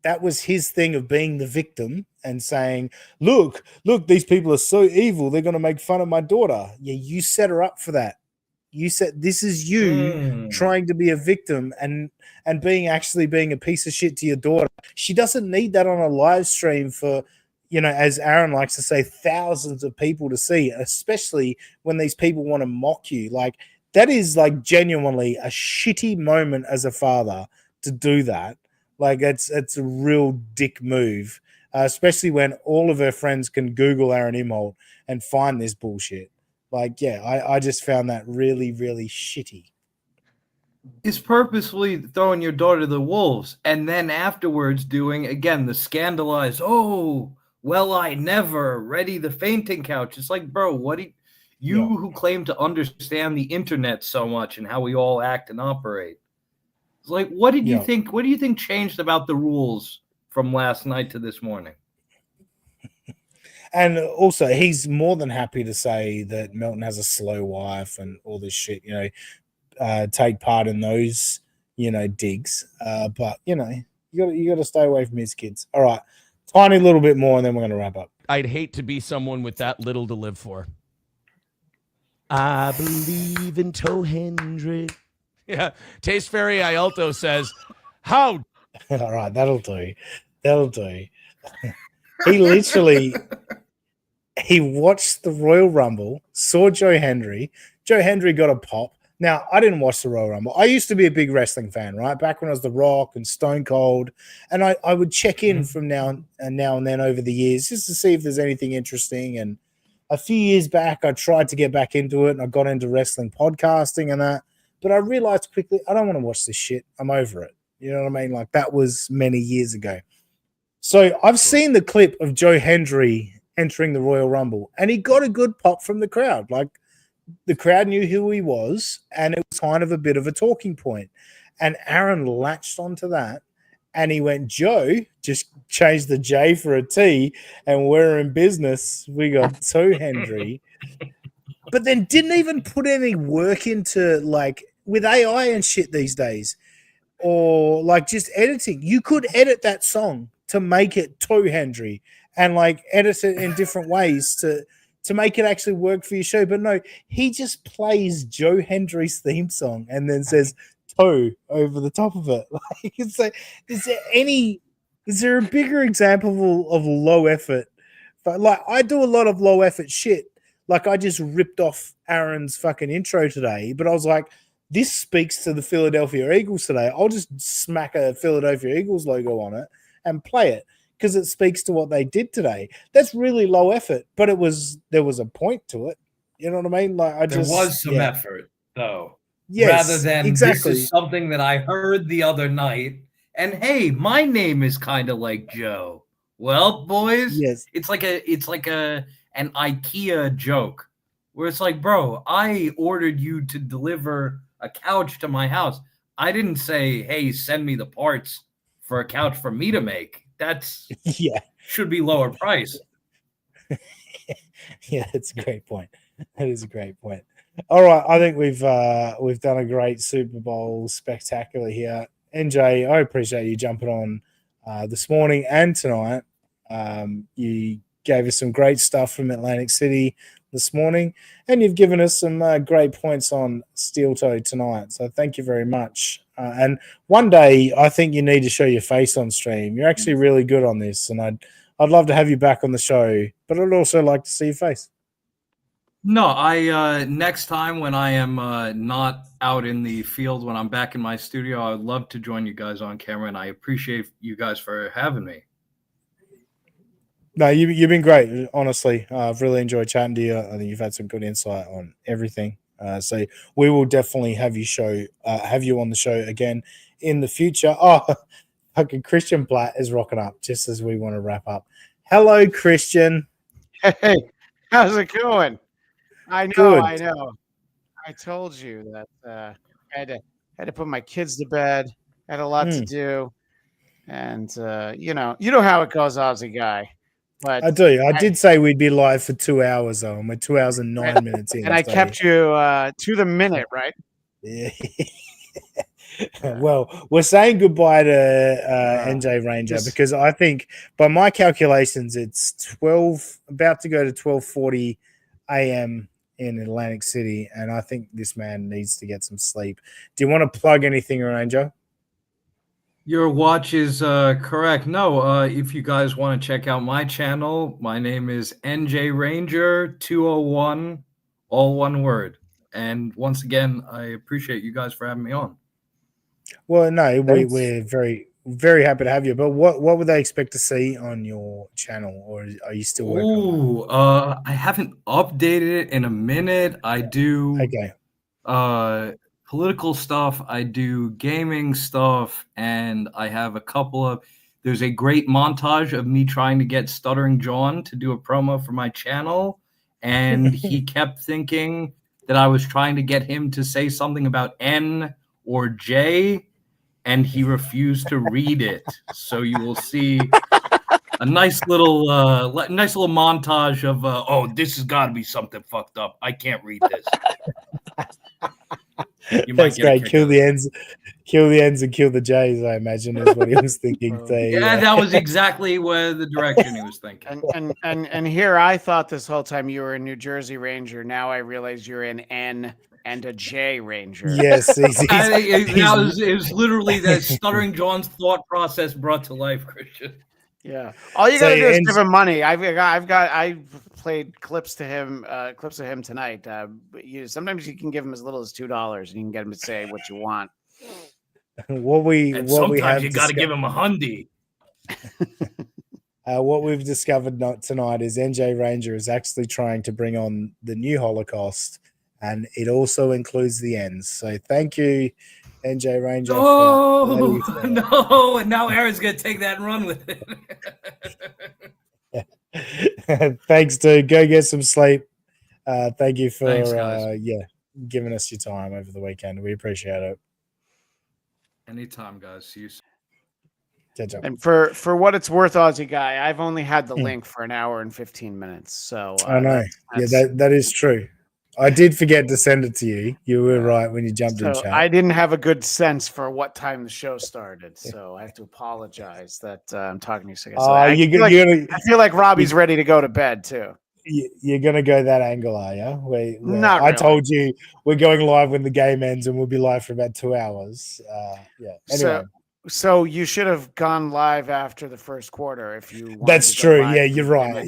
that was his thing of being the victim and saying, look, these people are so evil. They're going to make fun of my daughter. Yeah, you set her up for that. You said this is you trying to be a victim and being a piece of shit to your daughter. She doesn't need that on a live stream for, as Aaron likes to say, thousands of people to see, especially when these people want to mock you. Like, that is like genuinely a shitty moment as a father to do that. Like, it's a real dick move, especially when all of her friends can Google Aaron Imholt and find this bullshit. Like, yeah, I just found that really, really shitty. Is purposefully throwing your daughter to the wolves and then afterwards doing, again, the scandalized, oh, well, I never, ready the fainting couch. It's like, bro, what do you who claim to understand the internet so much and how we all act and operate? It's like, what did you think? What do you think changed about the rules from last night to this morning? And also, he's more than happy to say that Melton has a slow wife and all this shit, take part in those, digs. But, you got to stay away from his kids. All right. Tiny little bit more, and then we're going to wrap up. I'd hate to be someone with that little to live for. I believe in Toe Hendry. Yeah. Taste Fairy Ialto says, how? All right. That'll do. He literally... He watched the Royal Rumble, saw Joe Hendry. Joe Hendry got a pop. Now, I didn't watch the Royal Rumble. I used to be a big wrestling fan, right? Back when I was The Rock and Stone Cold. And I would check in from now and then over the years just to see if there's anything interesting. And a few years back, I tried to get back into it, and I got into wrestling podcasting and that. But I realized quickly, I don't want to watch this shit. I'm over it. You know what I mean? Like, that was many years ago. So I've seen the clip of Joe Hendry entering the Royal Rumble, and he got a good pop from the crowd. Like, the crowd knew who he was, and it was kind of a bit of a talking point. And Aaron latched onto that, and he went, Joe, just changed the J for a T, and we're in business. We got Toe Hendry. But then didn't even put any work into, like, with AI and shit these days, or like just editing. You could edit that song to make it Toe Hendry, and like edit it in different ways to make it actually work for your show. But no, he just plays Joe Hendry's theme song and then says toe over the top of it. Like, it's like, is there a bigger example of low effort? But like, I do a lot of low effort shit. Like, I just ripped off Aaron's fucking intro today, but I was like, this speaks to the Philadelphia Eagles today. I'll just smack a Philadelphia Eagles logo on it and play it, because it speaks to what they did today. That's really low effort, but there was a point to it. You know what I mean? Like, there was some effort, though. Yes, rather than exactly. This is something that I heard the other night, and hey, my name is kind of like Joe. Well, boys, yes, it's like an IKEA joke where it's like, bro, I ordered you to deliver a couch to my house. I didn't say, hey, send me the parts for a couch for me to make. That's should be lower price. Yeah, it's a great point. That is a great point. All right, I think we've done a great Super Bowl spectacular here. NJ, I appreciate you jumping on this morning and tonight. You gave us some great stuff from Atlantic City this morning, and you've given us some great points on Steel Toe tonight. So thank you very much. And one day, I think you need to show your face on stream. You're actually really good on this, and I'd love to have you back on the show, but I'd also like to see your face. No, I next time when I am not out in the field, when I'm back in my studio, I would love to join you guys on camera, and I appreciate you guys for having me. No, you've been great, honestly. I've really enjoyed chatting to you. I think you've had some good insight on everything. So we will definitely have you on the show again in the future. Oh, fucking Christian Blatt is rocking up just as we want to wrap up. Hello, Christian. Hey, how's it going? I know, Good. I know. I told you that I had to put my kids to bed. Had a lot to do, and you know how it goes, Aussie guy. But I do. I did say we'd be live for 2 hours, though, and we're 2 hours and 9 minutes in. and I so- kept you to the minute, right? Yeah. Well, we're saying goodbye to NJ Ranger because I think, by my calculations, it's about to go to 12:40 a.m. in Atlantic City, and I think this man needs to get some sleep. Do you want to plug anything, Ranger? Your watch is correct. No, if you guys want to check out my channel, my name is NJ Ranger 201, all one word. And once again, I appreciate you guys for having me on. Well, no, we're very, very happy to have you. But what would they expect to see on your channel, or are you still working on it? I haven't updated it in a minute. I do political stuff, I do gaming stuff, and I have a couple of there's a great montage of me trying to get Stuttering John to do a promo for my channel, and he kept thinking that I was trying to get him to say something about N or J, and he refused to read it. So you will see a nice little montage of oh, this has got to be something fucked up. I can't read this. That's great. Kill the ends, and kill the J's. I imagine is what he was thinking. That was exactly where the direction he was thinking. And here I thought this whole time you were a New Jersey Ranger. Now I realize you're an N and a J Ranger. Yes, it was literally that Stuttering John's thought process brought to life, Christian. Yeah, all you gotta do is give him money. I played clips of him tonight. Sometimes you can give him as little as $2, and you can get him to say what you want. Sometimes you got to give him a hundy. What we've discovered tonight is NJ Ranger is actually trying to bring on the new Holocaust, and it also includes the ends. So thank you, NJ Ranger. No, and now Aaron's gonna take that and run with it. Thanks, dude. Go get some sleep. Thank you for giving us your time over the weekend. We appreciate it. Anytime, guys. See you soon. And for what it's worth, Aussie guy, I've only had the link for an hour and 15 minutes. So I know. That is true. I did forget to send it to you. You were right when you jumped in chat. I didn't have a good sense for what time the show started, so I have to apologize that I'm talking to you. So I feel like Robbie's ready to go to bed too. You're gonna go that angle, are you? Not I really. told you we're going live when the game ends, and we'll be live for about 2 hours. Anyway. So you should have gone live after the first quarter if you. That's true. Yeah, you're right.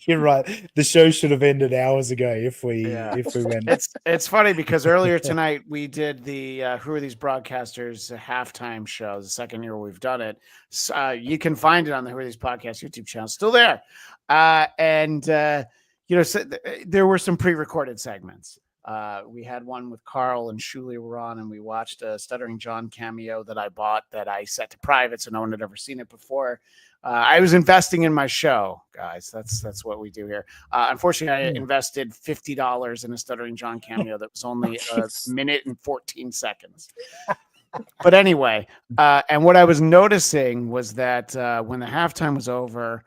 You're right. The show should have ended hours ago if we went. It's funny because earlier tonight we did the Who Are These Broadcasters halftime show. The second year we've done it. So, you can find it on the Who Are These Podcasts YouTube channel. Still there, so there were some pre-recorded segments. We had one with Carl and Shuli were on, and we watched a Stuttering John cameo that I bought that I set to private, so no one had ever seen it before. I was investing in my show, guys. That's what we do here. Unfortunately, I invested $50 in a Stuttering John cameo that was only a minute and 14 seconds. But anyway, and what I was noticing was that when the halftime was over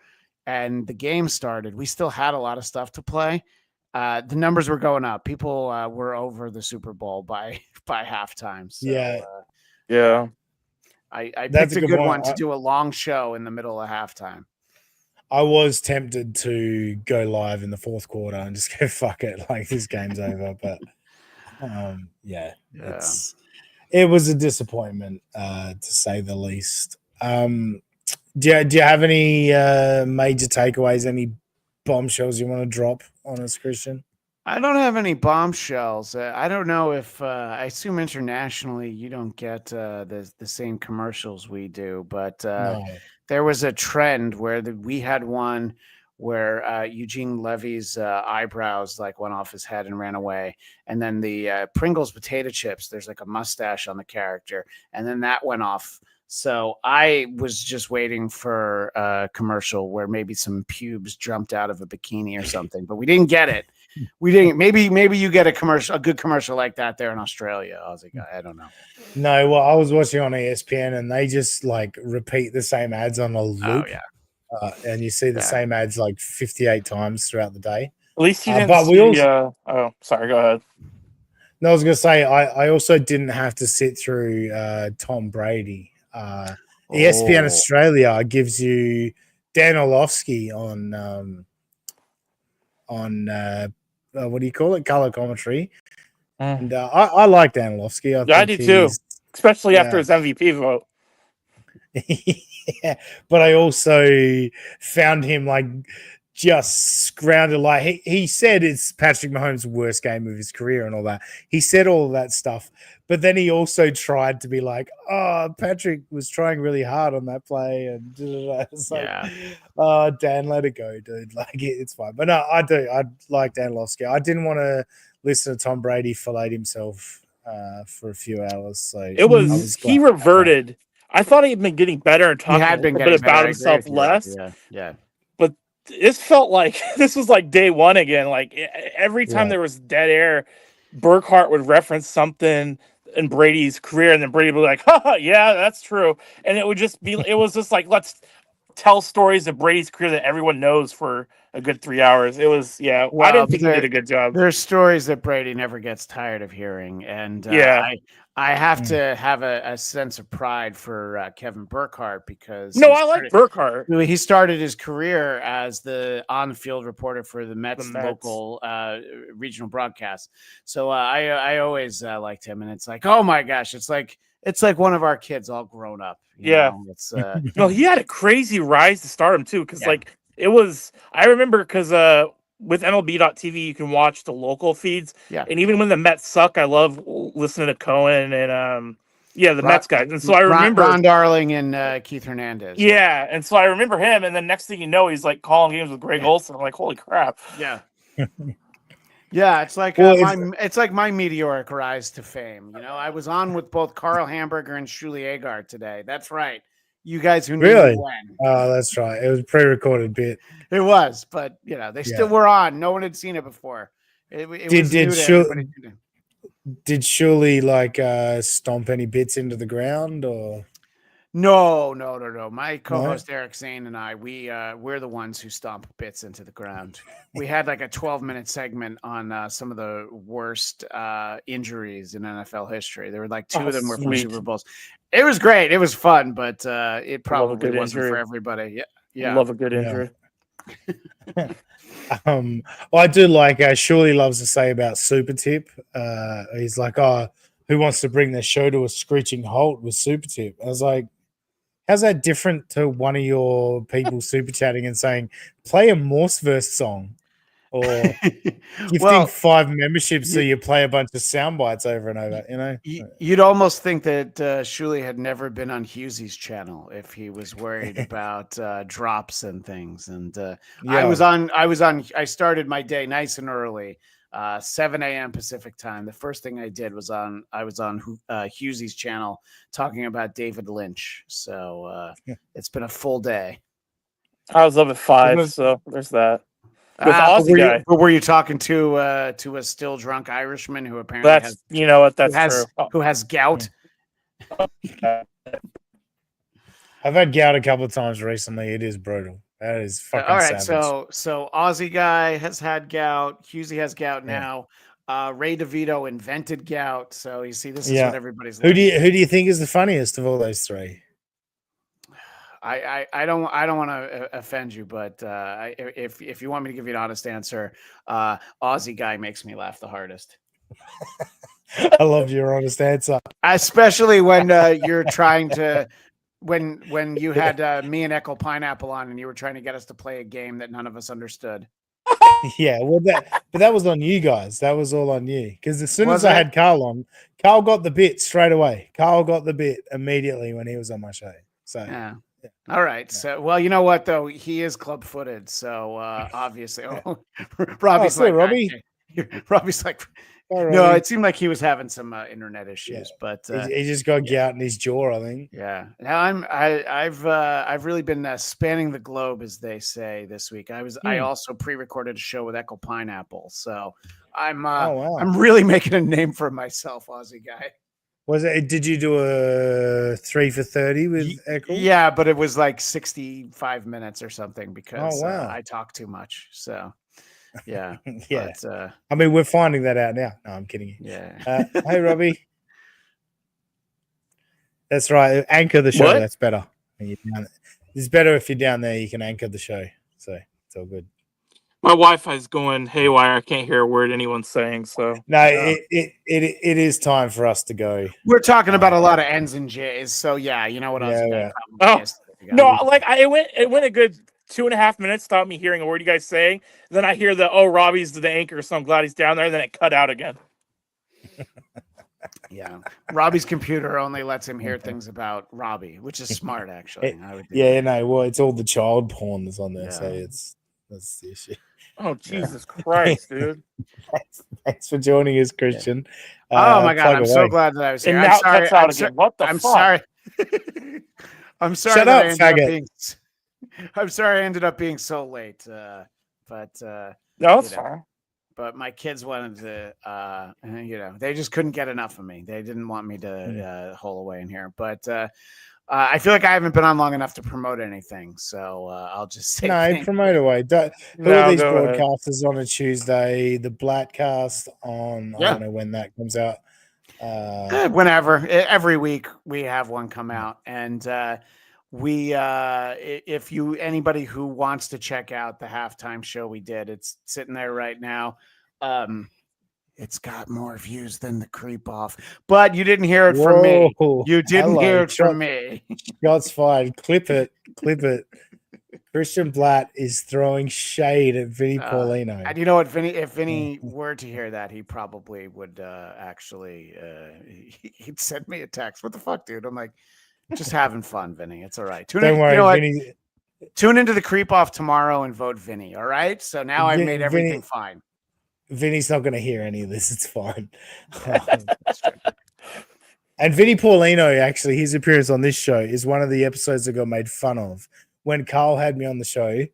and the game started, we still had a lot of stuff to play. The numbers were going up. People were over the Super Bowl by halftime. So, I picked a good one to do a long show in the middle of halftime. I was tempted to go live in the fourth quarter and just go fuck it, like this game's over. But it was a disappointment to say the least. Do you have any major takeaways? Any bombshells you want to drop on us, Christian? I don't have any bombshells. I don't know if I assume internationally you don't get the same commercials we do, but there was a trend where we had one where Eugene Levy's eyebrows like went off his head and ran away, and then the Pringles potato chips, there's like a mustache on the character, and then that went off So I was just waiting for a commercial where maybe some pubes jumped out of a bikini or something, but we didn't get it. We didn't. Maybe you get a good commercial like that there in Australia. Aussie guy, I don't know. No, well, I was watching on ESPN and they just like repeat the same ads on a loop. Oh yeah. And you see the same ads like 58 times throughout the day. At least you didn't but see. we also, oh, sorry. Go ahead. No, I was going to say I also didn't have to sit through Tom Brady. ESPN Australia gives you Dan Orlovsky on what do you call it? Color commentary. And I like Dan Orlovsky. I do too, especially after his MVP vote. Yeah, but I also found him like just scrounged. Like he said it's Patrick Mahomes' worst game of his career and all that. He said all of that stuff, but then he also tried to be like, "Oh, Patrick was trying really hard on that play," and it's like, "Oh, Dan, let it go, dude. Like it's fine." But no, I do. I like Dan Orlovsky. I didn't want to listen to Tom Brady fillet himself for a few hours. So he reverted. I thought he'd been getting better and talking a bit about himself less. Yeah. But this felt like this was like day one again. Like every time there was dead air, Burkhart would reference something in Brady's career, and then Brady would be like, "Ha, yeah, that's true." And it would just be, it was just like, let's tell stories of Brady's career that everyone knows for a good 3 hours. It was, Well, I didn't think he did a good job. There's stories that Brady never gets tired of hearing, and I have to have a sense of pride for Kevin Burkhart because I like Burkhart. He started his career as the on-field reporter for the Mets local regional broadcast. So I always liked him, and it's like, oh my gosh, it's like one of our kids all grown up. You know? It's no, he had a crazy rise to stardom too, because like it was. I remember because with MLB.TV you can watch the local feeds, and even when the Mets suck, I love listening to Cohen and the Mets guys. And so I remember Ron Darling and Keith Hernandez. Yeah, and so I remember him, and then next thing you know, he's like calling games with Greg Olson. I'm like, holy crap! Yeah. Yeah, it's like it's like my meteoric rise to fame. You know, I was on with both Carl Hamburger and Shuli Agard today. That's right. You guys who knew really? when. Oh, that's right. It was a pre-recorded bit. It was, but they still were on. No one had seen it before. It was new to everybody. Did Shuli like stomp any bits into the ground or? No. My co-host Eric Zane and I, we're the ones who stomp bits into the ground. We had like a 12-minute segment on some of the worst injuries in NFL history. There were like two of them were from Super Bowls. It was great. It was fun, but it probably wasn't for everybody. Yeah. Love a good injury. Well, I do like Shirley loves to say about Super Tip. He's like, "Oh, who wants to bring their show to a screeching halt with Super Tip?" I was like, how's that different to one of your people super chatting and saying, play a Morseverse song or gifting 5 memberships so you play a bunch of sound bites over and over, you know? You'd almost think that Shuli had never been on Hughesy's channel if he was worried about drops and things. And I started my day nice and early. 7 a.m. Pacific time. The first thing I did was I was on Hughesy's channel talking about David Lynch. So it's been a full day. I was up at 5, so there's that. With Aussie guy. Were you talking to a still drunk Irishman who apparently who has gout? I've had gout a couple of times recently. It is brutal. That is fucking all right. savage. So Aussie guy has had gout. Husey has gout now. Ray DeVito invented gout. So you see, this is what everybody's. Who do you think is the funniest of all those three? I don't want to offend you, but if you want me to give you an honest answer, Aussie guy makes me laugh the hardest. I loved your honest answer, especially when you're trying to. When you had me and Echo Pineapple on and you were trying to get us to play a game that none of us understood. Yeah, well, that was on you guys. That was all on you. Because as soon as I had Carl on, Carl got the bit straight away. Carl got the bit immediately when he was on my show. So yeah. All right. Yeah. So, well, you know what though? He is club-footed. So obviously, Robbie's like, Robbie. Robbie's like, Bye, No, Robbie. it seemed like he was having some internet issues, but he just got gout in his jaw, I think. yeah. Now I've really been spanning the globe, as they say, this week. I also pre-recorded a show with Echo Pineapple, so I'm I'm really making a name for myself, Aussie guy. Was it? Did you do a 3 for 30 with Echo? Yeah, but it was like 65 minutes or something because I talk too much. So yeah, yeah. But, I mean, we're finding that out now. No, I'm kidding you. Yeah. Hey, Robbie. That's right. Anchor the show. What? That's better. It's better if you're down there. You can anchor the show. So it's all good. My Wi-Fi's going haywire. I can't hear a word anyone's saying. So no, it is time for us to go. We're talking about a lot of N's and J's. So yeah, you know what else? No, like it went a good 2.5 minutes without me hearing a word you guys saying. Then I hear Robbie's the anchor, so I'm glad he's down there. Then it cut out again. Yeah, Robbie's computer only lets him hear things about Robbie, which is smart, actually. Well, it's all the child porn that's on there, so that's the issue. Oh, Jesus Christ, dude! Thanks for joining us, Christian. Oh my God, I'm so glad that I was here. And now it cuts out again. What the I'm fuck? sorry. I'm sorry. Shut up, faggot. I'm sorry I ended up being so late. But no, it's fine. But my kids wanted to, they just couldn't get enough of me. They didn't want me to hole away in here. But I feel like I haven't been on long enough to promote anything. So I'll just say promote away. Who are these broadcasters on a Tuesday? The Blatcast on, I don't know when that comes out. Whenever. Every week we have one come out. And if anybody who wants to check out the halftime show we did, it's sitting there right now. It's got more views than the Creep Off, but you didn't hear it from me. You didn't hear it from me. Shots fired. Clip it. Christian Blatt is throwing shade at Vinny Paulino. And you know what, Vinny? If Vinny were to hear that, he probably would actually. He'd send me a text. What the fuck, dude? I'm like, just having fun, Vinny. It's all right. Don't worry, Vinny. Tune into the Creep Off tomorrow and vote Vinny. All right. So now I've made everything fine. Vinny's not going to hear any of this. It's fine. And Vinny Paulino, actually, his appearance on this show is one of the episodes that got made fun of. When Carl had me on the show,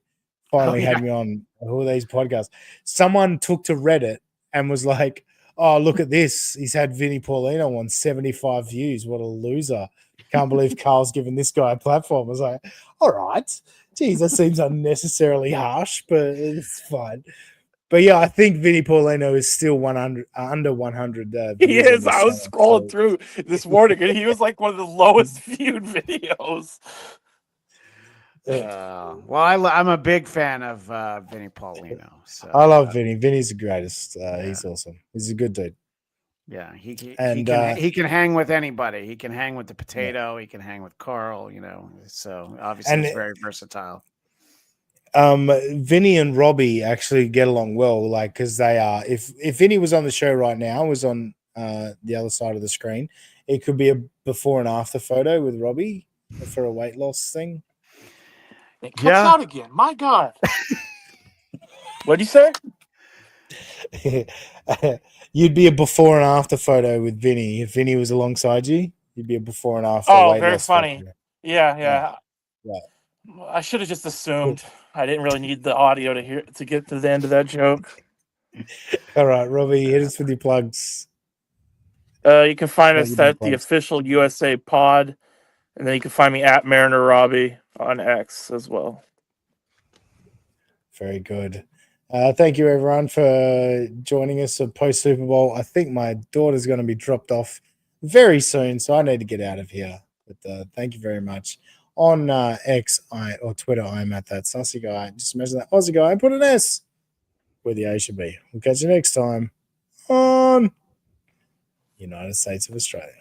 finally had me on all these podcasts, someone took to Reddit and was like, oh, look at this. He's had Vinny Paulino on 75 views. What a loser. Can't believe Carl's given this guy a platform. I was like, all right. Geez, that seems unnecessarily harsh, but it's fine. But yeah, I think Vinny Paulino is still under 100. He is. I was scrolling through this morning, and he was like one of the lowest viewed videos. Well, I'm a big fan of Vinny Paulino. So I love Vinny. Vinny's the greatest. He's awesome. He's a good dude. Yeah, he can hang with anybody. He can hang with the potato. He can hang with Carl. So obviously he's very versatile. Vinny and Robbie actually get along well, like because they are. If Vinny was on the show right now, was on the other side of the screen, it could be a before and after photo with Robbie for a weight loss thing. It cuts out again. My God. What'd you say? You'd be a before and after photo with Vinny. If Vinny was alongside you, you'd be a before and after. Oh, very funny. Yeah. I should have just assumed. I didn't really need the audio to get to the end of that joke. All right, Robbie, hit us with your plugs. You can find us at the official USA Pod, and then you can find me at Mariner Robbie on X as well. Very good. Thank you, everyone, for joining us at post Super Bowl. I think my daughter's going to be dropped off very soon, so I need to get out of here. But thank you very much. On X or Twitter, I'm at that Sussy guy. Just imagine that Aussie guy and put an S where the A should be. We'll catch you next time on United States of Australia.